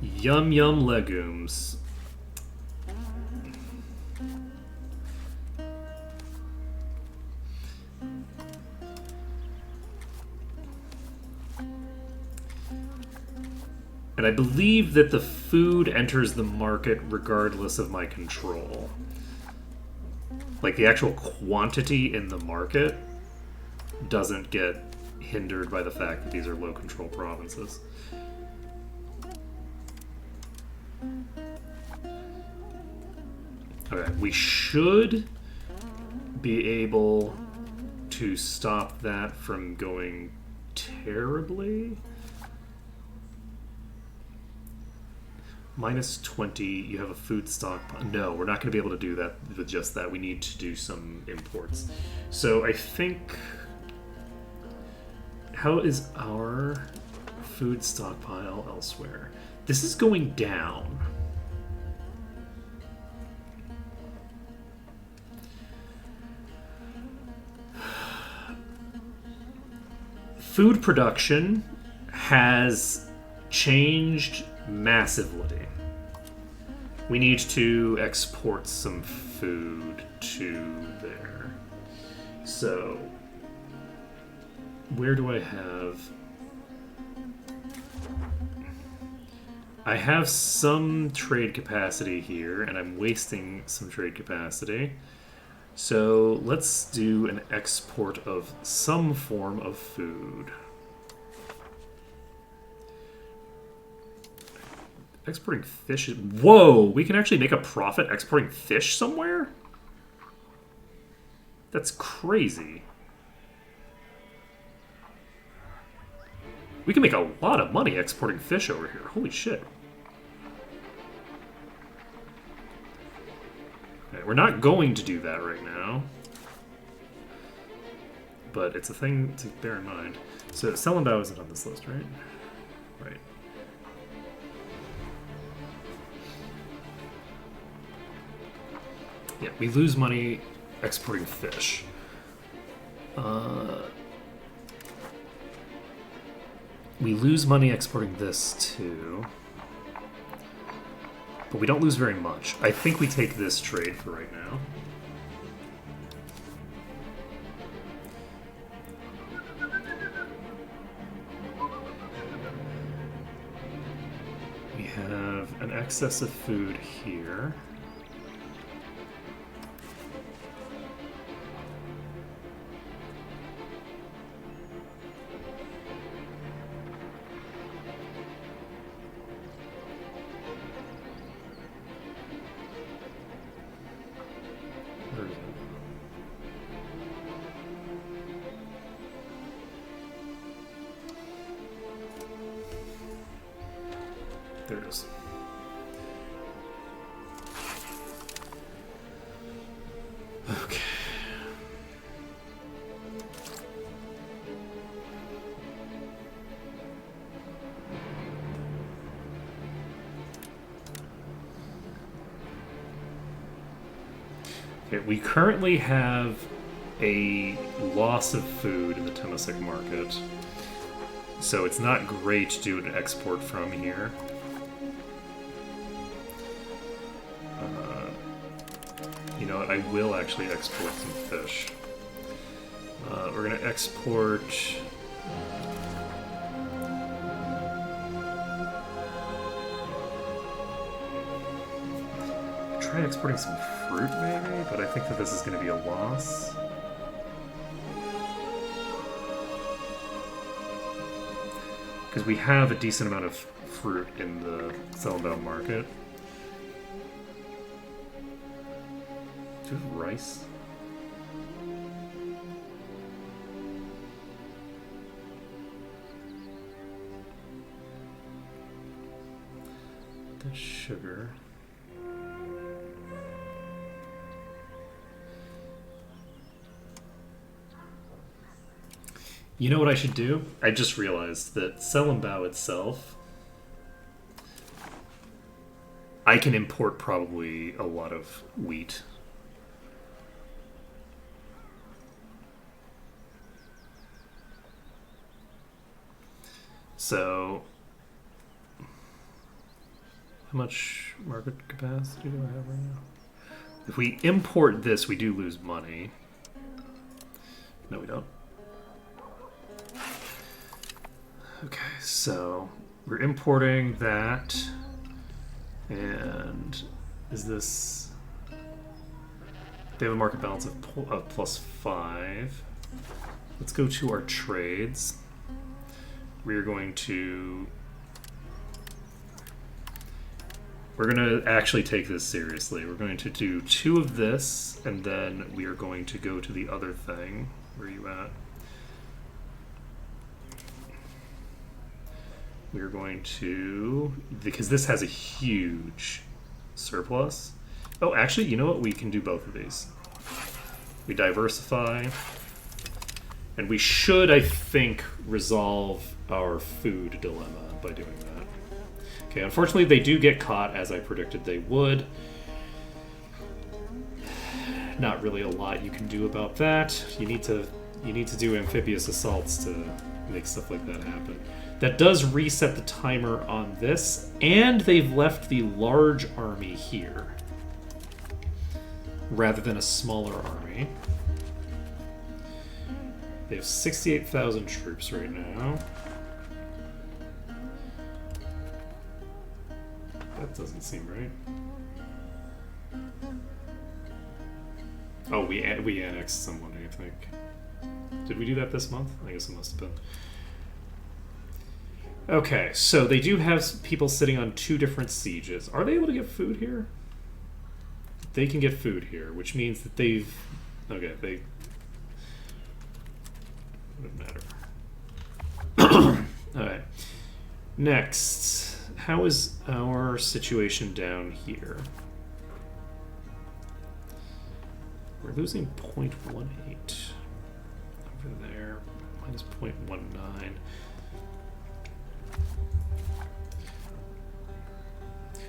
Yum yum legumes. And I believe that the food enters the market regardless of my control. Like, the actual quantity in the market doesn't get hindered by the fact that these are low-control provinces. Okay, we should be able to stop that from going terribly. Minus 20, you have a food stock. No, we're not going to be able to do that with just that. We need to do some imports. So I think... How is our food stockpile elsewhere? This is going down. Food production has changed massively. We need to export some food to there. So, where do I have... I have some trade capacity here, and I'm wasting some trade capacity. So let's do an export of some form of food. Exporting fish. Whoa! We can actually make a profit exporting fish somewhere? That's crazy. We can make a lot of money exporting fish over here. Holy shit. Okay, we're not going to do that right now. But it's a thing to bear in mind. So Selenbao isn't on this list, right? Right. Yeah, we lose money exporting fish. We lose money exporting this too. But we don't lose very much. I think we take this trade for right now. We have an excess of food here. There it is. Okay. Okay, we currently have a loss of food in the Temasek market. So it's not great to do an export from here. You know what, I will actually export some fish. We're going to export... Try exporting some fruit, maybe? But I think that this is going to be a loss. Because we have a decent amount of fruit in the Selenbao market. Do you have rice? That's sugar. You know what I should do? I just realized that Selenbao itself, I can import probably a lot of wheat. So, how much market capacity do I have right now? If we import this, we do lose money. No, we don't. Okay, so we're importing that. And is this... They have a market balance of +5. Let's go to our trades. We're going to actually take this seriously. We're going to do 2 of this, and then we are going to go to the other thing. Where are you at? We're going to, because this has a huge surplus. Oh, actually, you know what? We can do both of these. We diversify, and we should, I think, resolve our food dilemma by doing that. Okay, unfortunately, they do get caught, as I predicted they would. Not really a lot you can do about that. You need to do amphibious assaults to make stuff like that happen. That does reset the timer on this, and they've left the large army here rather than a smaller army. They have 68,000 troops right now. That doesn't seem right. Oh, we annexed someone, I think. Did we do that this month? I guess it must have been. Okay, so they do have people sitting on 2 different sieges. Are they able to get food here? They can get food here, which means that they've... Okay, they... Doesn't matter. Alright. Next, how is our situation down here? We're losing 0.18 over there, minus 0.19.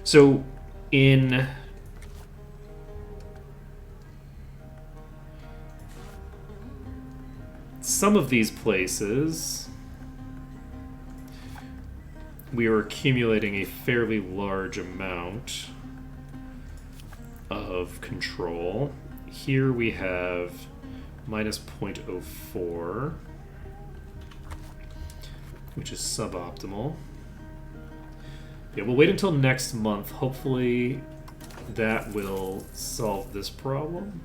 So in some of these places, we are accumulating a fairly large amount of control. Here we have minus 0.04, which is suboptimal. Yeah, we'll wait until next month. Hopefully that will solve this problem.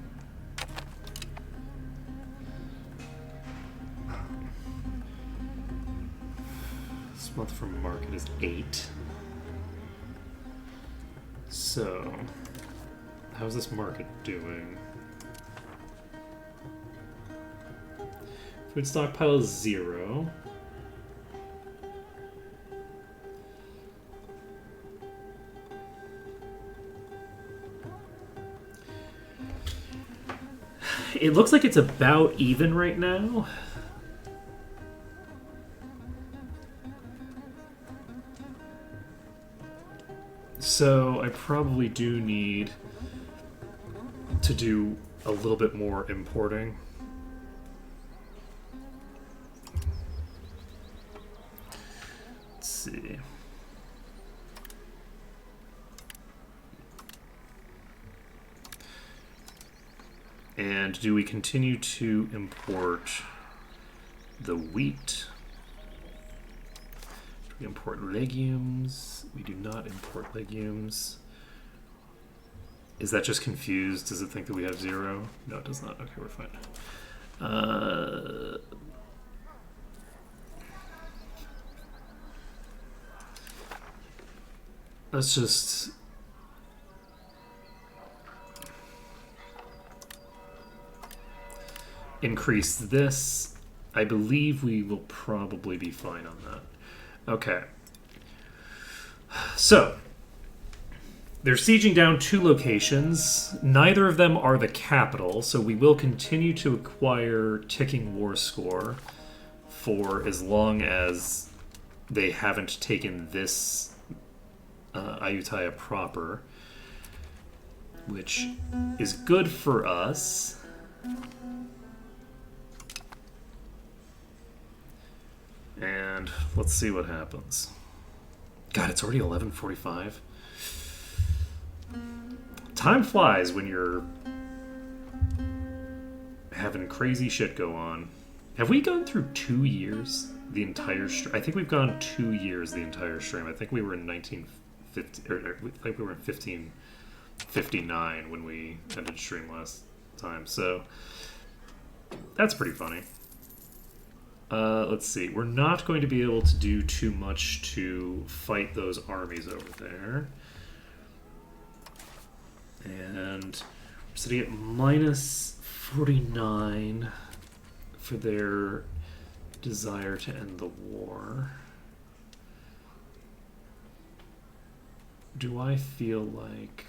This month from market is 8. So, how's this market doing? Food stockpile is 0. It looks like it's about even right now. So I probably do need to do a little bit more importing. Let's see. And do we continue to import the wheat? Do we import legumes? We do not import legumes. Is that just confused? Does it think that we have 0? No, it does not. Okay, we're fine. Let's just... increase this. I believe we will probably be fine on that. Okay. So, they're sieging down 2 locations. Neither of them are the capital, so we will continue to acquire ticking war score for as long as they haven't taken this Ayutthaya proper, which is good for us. And let's see what happens. God, it's already 11:45. Time flies when you're having crazy shit go on. Have we gone through 2 years the entire stream? I think we've gone 2 years the entire stream. I think we were in 1950, or I think we were in 1559 when we ended stream last time. So that's pretty funny. Let's see. We're not going to be able to do too much to fight those armies over there. And we're sitting at minus 49 for their desire to end the war. Do I feel like...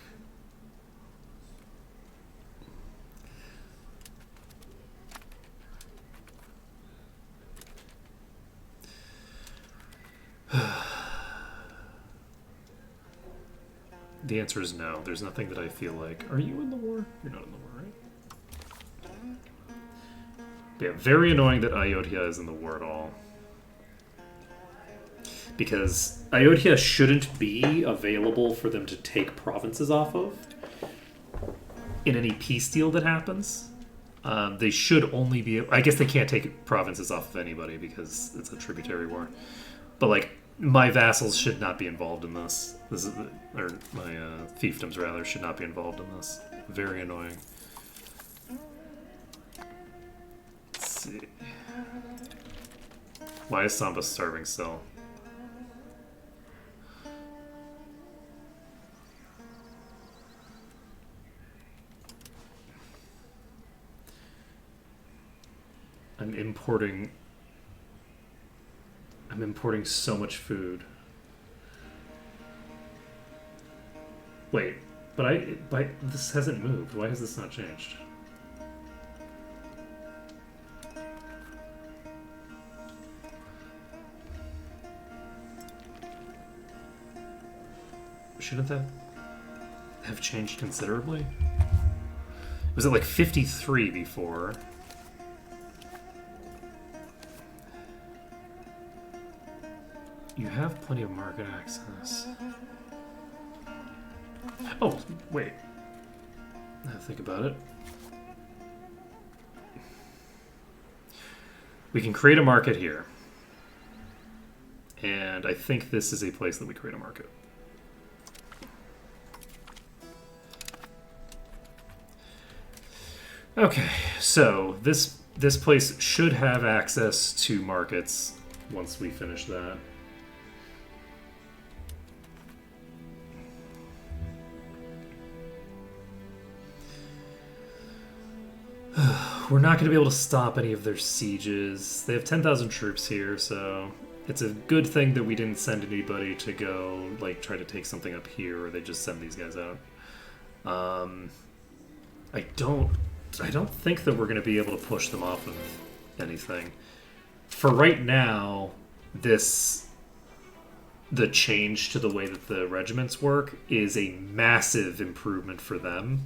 The answer is no. There's nothing that I feel like... Are you in the war? You're not in the war, right? Yeah, very annoying that Ayodhya is in the war at all. Because Ayodhya shouldn't be available for them to take provinces off of in any peace deal that happens. They should only be... I guess they can't take provinces off of anybody because it's a tributary war. But, like, my vassals should not be involved in this. Or my fiefdoms, rather, should not be involved in this. Very annoying. see. Why is Samba starving still? I'm importing so much food. Wait, but this hasn't moved. Why has this not changed? Shouldn't that have changed considerably? Was it like 53 before? You have plenty of market access. Oh, wait. Now think about it. We can create a market here. And I think this is a place that we create a market. Okay, so this place should have access to markets once we finish that. We're not going to be able to stop any of their sieges. They have 10,000 troops here, so it's a good thing that we didn't send anybody to go, like, try to take something up here, or they just send these guys out. I don't think that we're going to be able to push them off of anything. For right now, the change to the way that the regiments work is a massive improvement for them.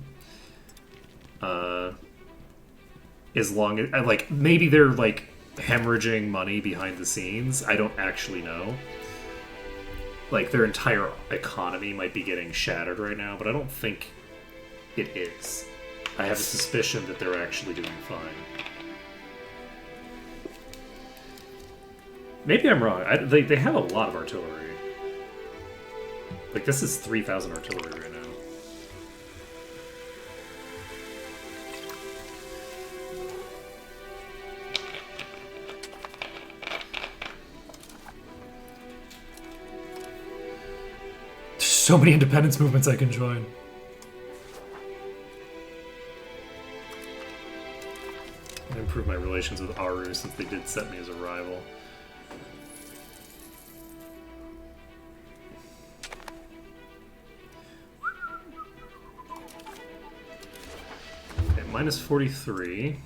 As long as, like, maybe they're, like, hemorrhaging money behind the scenes. I don't actually know. Like, their entire economy might be getting shattered right now, but I don't think it is. I have a suspicion that they're actually doing fine. Maybe I'm wrong. They have a lot of artillery. Like, this is 3,000 artillery right now. So many independence movements I can join. I improve my relations with Aru since they did set me as a rival. Okay, minus 43.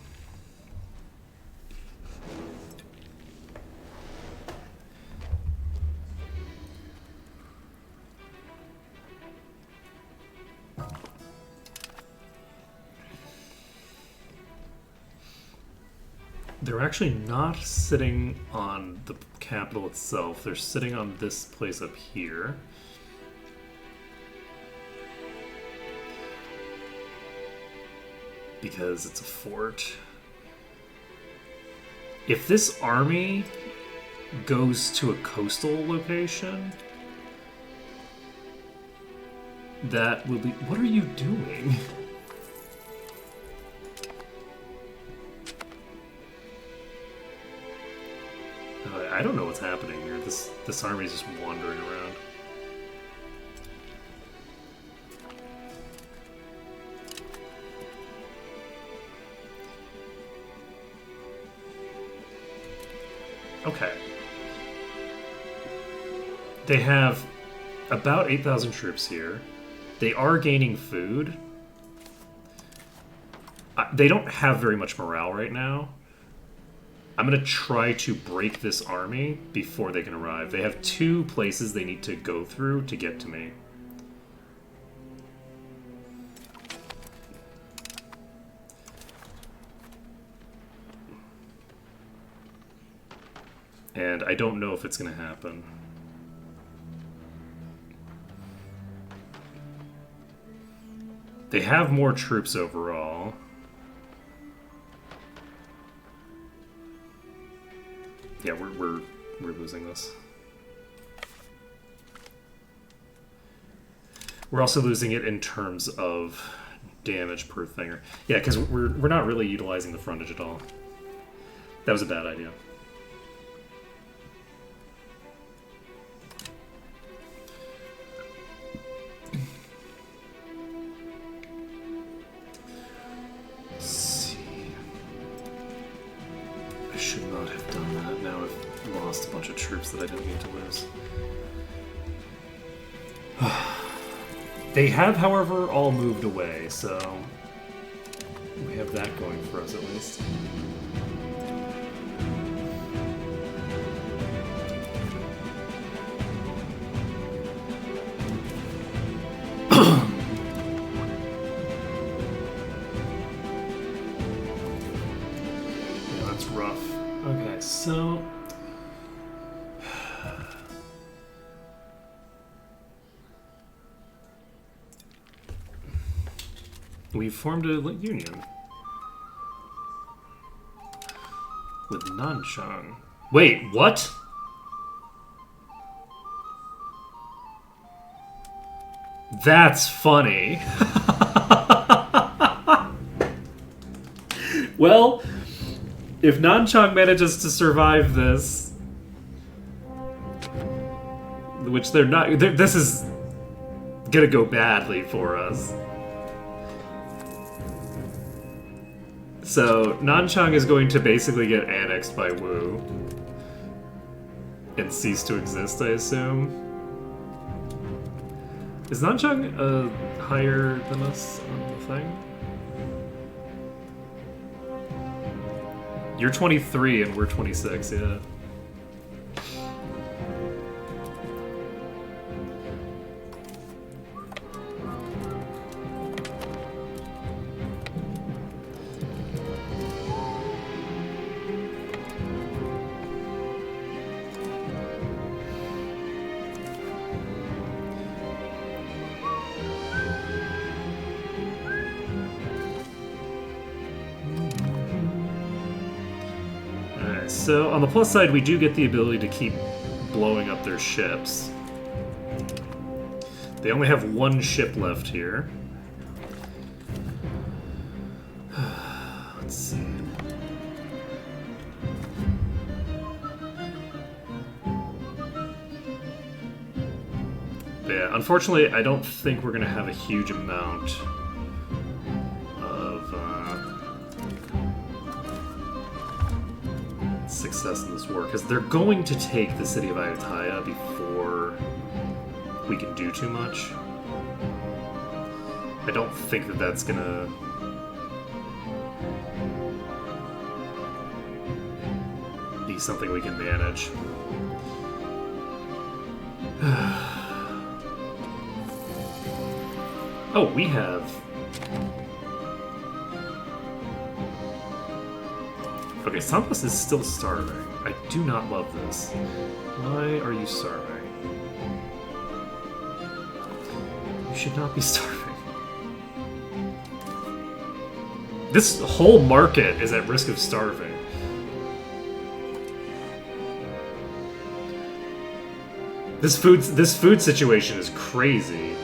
They're actually not sitting on the capital itself. They're sitting on this place up here. Because it's a fort. If this army goes to a coastal location, that will be... What are you doing? I don't know what's happening here. This army is just wandering around. Okay. They have about 8,000 troops here. They are gaining food. They don't have very much morale right now. I'm going to try to break this army before they can arrive. They have 2 places they need to go through to get to me. And I don't know if it's going to happen. They have more troops overall. Yeah, we're losing this. We're also losing it in terms of damage per thinger. Yeah, because we're not really utilizing the frontage at all. That was a bad idea. Let's see. I should not have done that. Now I've lost a bunch of troops that I didn't mean to lose. They have, however, all moved away, so we have that going for us at least. Yeah, that's rough. Okay, so we've formed a union with Nanchang. Wait, what? That's funny. Well, if Nanchang manages to survive this, which they're not, this is gonna go badly for us. So, Nanchang is going to basically get annexed by Wu. And cease to exist, I assume. Is Nanchang higher than us on the thing? You're 23 and we're 26, yeah. So, on the plus side, we do get the ability to keep blowing up their ships. They only have one ship left here. Let's see. Yeah, unfortunately, I don't think we're going to have a huge amount of success in this war, because they're going to take the city of Ayutthaya before we can do too much. I don't think that that's gonna be something we can manage. Oh, we have... Okay, Sampas is still starving. I do not love this. Why are you starving? You should not be starving. This whole market is at risk of starving. This food situation is crazy.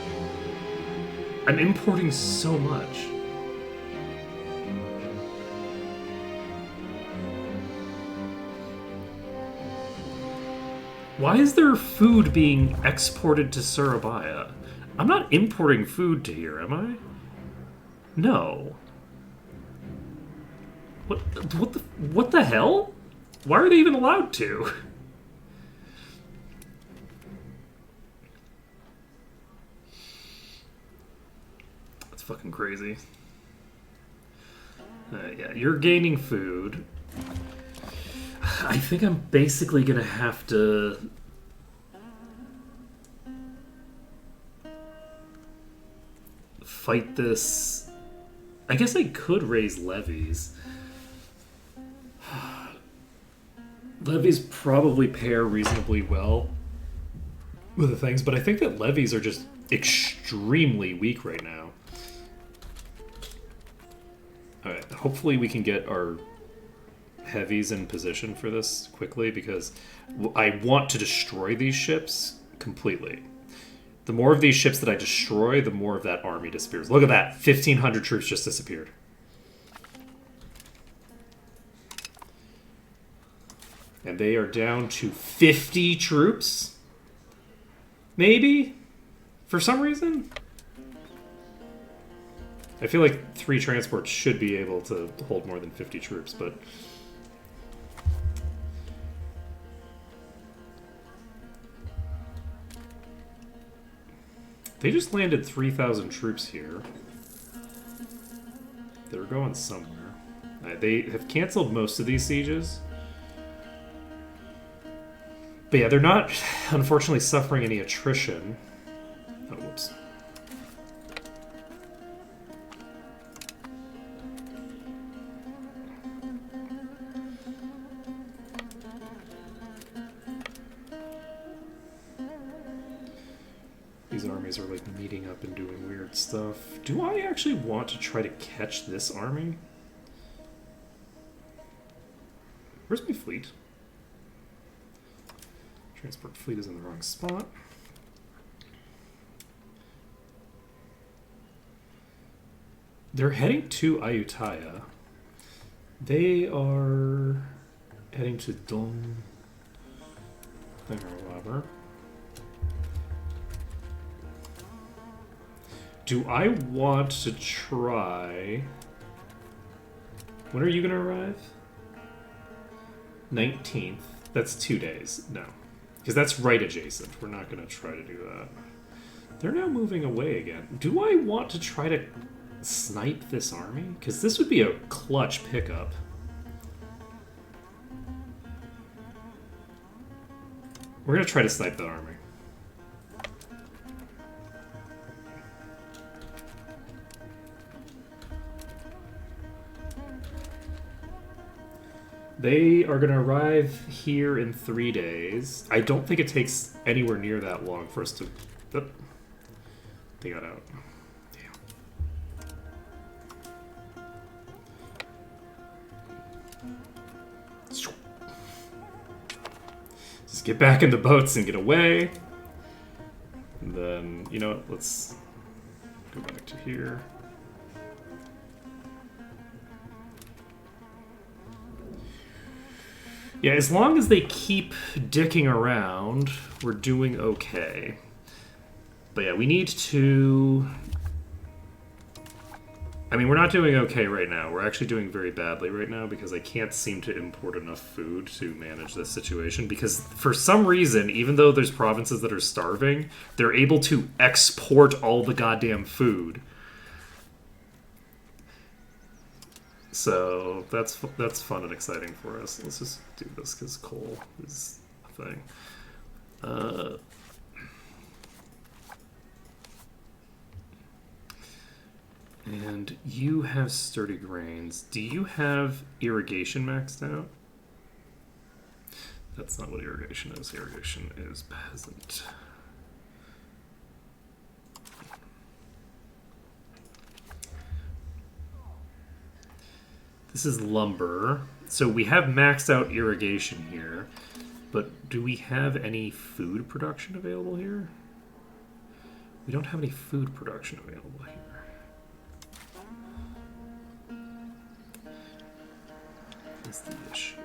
I'm importing so much. Why is there food being exported to Surabaya? I'm not importing food to here, am I? No. What the hell? Why are they even allowed to? That's fucking crazy. Yeah, you're gaining food. I think I'm basically gonna have to fight this. I guess I could raise levies. Levies probably pair reasonably well with the things, but I think that levies are just extremely weak right now. Alright, hopefully we can get our heavies in position for this quickly, because I want to destroy these ships completely. The more of these ships that I destroy, the more of that army disappears. Look at that! 1,500 troops just disappeared. And they are down to 50 troops? Maybe? For some reason? I feel like 3 transports should be able to hold more than 50 troops, but... They just landed 3,000 troops here. They're going somewhere. They have canceled most of these sieges. But yeah, they're not, unfortunately, suffering any attrition. Oh, whoops. These armies are like meeting up and doing weird stuff. Do I actually want to try to catch this army? Where's my fleet? Transport fleet is in the wrong spot. They're heading to Ayutthaya. They are heading to Don Thingamabobber. Do I want to try... When are you going to arrive? 19th. That's 2 days. No. Because that's right adjacent. We're not going to try to do that. They're now moving away again. Do I want to try to snipe this army? Because this would be a clutch pickup. We're going to try to snipe the army. They are going to arrive here in 3 days. I don't think it takes anywhere near that long for us to... Oh, they got out. Damn. Just get back in the boats and get away. And then, you know what, let's go back to here. Yeah, as long as they keep dicking around, we're doing okay. But yeah, we need to... I mean, we're not doing okay right now. We're actually doing very badly right now because I can't seem to import enough food to manage this situation. Because for some reason, even though there's provinces that are starving, they're able to export all the goddamn food. So that's fun and exciting for us. Let's just do this because coal is a thing. And you have sturdy grains. Do you have irrigation maxed out? That's not what irrigation is. Irrigation is peasant. This is lumber. So we have maxed out irrigation here, but do we have any food production available here? We don't have any food production available here. That's the issue.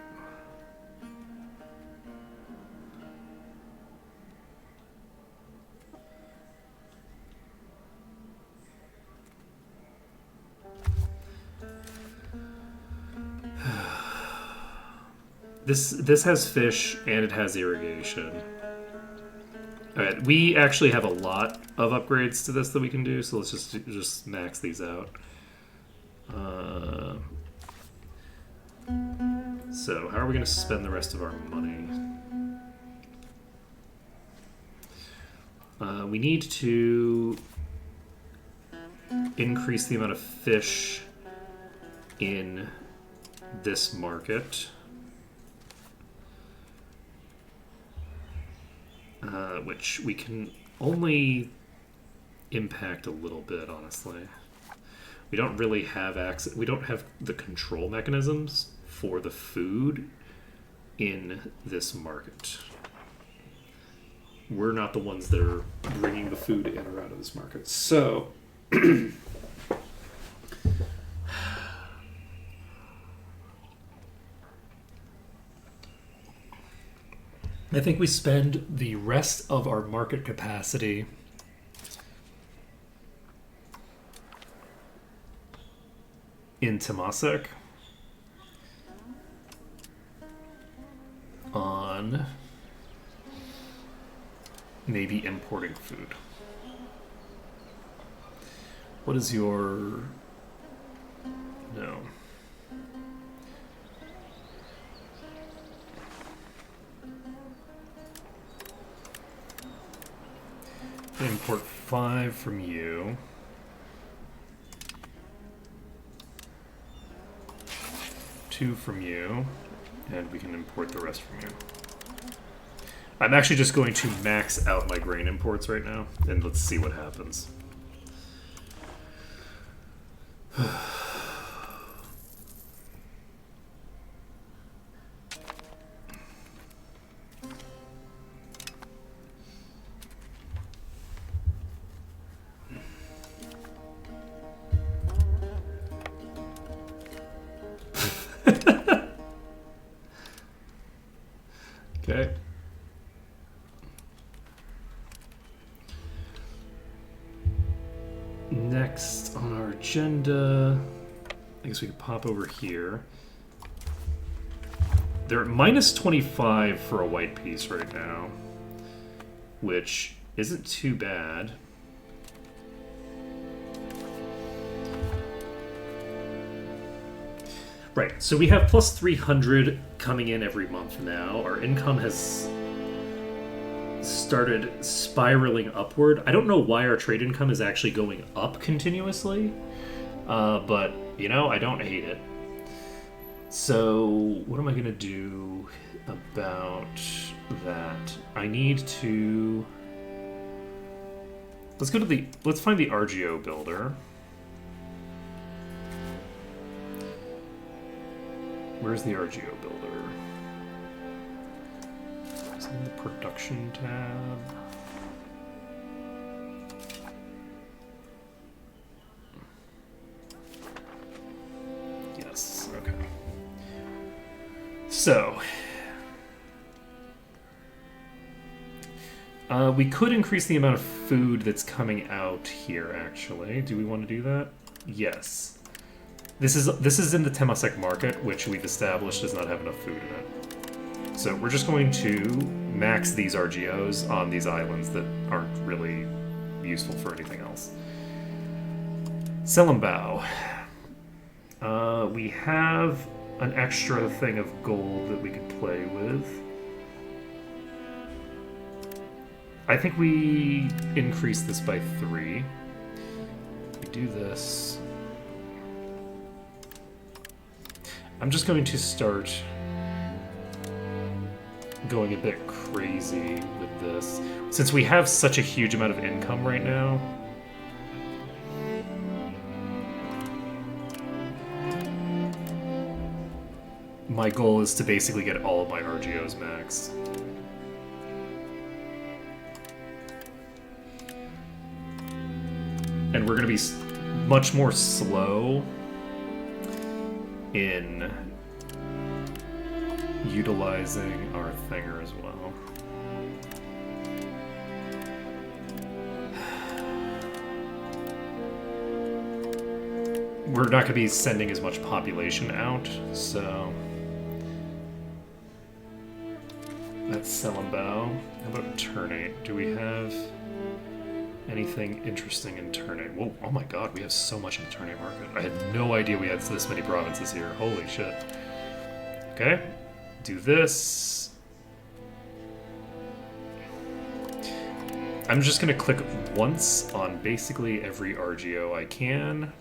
This has fish and it has irrigation. Alright, we actually have a lot of upgrades to this that we can do, so let's just max these out. So, how are we going to spend the rest of our money? We need to increase the amount of fish in this market. Which we can only impact a little bit, honestly. We don't really have access. We don't have the control mechanisms for the food in this market. We're not the ones that are bringing the food in or out of this market. So, I think we spend the rest of our market capacity in Temasek on maybe importing food. What is your... No. Import 5 from you. 2 from you. And we can import the rest from you. I'm actually just going to max out my grain imports right now, and let's see what happens. Okay. Next on our agenda, I guess we could pop over here. They're at minus 25 for a white piece right now, which isn't too bad. Right, so we have plus 300 coming in every month now. Our income has started spiraling upward. I don't know why our trade income is actually going up continuously, but, you know, I don't hate it. So, what am I going to do about that? I need to... Let's find the RGO builder. Where's the RGO builder? Is it in the production tab? Yes, okay. So, we could increase the amount of food that's coming out here, actually. Do we want to do that? Yes. This is in the Temasek market, which we've established does not have enough food in it. So we're just going to max these RGOs on these islands that aren't really useful for anything else. Selimbao. We have an extra thing of gold that we could play with. I think we increase this by 3. We do this. I'm just going to start going a bit crazy with this. Since we have such a huge amount of income right now, my goal is to basically get all of my RGOs maxed. And we're going to be much more slow in utilizing our thinger as well. We're not going to be sending as much population out, so that's Selimbao. How about Ternate? Do we have anything interesting in Ternate? Whoa, oh my god, we have so much in the Ternate market. I had no idea we had this many provinces here. Holy shit. Okay, do this. I'm just going to click once on basically every RGO I can.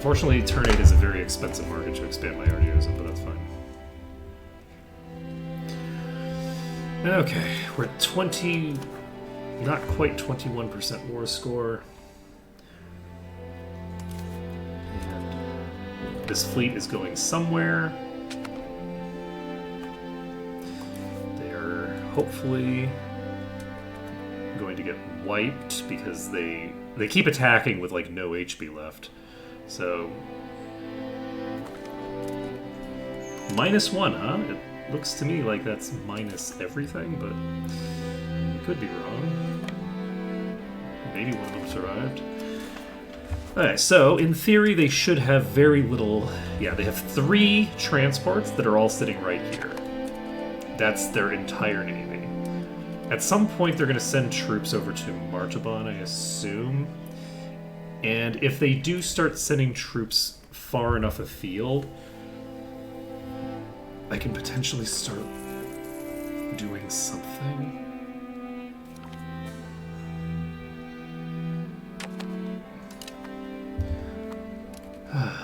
Fortunately, Ternate is a very expensive market to expand my RGOs in, but that's fine. Okay, we're at 20, not quite 21% war score. And this fleet is going somewhere. They're hopefully going to to get wiped because they keep attacking with like no HP left. So -1, huh? It looks to me like that's minus everything, but I could be wrong. Maybe one of them survived. Alright, so in theory they should have very little... Yeah, they have 3 transports that are all sitting right here. That's their entire navy. At some point they're going to send troops over to Martaban, I assume. And if they do start sending troops far enough afield, I can potentially start doing something.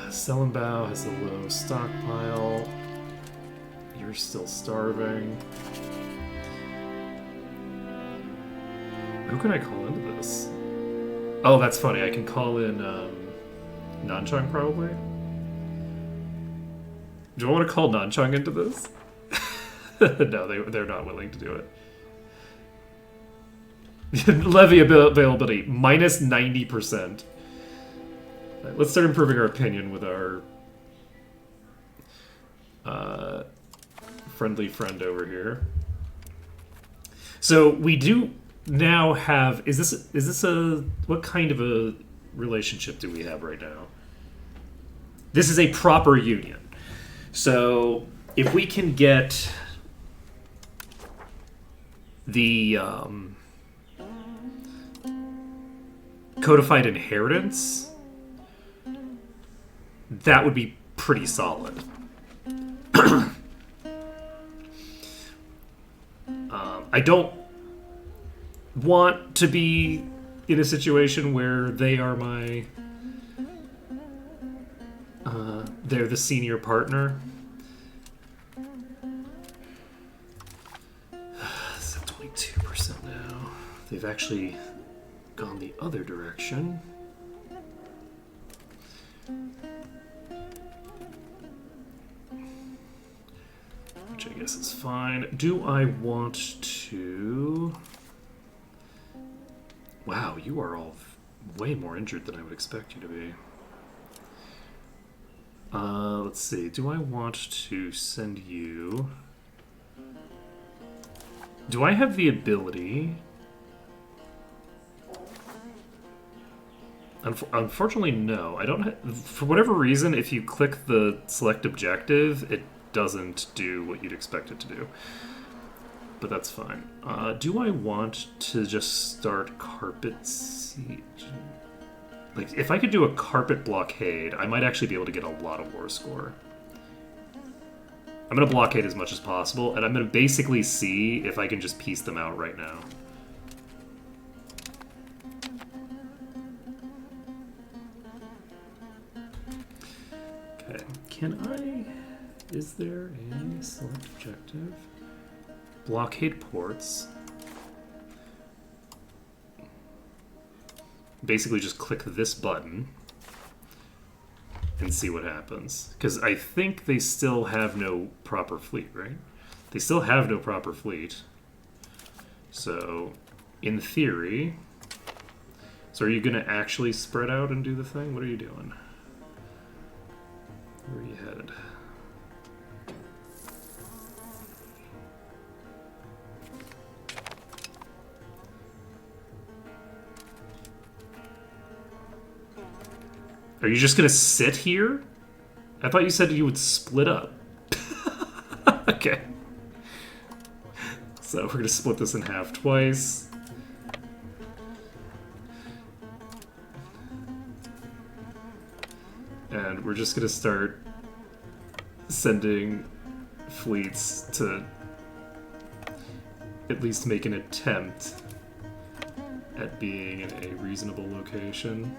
Selenbao has a low stockpile. You're still starving. Who can I call into this? Oh, that's funny. I can call in Nanchang, probably. Do I want to call Nanchang into this? No, they're not willing to do it. Levy availability, minus 90%. Right, let's start improving our opinion with our friendly friend over here. So we do now have... Is this a... What kind of a relationship do we have right now? This is a proper union. So if we can get the codified inheritance, that would be pretty solid. I don't want to be in a situation where they are my... they're the senior partner. It's at 22% now. They've actually gone the other direction. Which I guess is fine. Do I want to... Wow, you are all way more injured than I would expect you to be. Let's see. Do I want to send you... Do I have the ability... Unfortunately, no. I don't have... For whatever reason, if you click the select objective, it doesn't do what you'd expect it to do. But that's fine. Do I want to just start Carpet Siege? Like, if I could do a Carpet Blockade, I might actually be able to get a lot of war score. I'm going to blockade as much as possible, and I'm going to basically see if I can just piece them out right now. Okay, can I... Is there a select objective? Blockade ports. Basically just click this button and see what happens. Because I think they still have no proper fleet, right? They still have no proper fleet. So, in theory... So are you going to actually spread out and do the thing? What are you doing? Where are you headed? Are you just gonna sit here? I thought you said you would split up. Okay. So we're gonna split this in half twice. And we're just gonna start sending fleets to at least make an attempt at being in a reasonable location.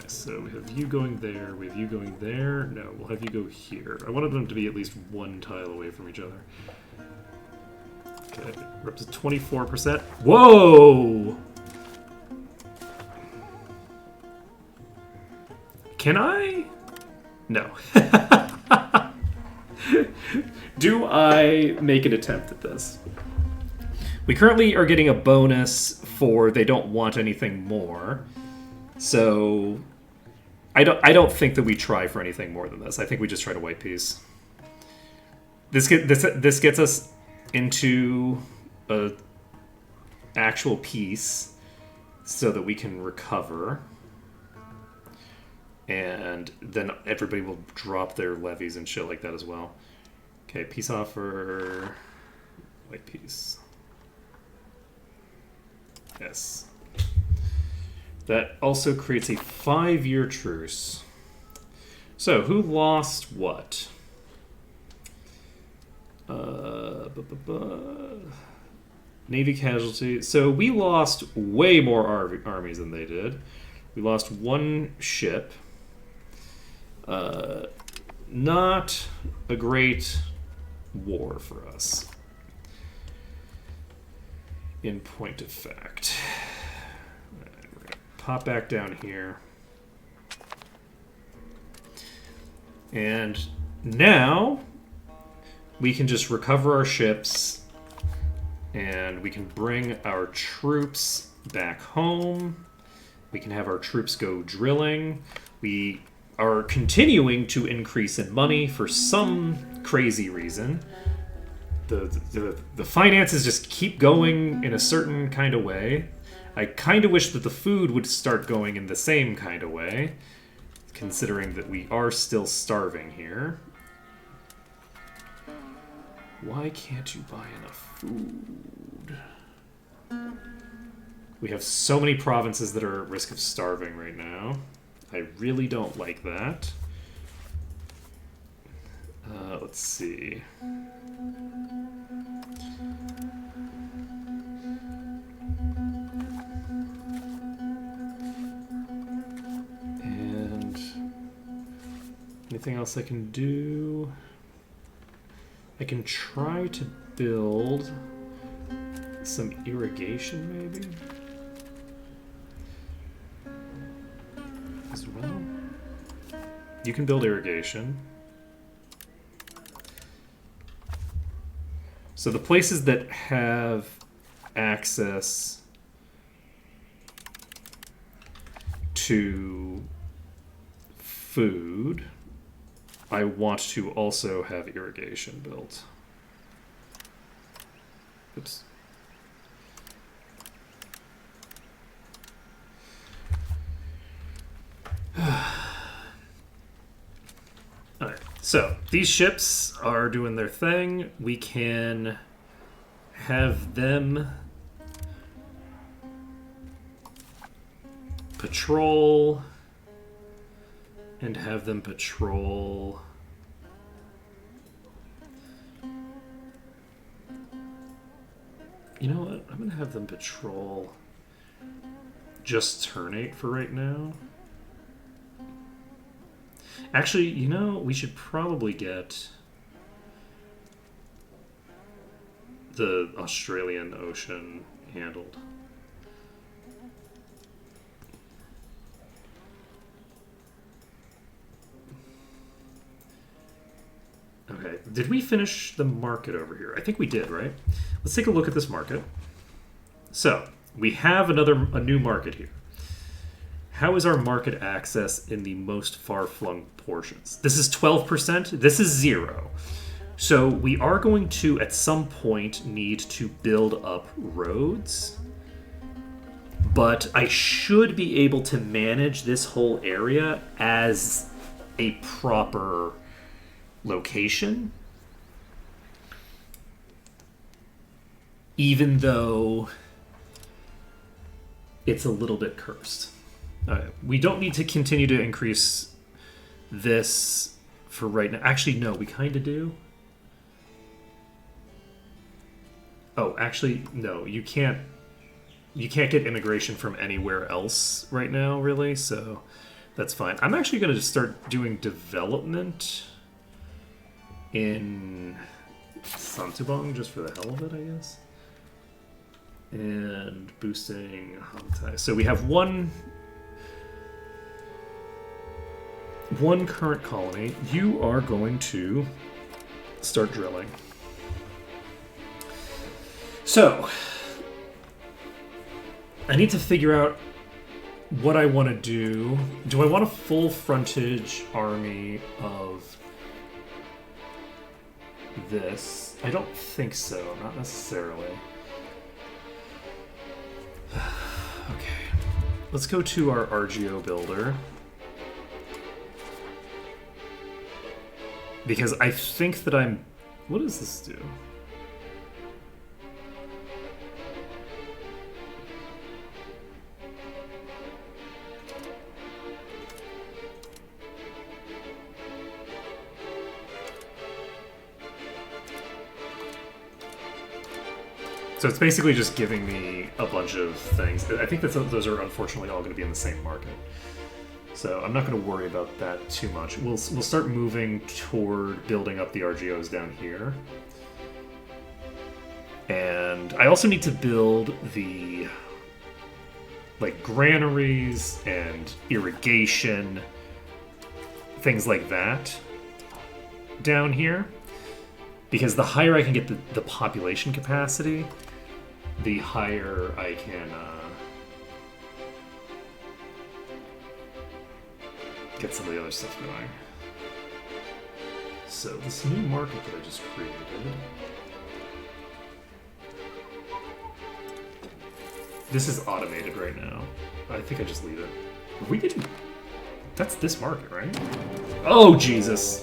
So we have you going there, we have you going there. No, we'll have you go here. I wanted them to be at least one tile away from each other. Okay, we're up to 24%. Whoa! Can I? No. Do I make an attempt at this? We currently are getting a bonus for they don't want anything more. So I don't think that we try for anything more than this. I think we just try to white peace. This gets us into a actual peace so that we can recover. And then everybody will drop their levies and shit like that as well. Okay, peace offer. White peace. Yes. That also creates a 5-year truce. So, who lost what? Navy casualty. So, we lost way more armies than they did. We lost 1 ship. Not a great war for us. In point of fact. We're going to pop back down here. And now we can just recover our ships and we can bring our troops back home. We can have our troops go drilling. We are continuing to increase in money for some crazy reason. The finances just keep going in a certain kind of way. I kind of wish that the food would start going in the same kind of way, considering that we are still starving here. Why can't you buy enough food? We have so many provinces that are at risk of starving right now. I really don't like that. Let's see. And anything else I can do? I can try to build some irrigation, maybe? As well. You can build irrigation. So the places that have access to food, I want to also have irrigation built. Oops. Alright, so these ships are doing their thing. We can have them patrol and have them patrol you know what? I'm gonna have them patrol just turn 8 for right now. Actually, you know, we should probably get the Australian Ocean handled. Okay, did we finish the market over here? I think we did, right? Let's take a look at this market. So, we have a new market here. How is our market access in the most far-flung portions? This is 12%. This is 0. So we are going to, at some point, need to build up roads. But I should be able to manage this whole area as a proper location. Even though it's a little bit cursed. We don't need to continue to increase this for right now. Actually, no, we kind of do. Oh, actually, no, you can't get immigration from anywhere else right now, really, so that's fine. I'm actually going to start doing development in Santubong just for the hell of it, I guess. And boosting Hantai. So we have one current colony. You are going to start drilling. So, I need to figure out what I want to do. Do I want a full frontage army of this? I don't think so, not necessarily. Okay, let's go to our RGO builder. Because I think that I'm... What does this do? So it's basically just giving me a bunch of things. I think that those are unfortunately all going to be in the same market. So I'm not going to worry about that too much. We'll start moving toward building up the RGOs down here. And I also need to build the like granaries and irrigation, things like that down here. Because the higher I can get the population capacity, the higher I can get some of the other stuff going. So this new market that I just created. This is automated right now. I think I just leave it. Are we getting... That's this market, right? Oh, Jesus!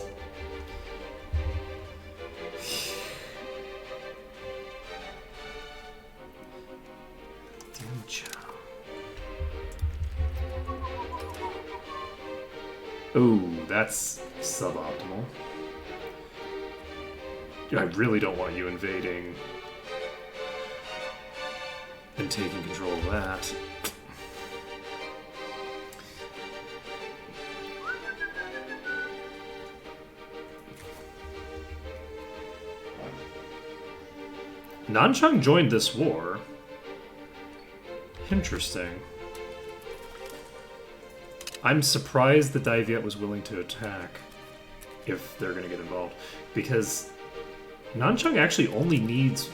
Ooh, that's suboptimal. I really don't want you invading and taking control of that. Nanchang joined this war. Interesting. I'm surprised that Dai Viet was willing to attack if they're going to get involved. Because Nanchang actually only needs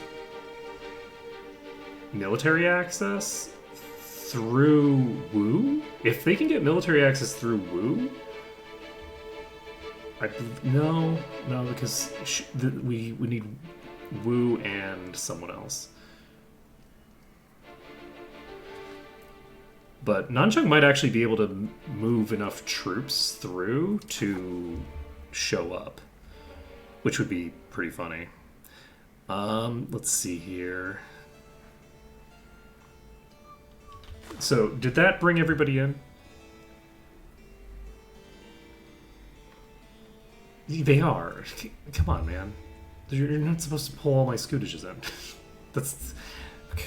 military access through Wu? If they can get military access through Wu... No, because we need Wu and someone else. But Nanchang might actually be able to move enough troops through to show up, which would be pretty funny. Let's see here. So, did that bring everybody in? They are. Come on, man. You're not supposed to pull all my scootages in. That's... Okay.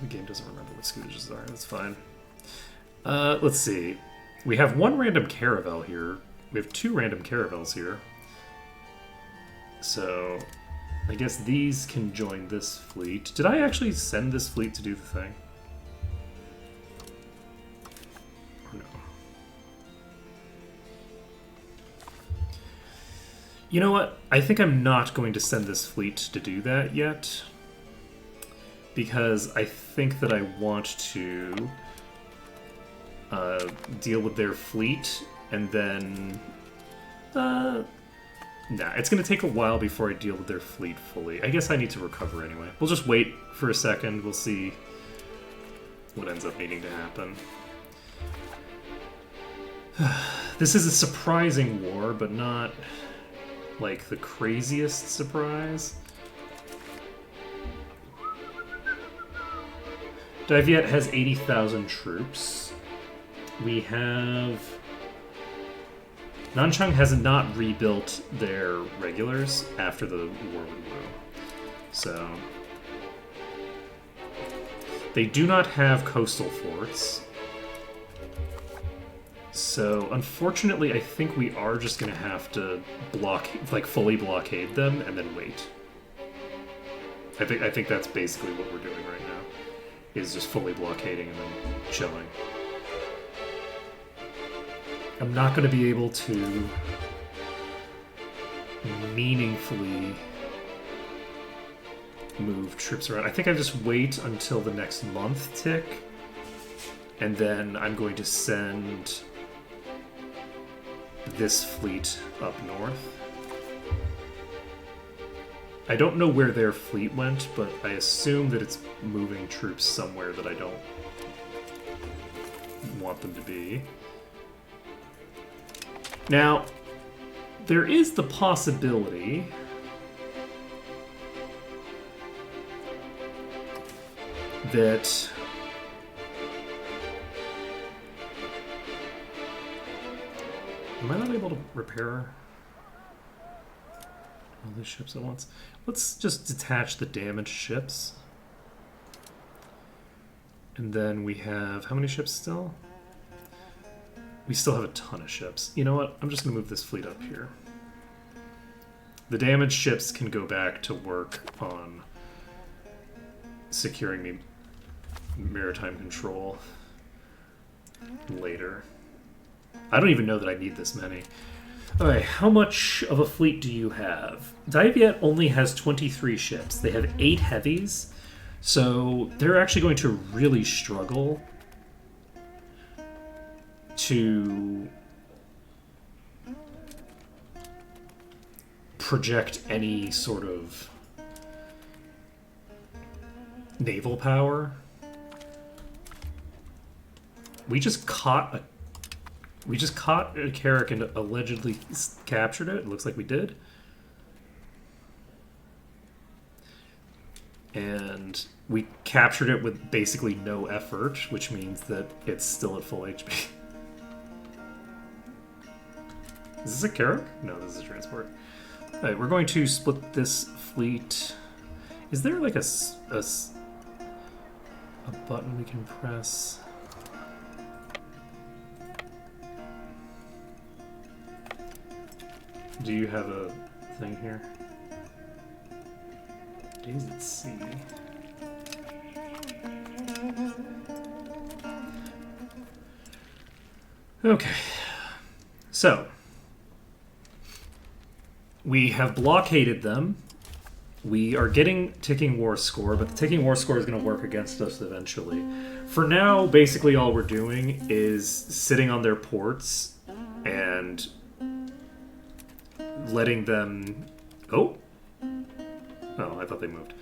The game doesn't remember what scootages are. That's fine. Let's see. We have one random caravel here. We have two random caravels here. So, I guess these can join this fleet. Did I actually send this fleet to do the thing? Or no? You know what? I think I'm not going to send this fleet to do that yet. Because I think that I want to deal with their fleet, and then... Nah, it's going to take a while before I deal with their fleet fully. I guess I need to recover anyway. We'll just wait for a second. We'll see what ends up needing to happen. This is a surprising war, but not, like, the craziest surprise. Dai Viet has 80,000 troops. We have... Nanchang has not rebuilt their regulars after the war with Wu. So... They do not have coastal forts. So, unfortunately, I think we are just going to have to fully blockade them and then wait. I think that's basically what we're doing right now. Is just fully blockading and then chilling. I'm not going to be able to meaningfully move troops around. I think I just wait until the next month tick, and then I'm going to send this fleet up north. I don't know where their fleet went, but I assume that it's moving troops somewhere that I don't want them to be. Now, there is the possibility that am I not able to repair all these ships at once? Let's just detach the damaged ships. And then we have how many ships still? We still have a ton of ships. You know what? I'm just going to move this fleet up here. The damaged ships can go back to work on securing me maritime control later. I don't even know that I need this many. Alright, how much of a fleet do you have? Diviet only has 23 ships. They have 8 heavies, so they're actually going to really struggle to project any sort of naval power. We just caught a Carrack and allegedly captured it. It looks like we did. And we captured it with basically no effort, which means that it's still at full HP. Is this a Carrack? No, this is a transport. Alright, we're going to split this fleet. Is there like a button we can press? Do you have a thing here? Days at sea. Okay. So, we have blockaded them. We are getting ticking war score, but the ticking war score is going to work against us eventually. For now, basically all we're doing is sitting on their ports and letting them... Oh, I thought they moved.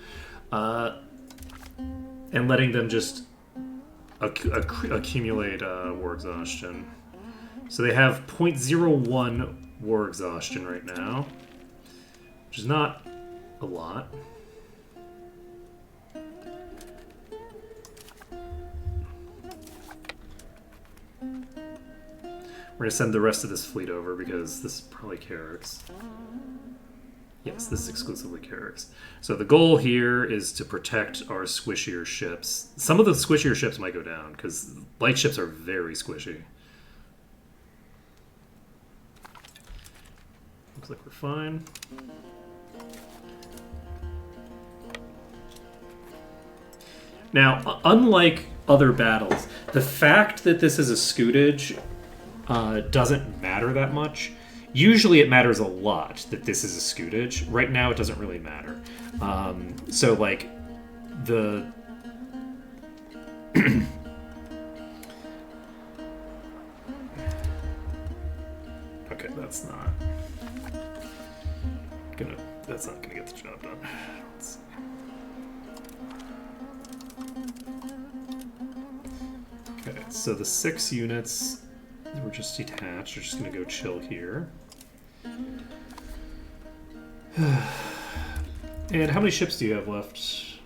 And letting them just accumulate war exhaustion. So they have 0.01 war exhaustion right now, which is not a lot. We're going to send the rest of this fleet over because this is probably Carracks. Yes, this is exclusively Carracks. So the goal here is to protect our squishier ships. Some of the squishier ships might go down because light ships are very squishy. Looks like we're fine. Now, unlike other battles, the fact that this is a scutage doesn't matter that much. Usually it matters a lot that this is a scutage. Right now it doesn't really matter. So, like, the... Okay, that's not gonna get the job done. Let's see. Okay, so the 6 units that were just detached are just gonna go chill here. And how many ships do you have left?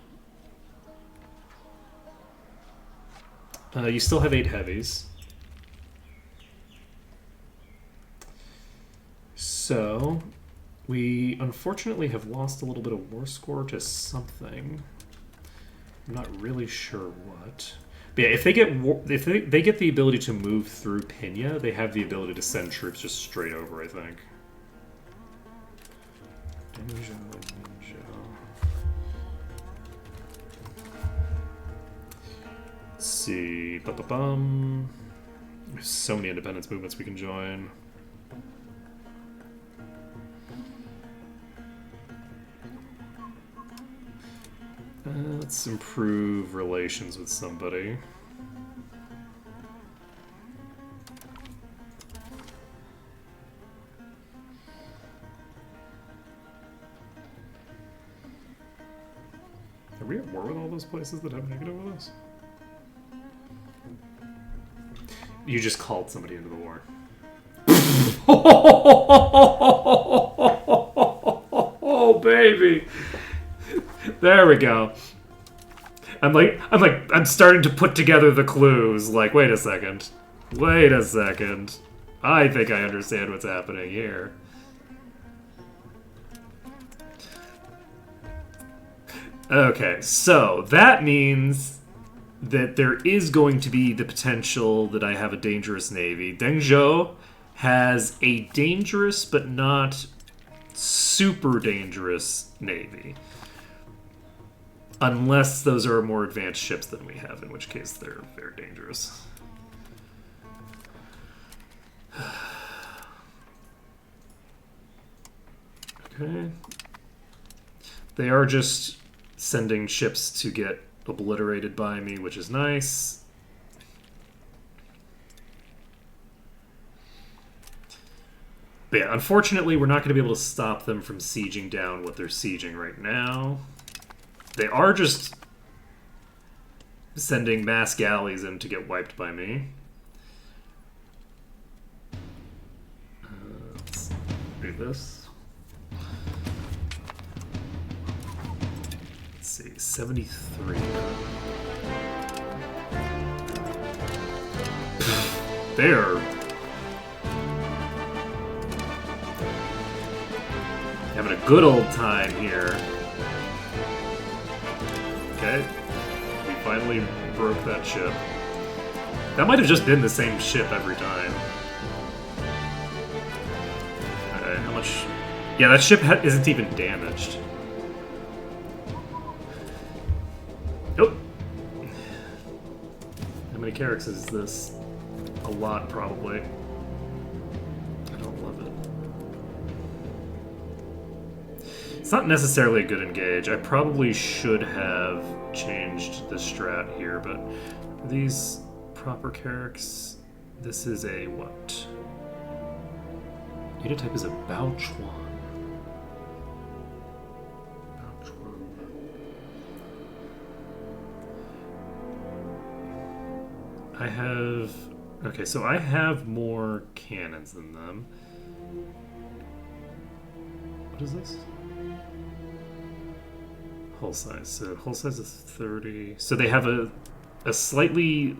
You still have 8 heavies. So, we unfortunately have lost a little bit of war score to something. I'm not really sure what. But yeah, if they get the ability to move through Pina, they have the ability to send troops just straight over, I think. Let's see. Ba-ba-bum. There's so many independence movements we can join. Let's improve relations with somebody. Are we at war with all those places that have negative with us? You just called somebody into the war. Oh, baby. There we go. I'm starting to put together the clues. Like, wait a second. Wait a second. I think I understand what's happening here. Okay, so that means that there is going to be the potential that I have a dangerous navy. Deng Zhou has a dangerous but not super dangerous navy. Unless those are more advanced ships than we have, in which case they're very dangerous. Okay. They are just sending ships to get obliterated by me, which is nice. But yeah, unfortunately, we're not going to be able to stop them from sieging down what they're sieging right now. They are just sending mass galleys in to get wiped by me. Let's do this. Let's see, 73. They're having a good old time here. Okay, we finally broke that ship. That might have just been the same ship every time. Okay, how much? Yeah, that ship isn't even damaged. Nope. How many carracks is this? A lot, probably. I don't love it. It's not necessarily a good engage. I probably should have changed the strat here, but are these proper carracks? This is a what? Unit type is a Baochuan. I have... Okay, so I have more cannons than them. What is this? Hull size. So hull size is 30. So they have a slightly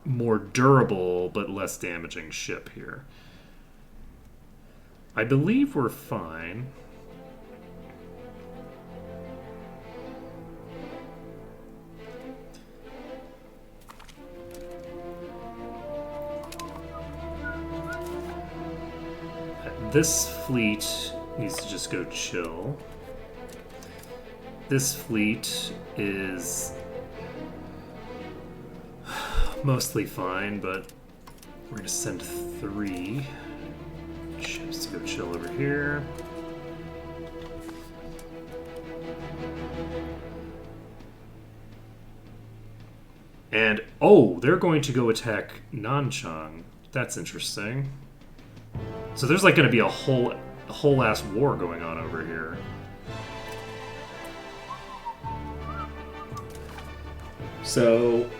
more durable but less damaging ship here. I believe we're fine. This fleet needs to just go chill. This fleet is mostly fine, but we're going to send 3 ships to go chill over here. And, oh, they're going to go attack Nanchang. That's interesting. So there's like going to be a whole ass war going on over here. So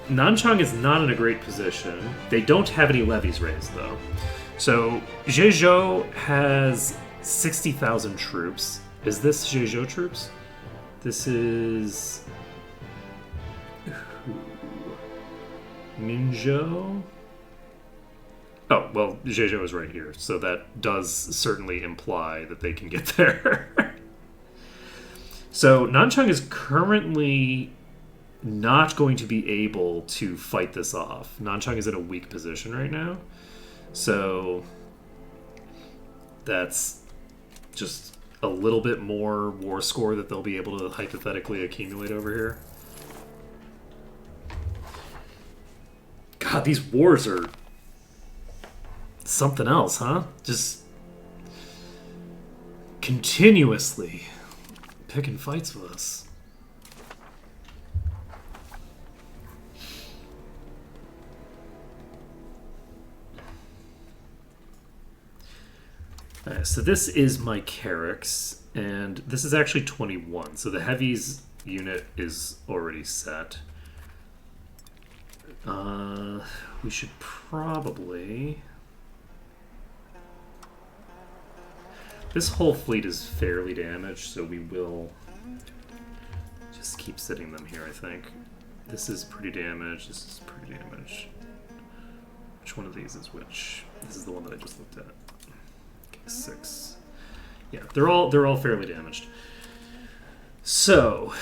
Nanchang is not in a great position. They don't have any levies raised though. So Zhejiu has 60,000 troops. Is this Zhejiu troops? This is Minzhou. Oh, well, Zhejiu is right here, so that does certainly imply that they can get there. So Nanchang is currently not going to be able to fight this off. Nanchang is in a weak position right now, so that's just a little bit more war score that they'll be able to hypothetically accumulate over here. God, these wars are something else, huh? Just continuously picking fights with us. Alright, so this is my Carracks, and this is actually 21, so the heavies unit is already set. We should probably... This whole fleet is fairly damaged, so we will just keep sitting them here, I think. This is pretty damaged, this is pretty damaged. Which one of these is which? This is the one that I just looked at. Okay, 6. Yeah, they're all fairly damaged. So,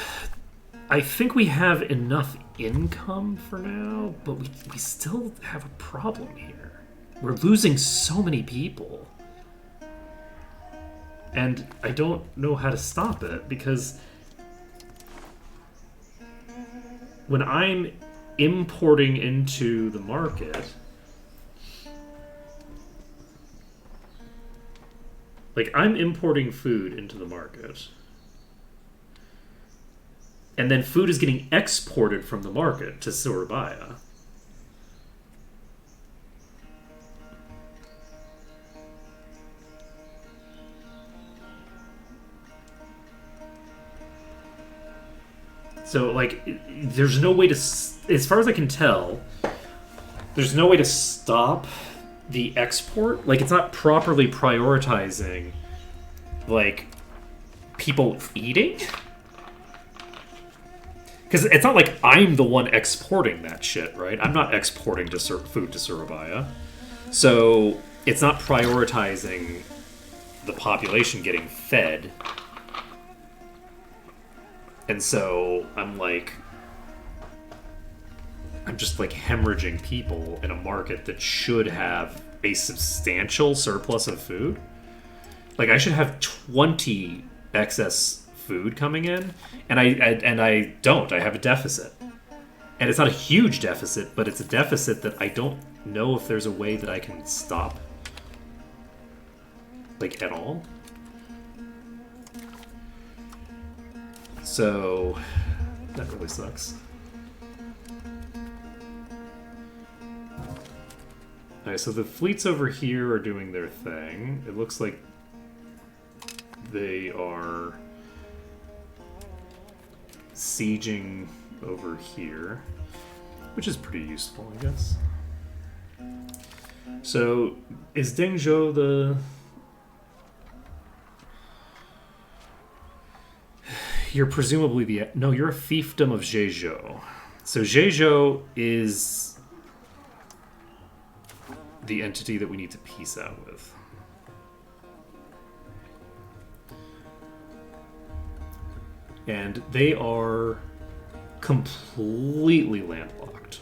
I think we have enough income for now, but we still have a problem here. We're losing so many people. And I don't know how to stop it, because when I'm importing into the market, like, I'm importing food into the market, and then food is getting exported from the market to Surabaya. So, like, there's no way to, as far as I can tell, there's no way to stop the export. Like, it's not properly prioritizing, like, people eating. Because it's not like I'm the one exporting that shit, right? I'm not exporting food to Surabaya. So it's not prioritizing the population getting fed. And so I'm just like hemorrhaging people in a market that should have a substantial surplus of food. Like, I should have 20 excess food coming in, and I don't. I have a deficit. And it's not a huge deficit, but it's a deficit that I don't know if there's a way that I can stop. Like, at all. So, that really sucks. Alright, so the fleets over here are doing their thing. It looks like they are sieging over here, which is pretty useful, I guess. So, is Dengzhou the... You're presumably the... No, you're a fiefdom of Zhejiu. So Zhejiu is the entity that we need to peace out with. And they are completely landlocked.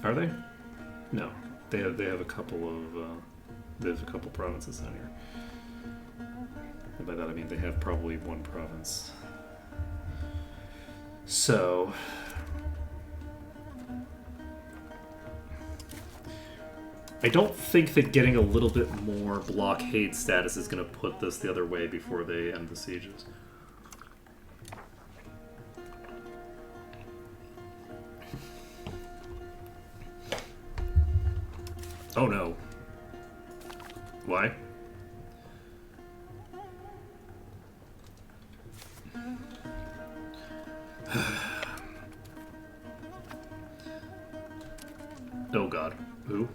Are they? No, they have a couple of provinces down here. And by that I mean they have probably one province. So I don't think that getting a little bit more blockade status is going to put this the other way before they end the sieges. Oh no. Why? Oh god. Who?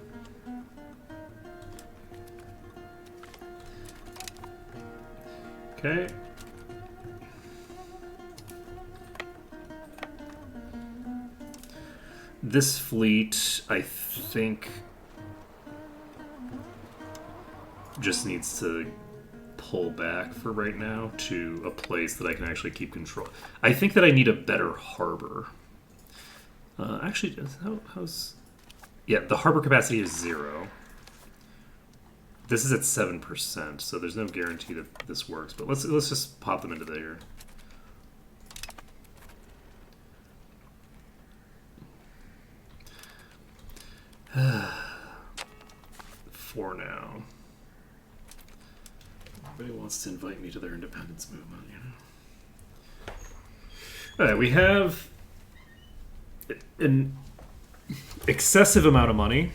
Okay. This fleet, I think, just needs to pull back for right now to a place that I can actually keep control. I think that I need a better harbor. Actually, how's... Yeah, the harbor capacity is 0. This is at 7%, so there's no guarantee that this works. But let's just pop them into there. For now. Everybody wants to invite me to their independence movement, you know. All right, we have an excessive amount of money.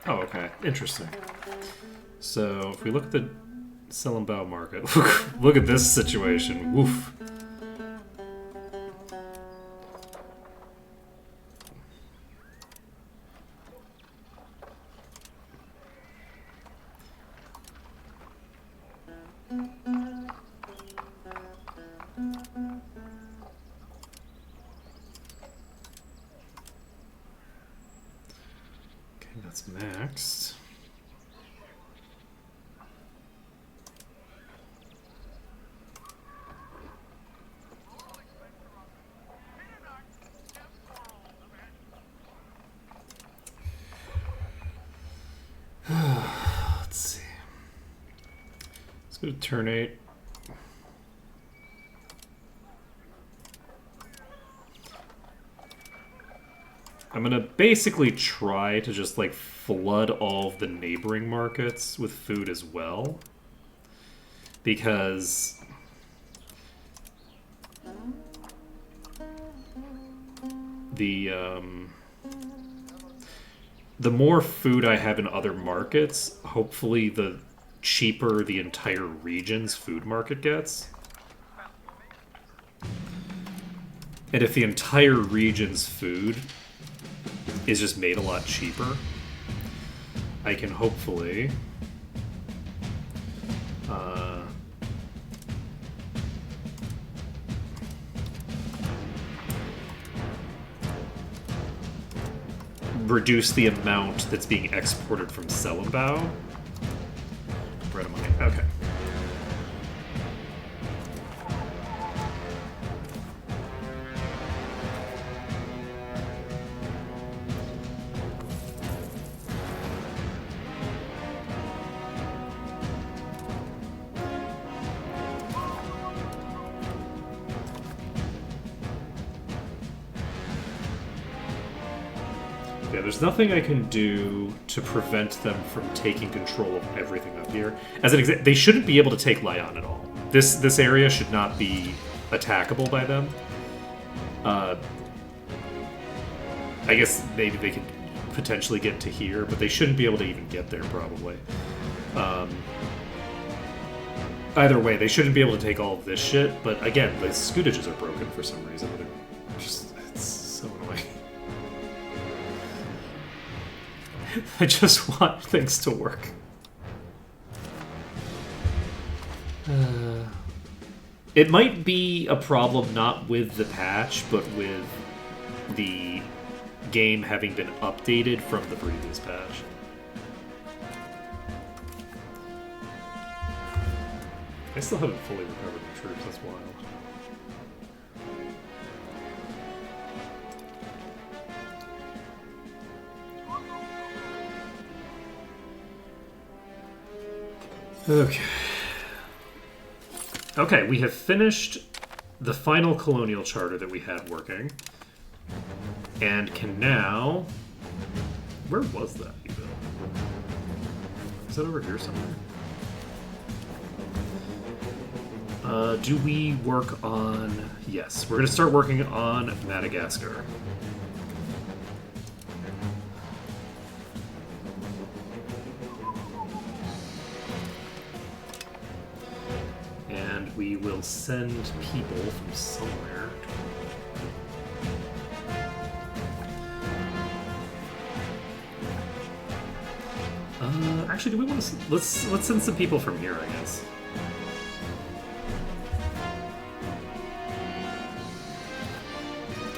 Oh, okay. Interesting. So, if we look at the Selenbao market, look at this situation. Woof. Okay, that's maxed. Let's see. Let's go to turn 8. I'm gonna basically try to just like flood all of the neighboring markets with food as well. Because the more food I have in other markets, hopefully the cheaper the entire region's food market gets. And if the entire region's food is just made a lot cheaper, I can hopefully reduce the amount that's being exported from Selenbao. Bread and money. Okay. Yeah, there's nothing I can do to prevent them from taking control of everything up here. As an example, they shouldn't be able to take Lyon at all. This area should not be attackable by them. I guess maybe they could potentially get to here, but they shouldn't be able to even get there, probably. Either way, they shouldn't be able to take all of this shit, but again, the scoutages are broken for some reason. It's so annoying. I just want things to work. It might be a problem not with the patch, but with the game having been updated from the previous patch. I still haven't fully recovered the troops, that's wild. Okay. Okay, we have finished the final colonial charter that we had working. And can now... Where was that even? Is that over here somewhere? Do we work on... Yes, we're going to start working on Madagascar. And we will send people from somewhere. Actually, do we want to... Let's send some people from here, I guess.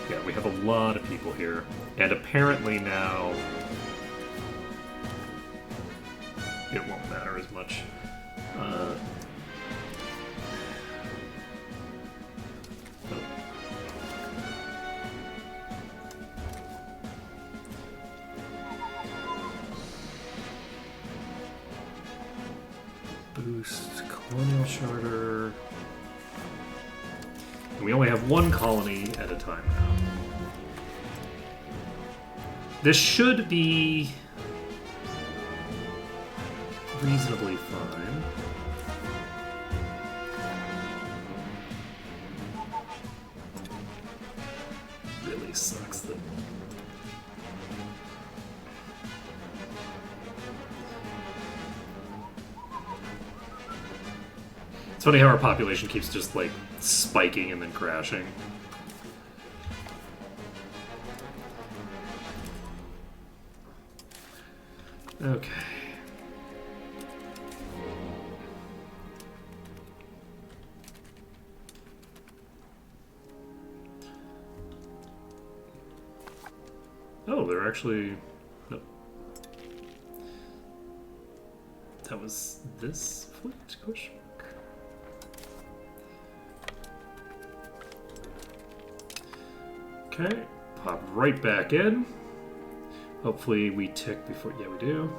Yeah, we have a lot of people here. And apparently now... it won't matter as much. boost colonial charter. And we only have one colony at a time now. This should be reasonably fine. Really sucks that. It's funny how our population keeps just like spiking and then crashing. Okay. Oh, they're actually... No. That was this fleet? Question mark. Okay, pop right back in. Hopefully we tick before... Yeah, we do.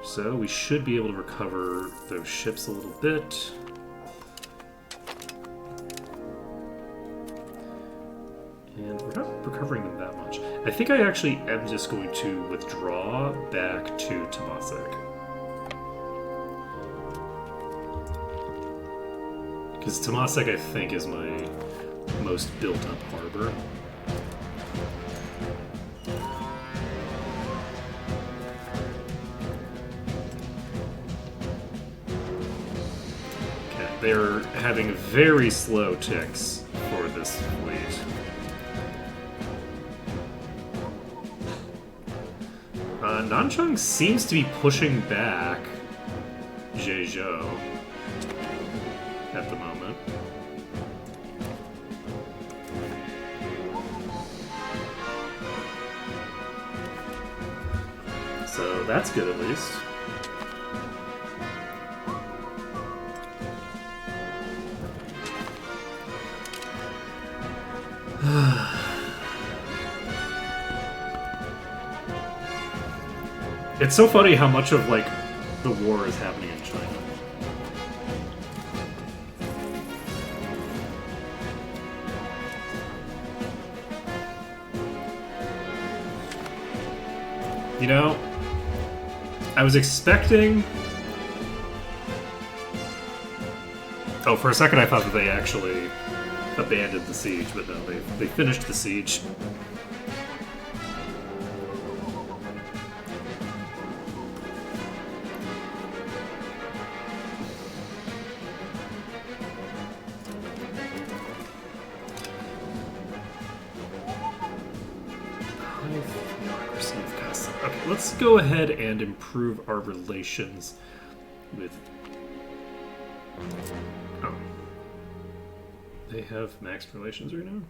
So we should be able to recover those ships a little bit. And we're not recovering them that much. I think I actually am just going to withdraw back to Temasek. Because Temasek, I think, is my most built-up harbor. Okay, they're having very slow ticks for this fleet. Nanchang seems to be pushing back Jeju at the moment. So that's good at least. It's so funny how much of, like, the war is happening in China. You know, I was expecting... Oh, for a second I thought that they actually abandoned the siege, but no, they finished the siege. Okay, let's go ahead and improve our relations with... Oh. They have maxed relations right now?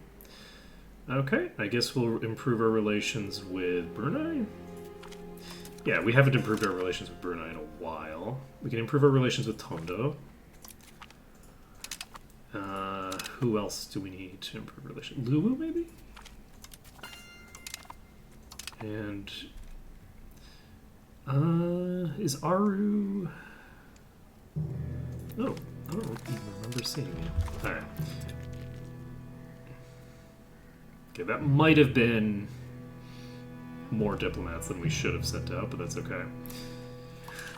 Okay, I guess we'll improve our relations with Brunei? Yeah, we haven't improved our relations with Brunei in a while. We can improve our relations with Tondo. Who else do we need to improve relations? Luwu, maybe? And... is Aru... Oh, I don't even remember seeing it. Alright. Okay, that might have been more diplomats than we should have sent out, but that's okay.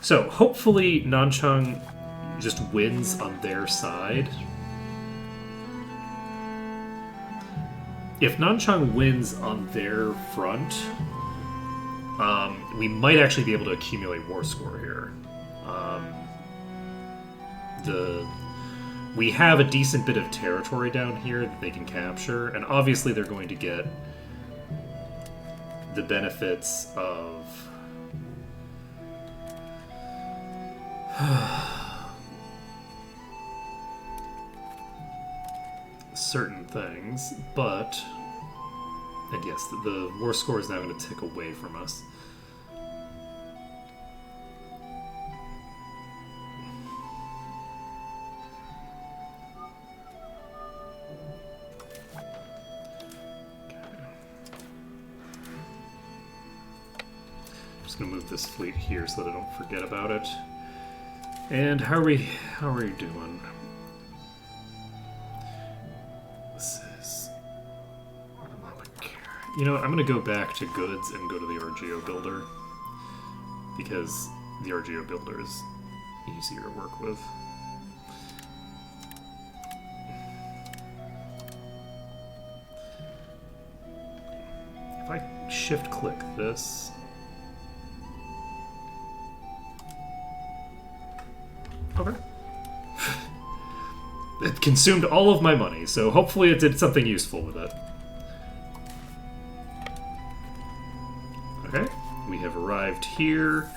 So, hopefully Nanchang just wins on their side. If Nanchang wins on their front, we might actually be able to accumulate war score here. We have a decent bit of territory down here that they can capture, and obviously they're going to get the benefits of certain things, but... And yes, the war score is now going to tick away from us. Just going to move this fleet here so that I don't forget about it. And how are we doing? This is... You know, I'm gonna go back to goods and go to the RGO builder. Because the RGO builder is easier to work with. If I shift click this... Okay. It consumed all of my money, so hopefully it did something useful with it. Okay, we have arrived here.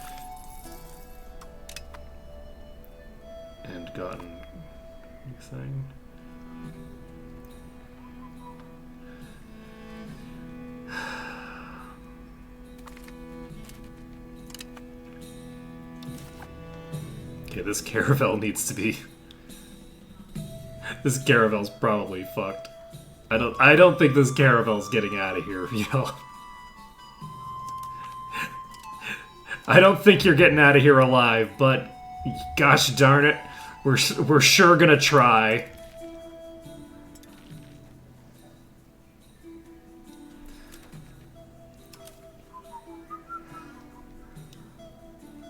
And gotten anything. Okay, this caravel needs to be... This caravel's probably fucked. I don't think this caravel's getting out of here, you know. I don't think you're getting out of here alive, but gosh darn it, we're sure gonna try.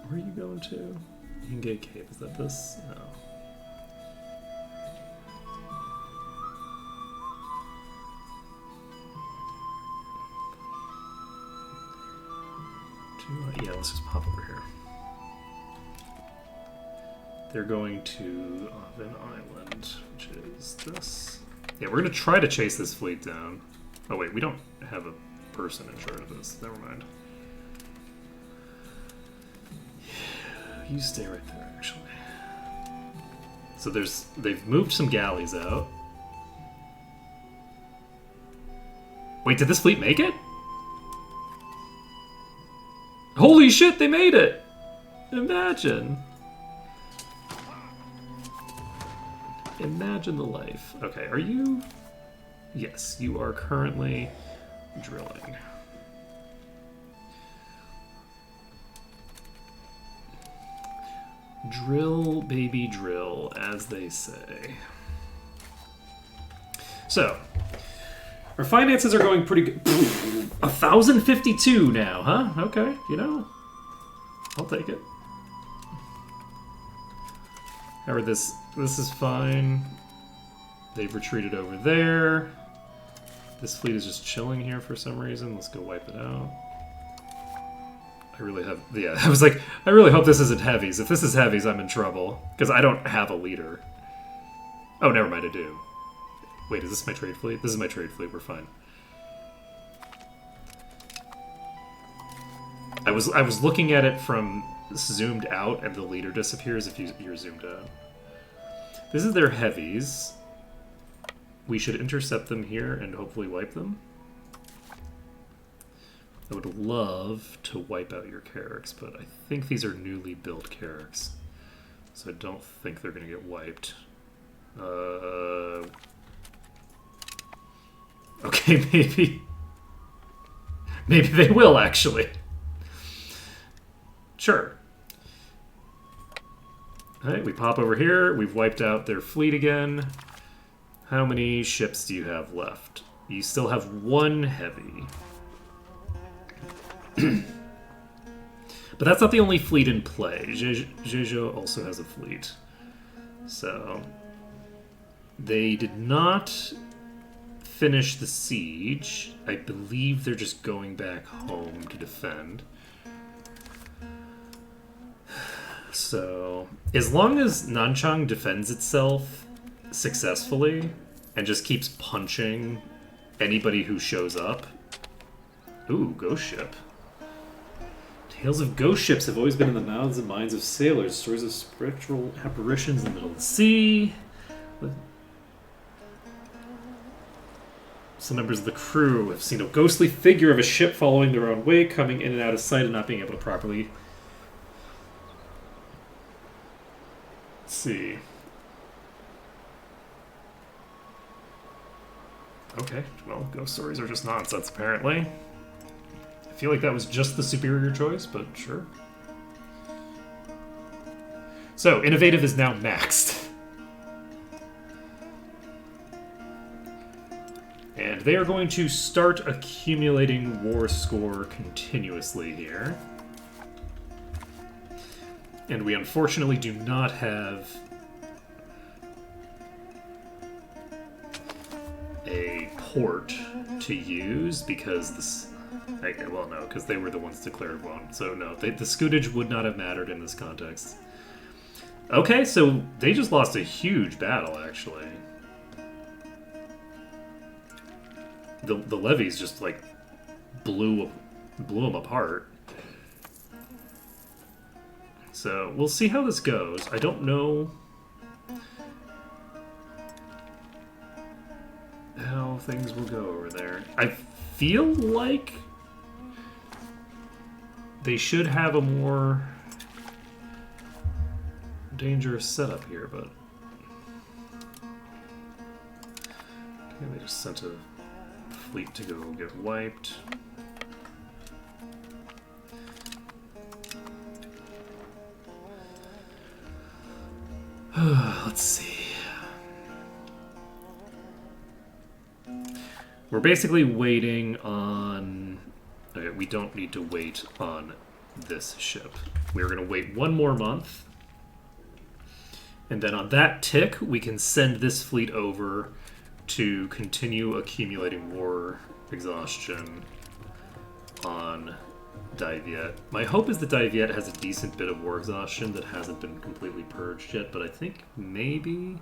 Where are you going to? Ingate Cave, is that this? No. Yeah, let's just pop over here. They're going to Oven Island, which is this. Yeah, we're gonna try to chase this fleet down. Oh wait, we don't have a person in charge of this. Never mind. You stay right there, actually. So they've moved some galleys out. Wait, did this fleet make it? Holy shit, they made it! Imagine. Imagine the life. Okay, are you... Yes, you are currently drilling. Drill, baby, drill, as they say. So, our finances are going pretty good. 1,052 now, huh? Okay, you know, I'll take it. However, this is fine. They've retreated over there. This fleet is just chilling here for some reason. Let's go wipe it out. I really have... Yeah, I was like, I really hope this isn't heavies. If this is heavies, I'm in trouble. Because I don't have a leader. Oh, never mind, I do. Wait, is this my trade fleet? This is my trade fleet, we're fine. I was looking at it from zoomed out, and the leader disappears if you're zoomed out. This is their heavies. We should intercept them here and hopefully wipe them. I would love to wipe out your Carracks, but I think these are newly built Carracks. So I don't think they're going to get wiped. Okay, maybe. Maybe they will, actually. Sure. Alright, we pop over here. We've wiped out their fleet again. How many ships do you have left? You still have one heavy. But that's not the only fleet in play. Jeju also has a fleet. So, they did not finish the siege. I believe they're just going back home to defend. So, as long as Nanchang defends itself successfully and just keeps punching anybody who shows up. Ooh, ghost ship. Tales of ghost ships have always been in the mouths and minds of sailors. Stories of spectral apparitions in the middle of the sea. Some members of the crew have seen a ghostly figure of a ship following their own way, coming in and out of sight and not being able to properly... Let's see. Okay, well, ghost stories are just nonsense, apparently. I feel like that was just the superior choice, but sure. So, innovative is now maxed. And they are going to start accumulating war score continuously here. And we unfortunately do not have a port to use because this... well, no, because they were the ones declared one. So no, the scootage would not have mattered in this context. Okay, so they just lost a huge battle, actually. The levies just, like, blew them apart. So we'll see how this goes. I don't know how things will go over there. I feel like they should have a more dangerous setup here, but... Okay, they just sent a fleet to go get wiped. Let's see. We're basically waiting on... Okay, we don't need to wait on this ship. We're going to wait one more month. And then on that tick, we can send this fleet over to continue accumulating war exhaustion on Daiviet. My hope is that Daiviet has a decent bit of war exhaustion that hasn't been completely purged yet, but I think maybe...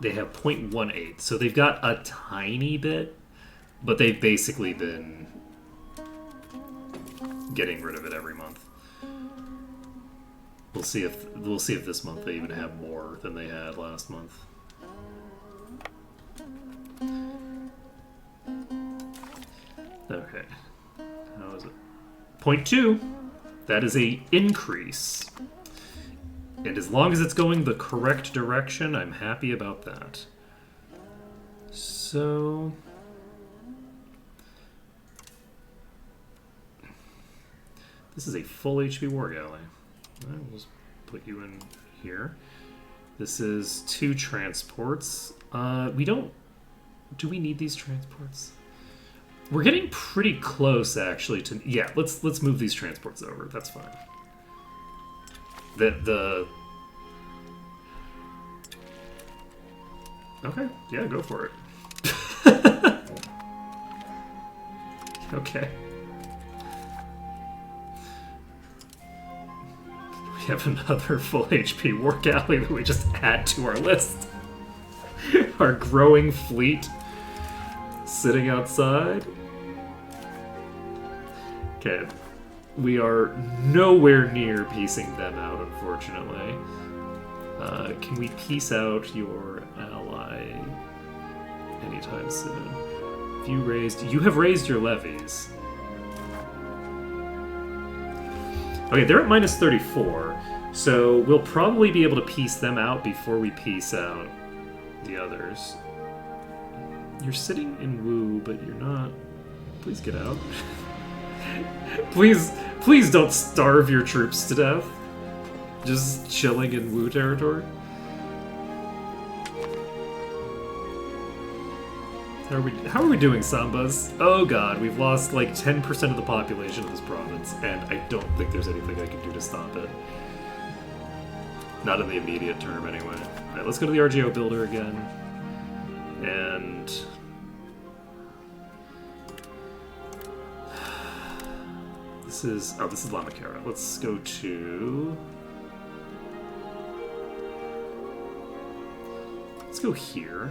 They have 0.18, so they've got a tiny bit, but they've basically been getting rid of it every month. We'll see if this month they even have more than they had last month. Okay. How is it? 0.2. That is a increase. And as long as it's going the correct direction, I'm happy about that. So... This is a full HP war galley. We'll just put you in here. This is 2 transports. We don't... Do we need these transports? We're getting pretty close, actually, to... Yeah, let's move these transports over. That's fine. Okay, yeah, go for it. Okay. We have another full HP war galley that we just add to our list. Our growing fleet sitting outside. Okay. We are nowhere near piecing them out, unfortunately. Can we piece out your ally anytime soon? If you have raised your levies. Okay, they're at minus 34, so we'll probably be able to piece them out before we piece out the others. You're sitting in Wu, but you're not. Please get out. Please don't starve your troops to death. Just chilling in Wu territory. How are we doing, Sambas? Oh god, we've lost like 10% of the population of this province, and I don't think there's anything I can do to stop it. Not in the immediate term, anyway. Alright, let's go to the RGO builder again. And... This is Lamakara. Let's go to... Let's go here.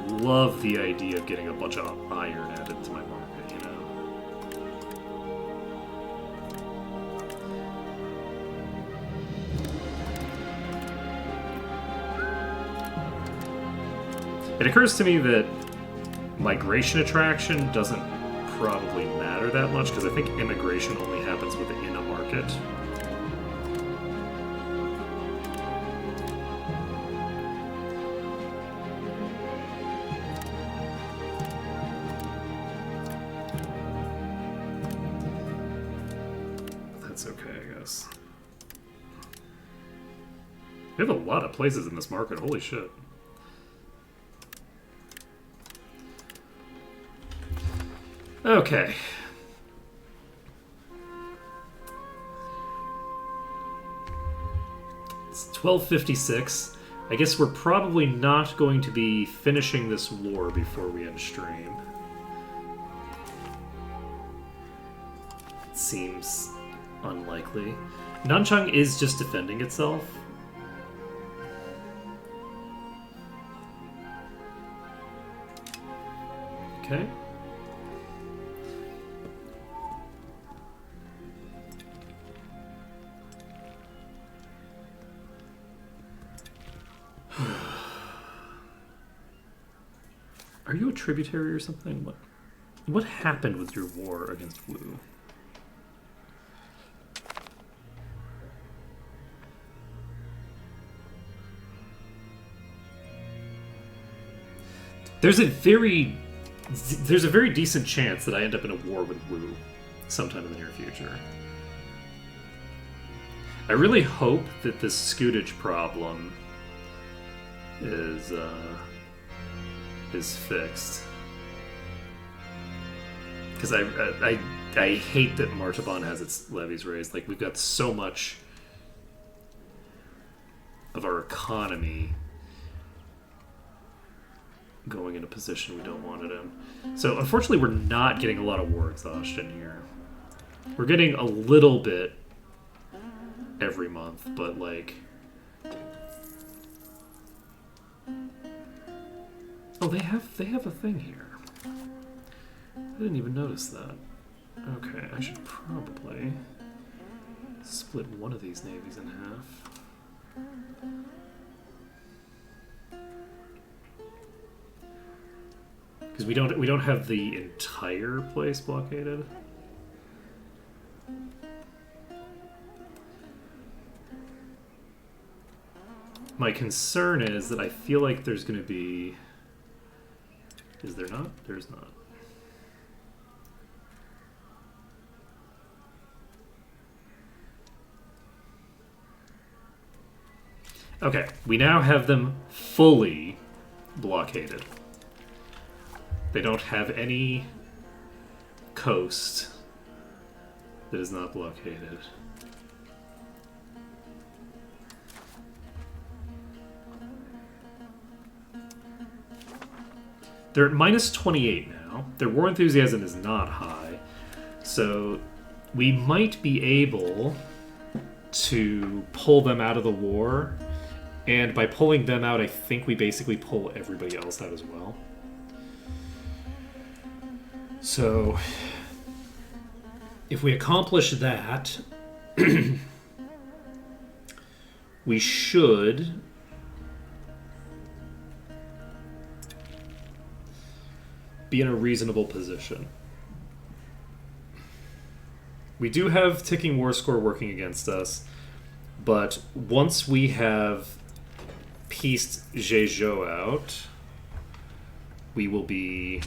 Love the idea of getting a bunch of iron added to my market, you know? It occurs to me that migration attraction doesn't probably matter that much, because I think immigration only happens within a market. that's okay, I guess. We have a lot of places in this market, holy shit. Okay. It's 12:56. I guess we're probably not going to be finishing this war before we end stream. It seems unlikely. Nanchang is just defending itself. Okay. Are you a tributary or something? What happened with your war against Wu? There's a very decent chance that I end up in a war with Wu sometime in the near future. I really hope that this scootage problem is fixed. Because I hate that Martaban has its levies raised. Like, we've got so much of our economy going in a position we don't want it in. So, unfortunately, we're not getting a lot of war exhaustion here. We're getting a little bit every month, but, like... Oh, they have a thing here. I didn't even notice that. Okay, I should probably split one of these navies in half. Because we don't have the entire place blockaded. My concern is that I feel like there's going to be... Is there not? There's not. Okay, we now have them fully blockaded. They don't have any coast that is not blockaded. They're at minus 28 now. Their war enthusiasm is not high. So we might be able to pull them out of the war. And by pulling them out, I think we basically pull everybody else out as well. So if we accomplish that, we should be in a reasonable position. We do have ticking war score working against us, but once we have pieced Jeju out, we will be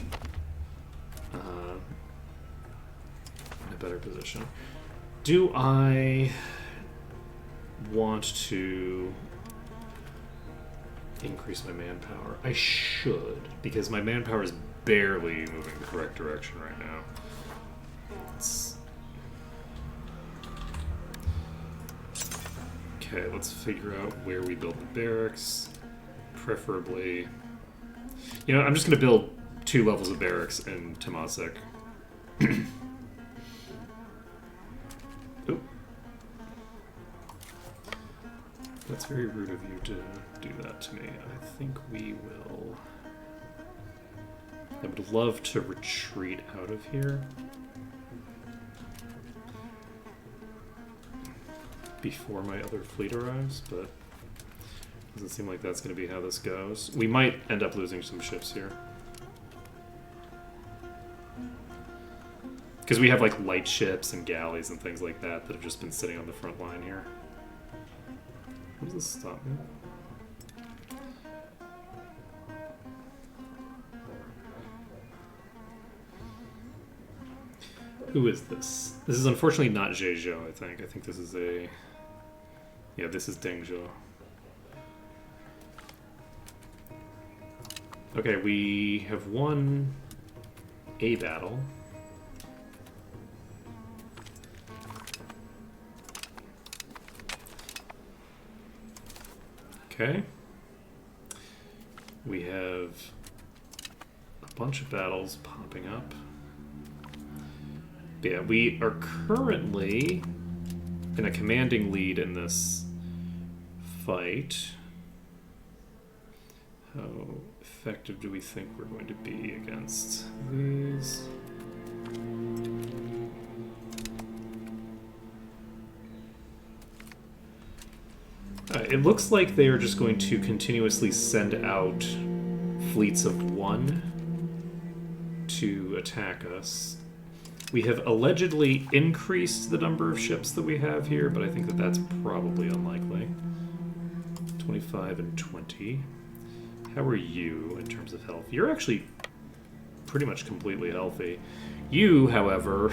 in a better position. Do I want to increase my manpower? I should, because my manpower is barely moving the correct direction right now. Okay, let's figure out where we build the barracks. Preferably... You know, I'm just going to build 2 levels of barracks in Temasek. Oop. That's very rude of you to do that to me. I think we will... I would love to retreat out of here before my other fleet arrives, but doesn't seem like that's going to be how this goes. We might end up losing some ships here. Because we have like light ships and galleys and things like that that have just been sitting on the front line here. How does this stop me? Who is this? This is unfortunately not Jeju, I think. I think this is a... Yeah, this is Dengzhou. Okay, we have won a battle. Okay. We have a bunch of battles popping up. Yeah, we are currently in a commanding lead in this fight. How effective do we think we're going to be against these? It looks like they are just going to continuously send out fleets of one to attack us. We have allegedly increased the number of ships that we have here, but I think that that's probably unlikely. 25 and 20. How are you in terms of health? You're actually pretty much completely healthy. You, however...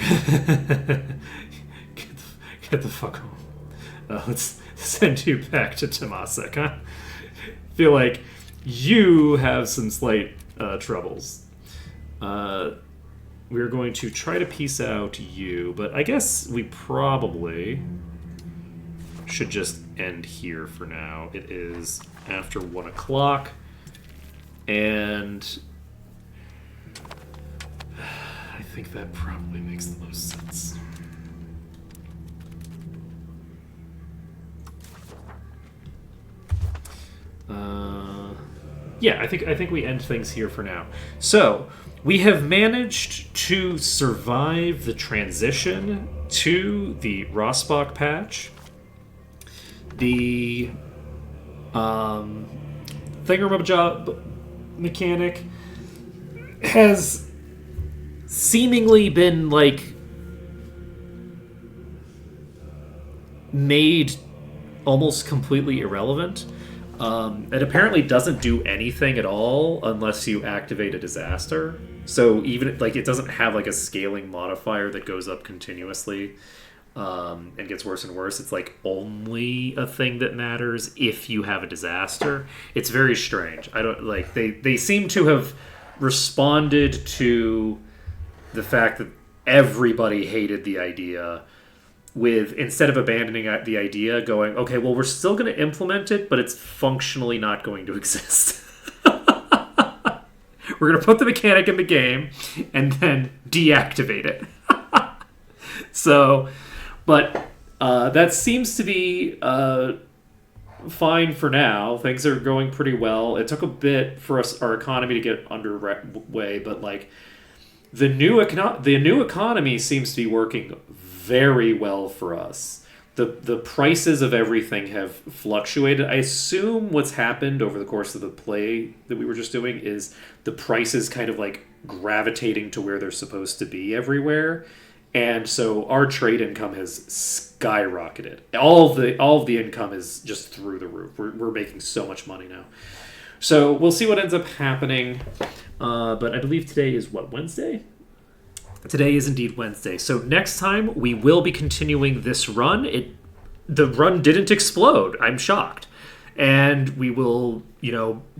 get the fuck home. Let's send you back to Temasek, huh? Feel like you have some slight troubles. We're going to try to piece out you, but I guess we probably should just end here for now. It is after 1 o'clock, and I think that probably makes the most sense. Yeah, I think we end things here for now. So we have managed to survive the transition to the Rossbach patch. The Thingamajig mechanic has seemingly been like made almost completely irrelevant. It apparently doesn't do anything at all unless you activate a disaster. So even like it doesn't have like a scaling modifier that goes up continuously and gets worse and worse. It's like only a thing that matters if you have a disaster. It's very strange. I don't like they seem to have responded to the fact that everybody hated the idea with, instead of abandoning the idea, going, okay, well, we're still going to implement it, but it's functionally not going to exist. We're going to put the mechanic in the game and then deactivate it. So, but that seems to be fine for now. Things are going pretty well. It took a bit for our economy to get underway, but like the new economy seems to be working very well for us. The prices of everything have fluctuated. I assume what's happened over the course of the play that we were just doing is the prices kind of like gravitating to where they're supposed to be everywhere. And so our trade income has skyrocketed. All of the income is just through the roof. We're making so much money now. So we'll see what ends up happening. But I believe today is what, Wednesday? Today is indeed Wednesday. So next time we will be continuing this run. The run didn't explode. I'm shocked. And we will,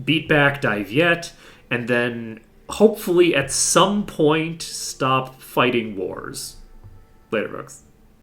beat back Diviet and then hopefully at some point stop fighting wars. Later, folks.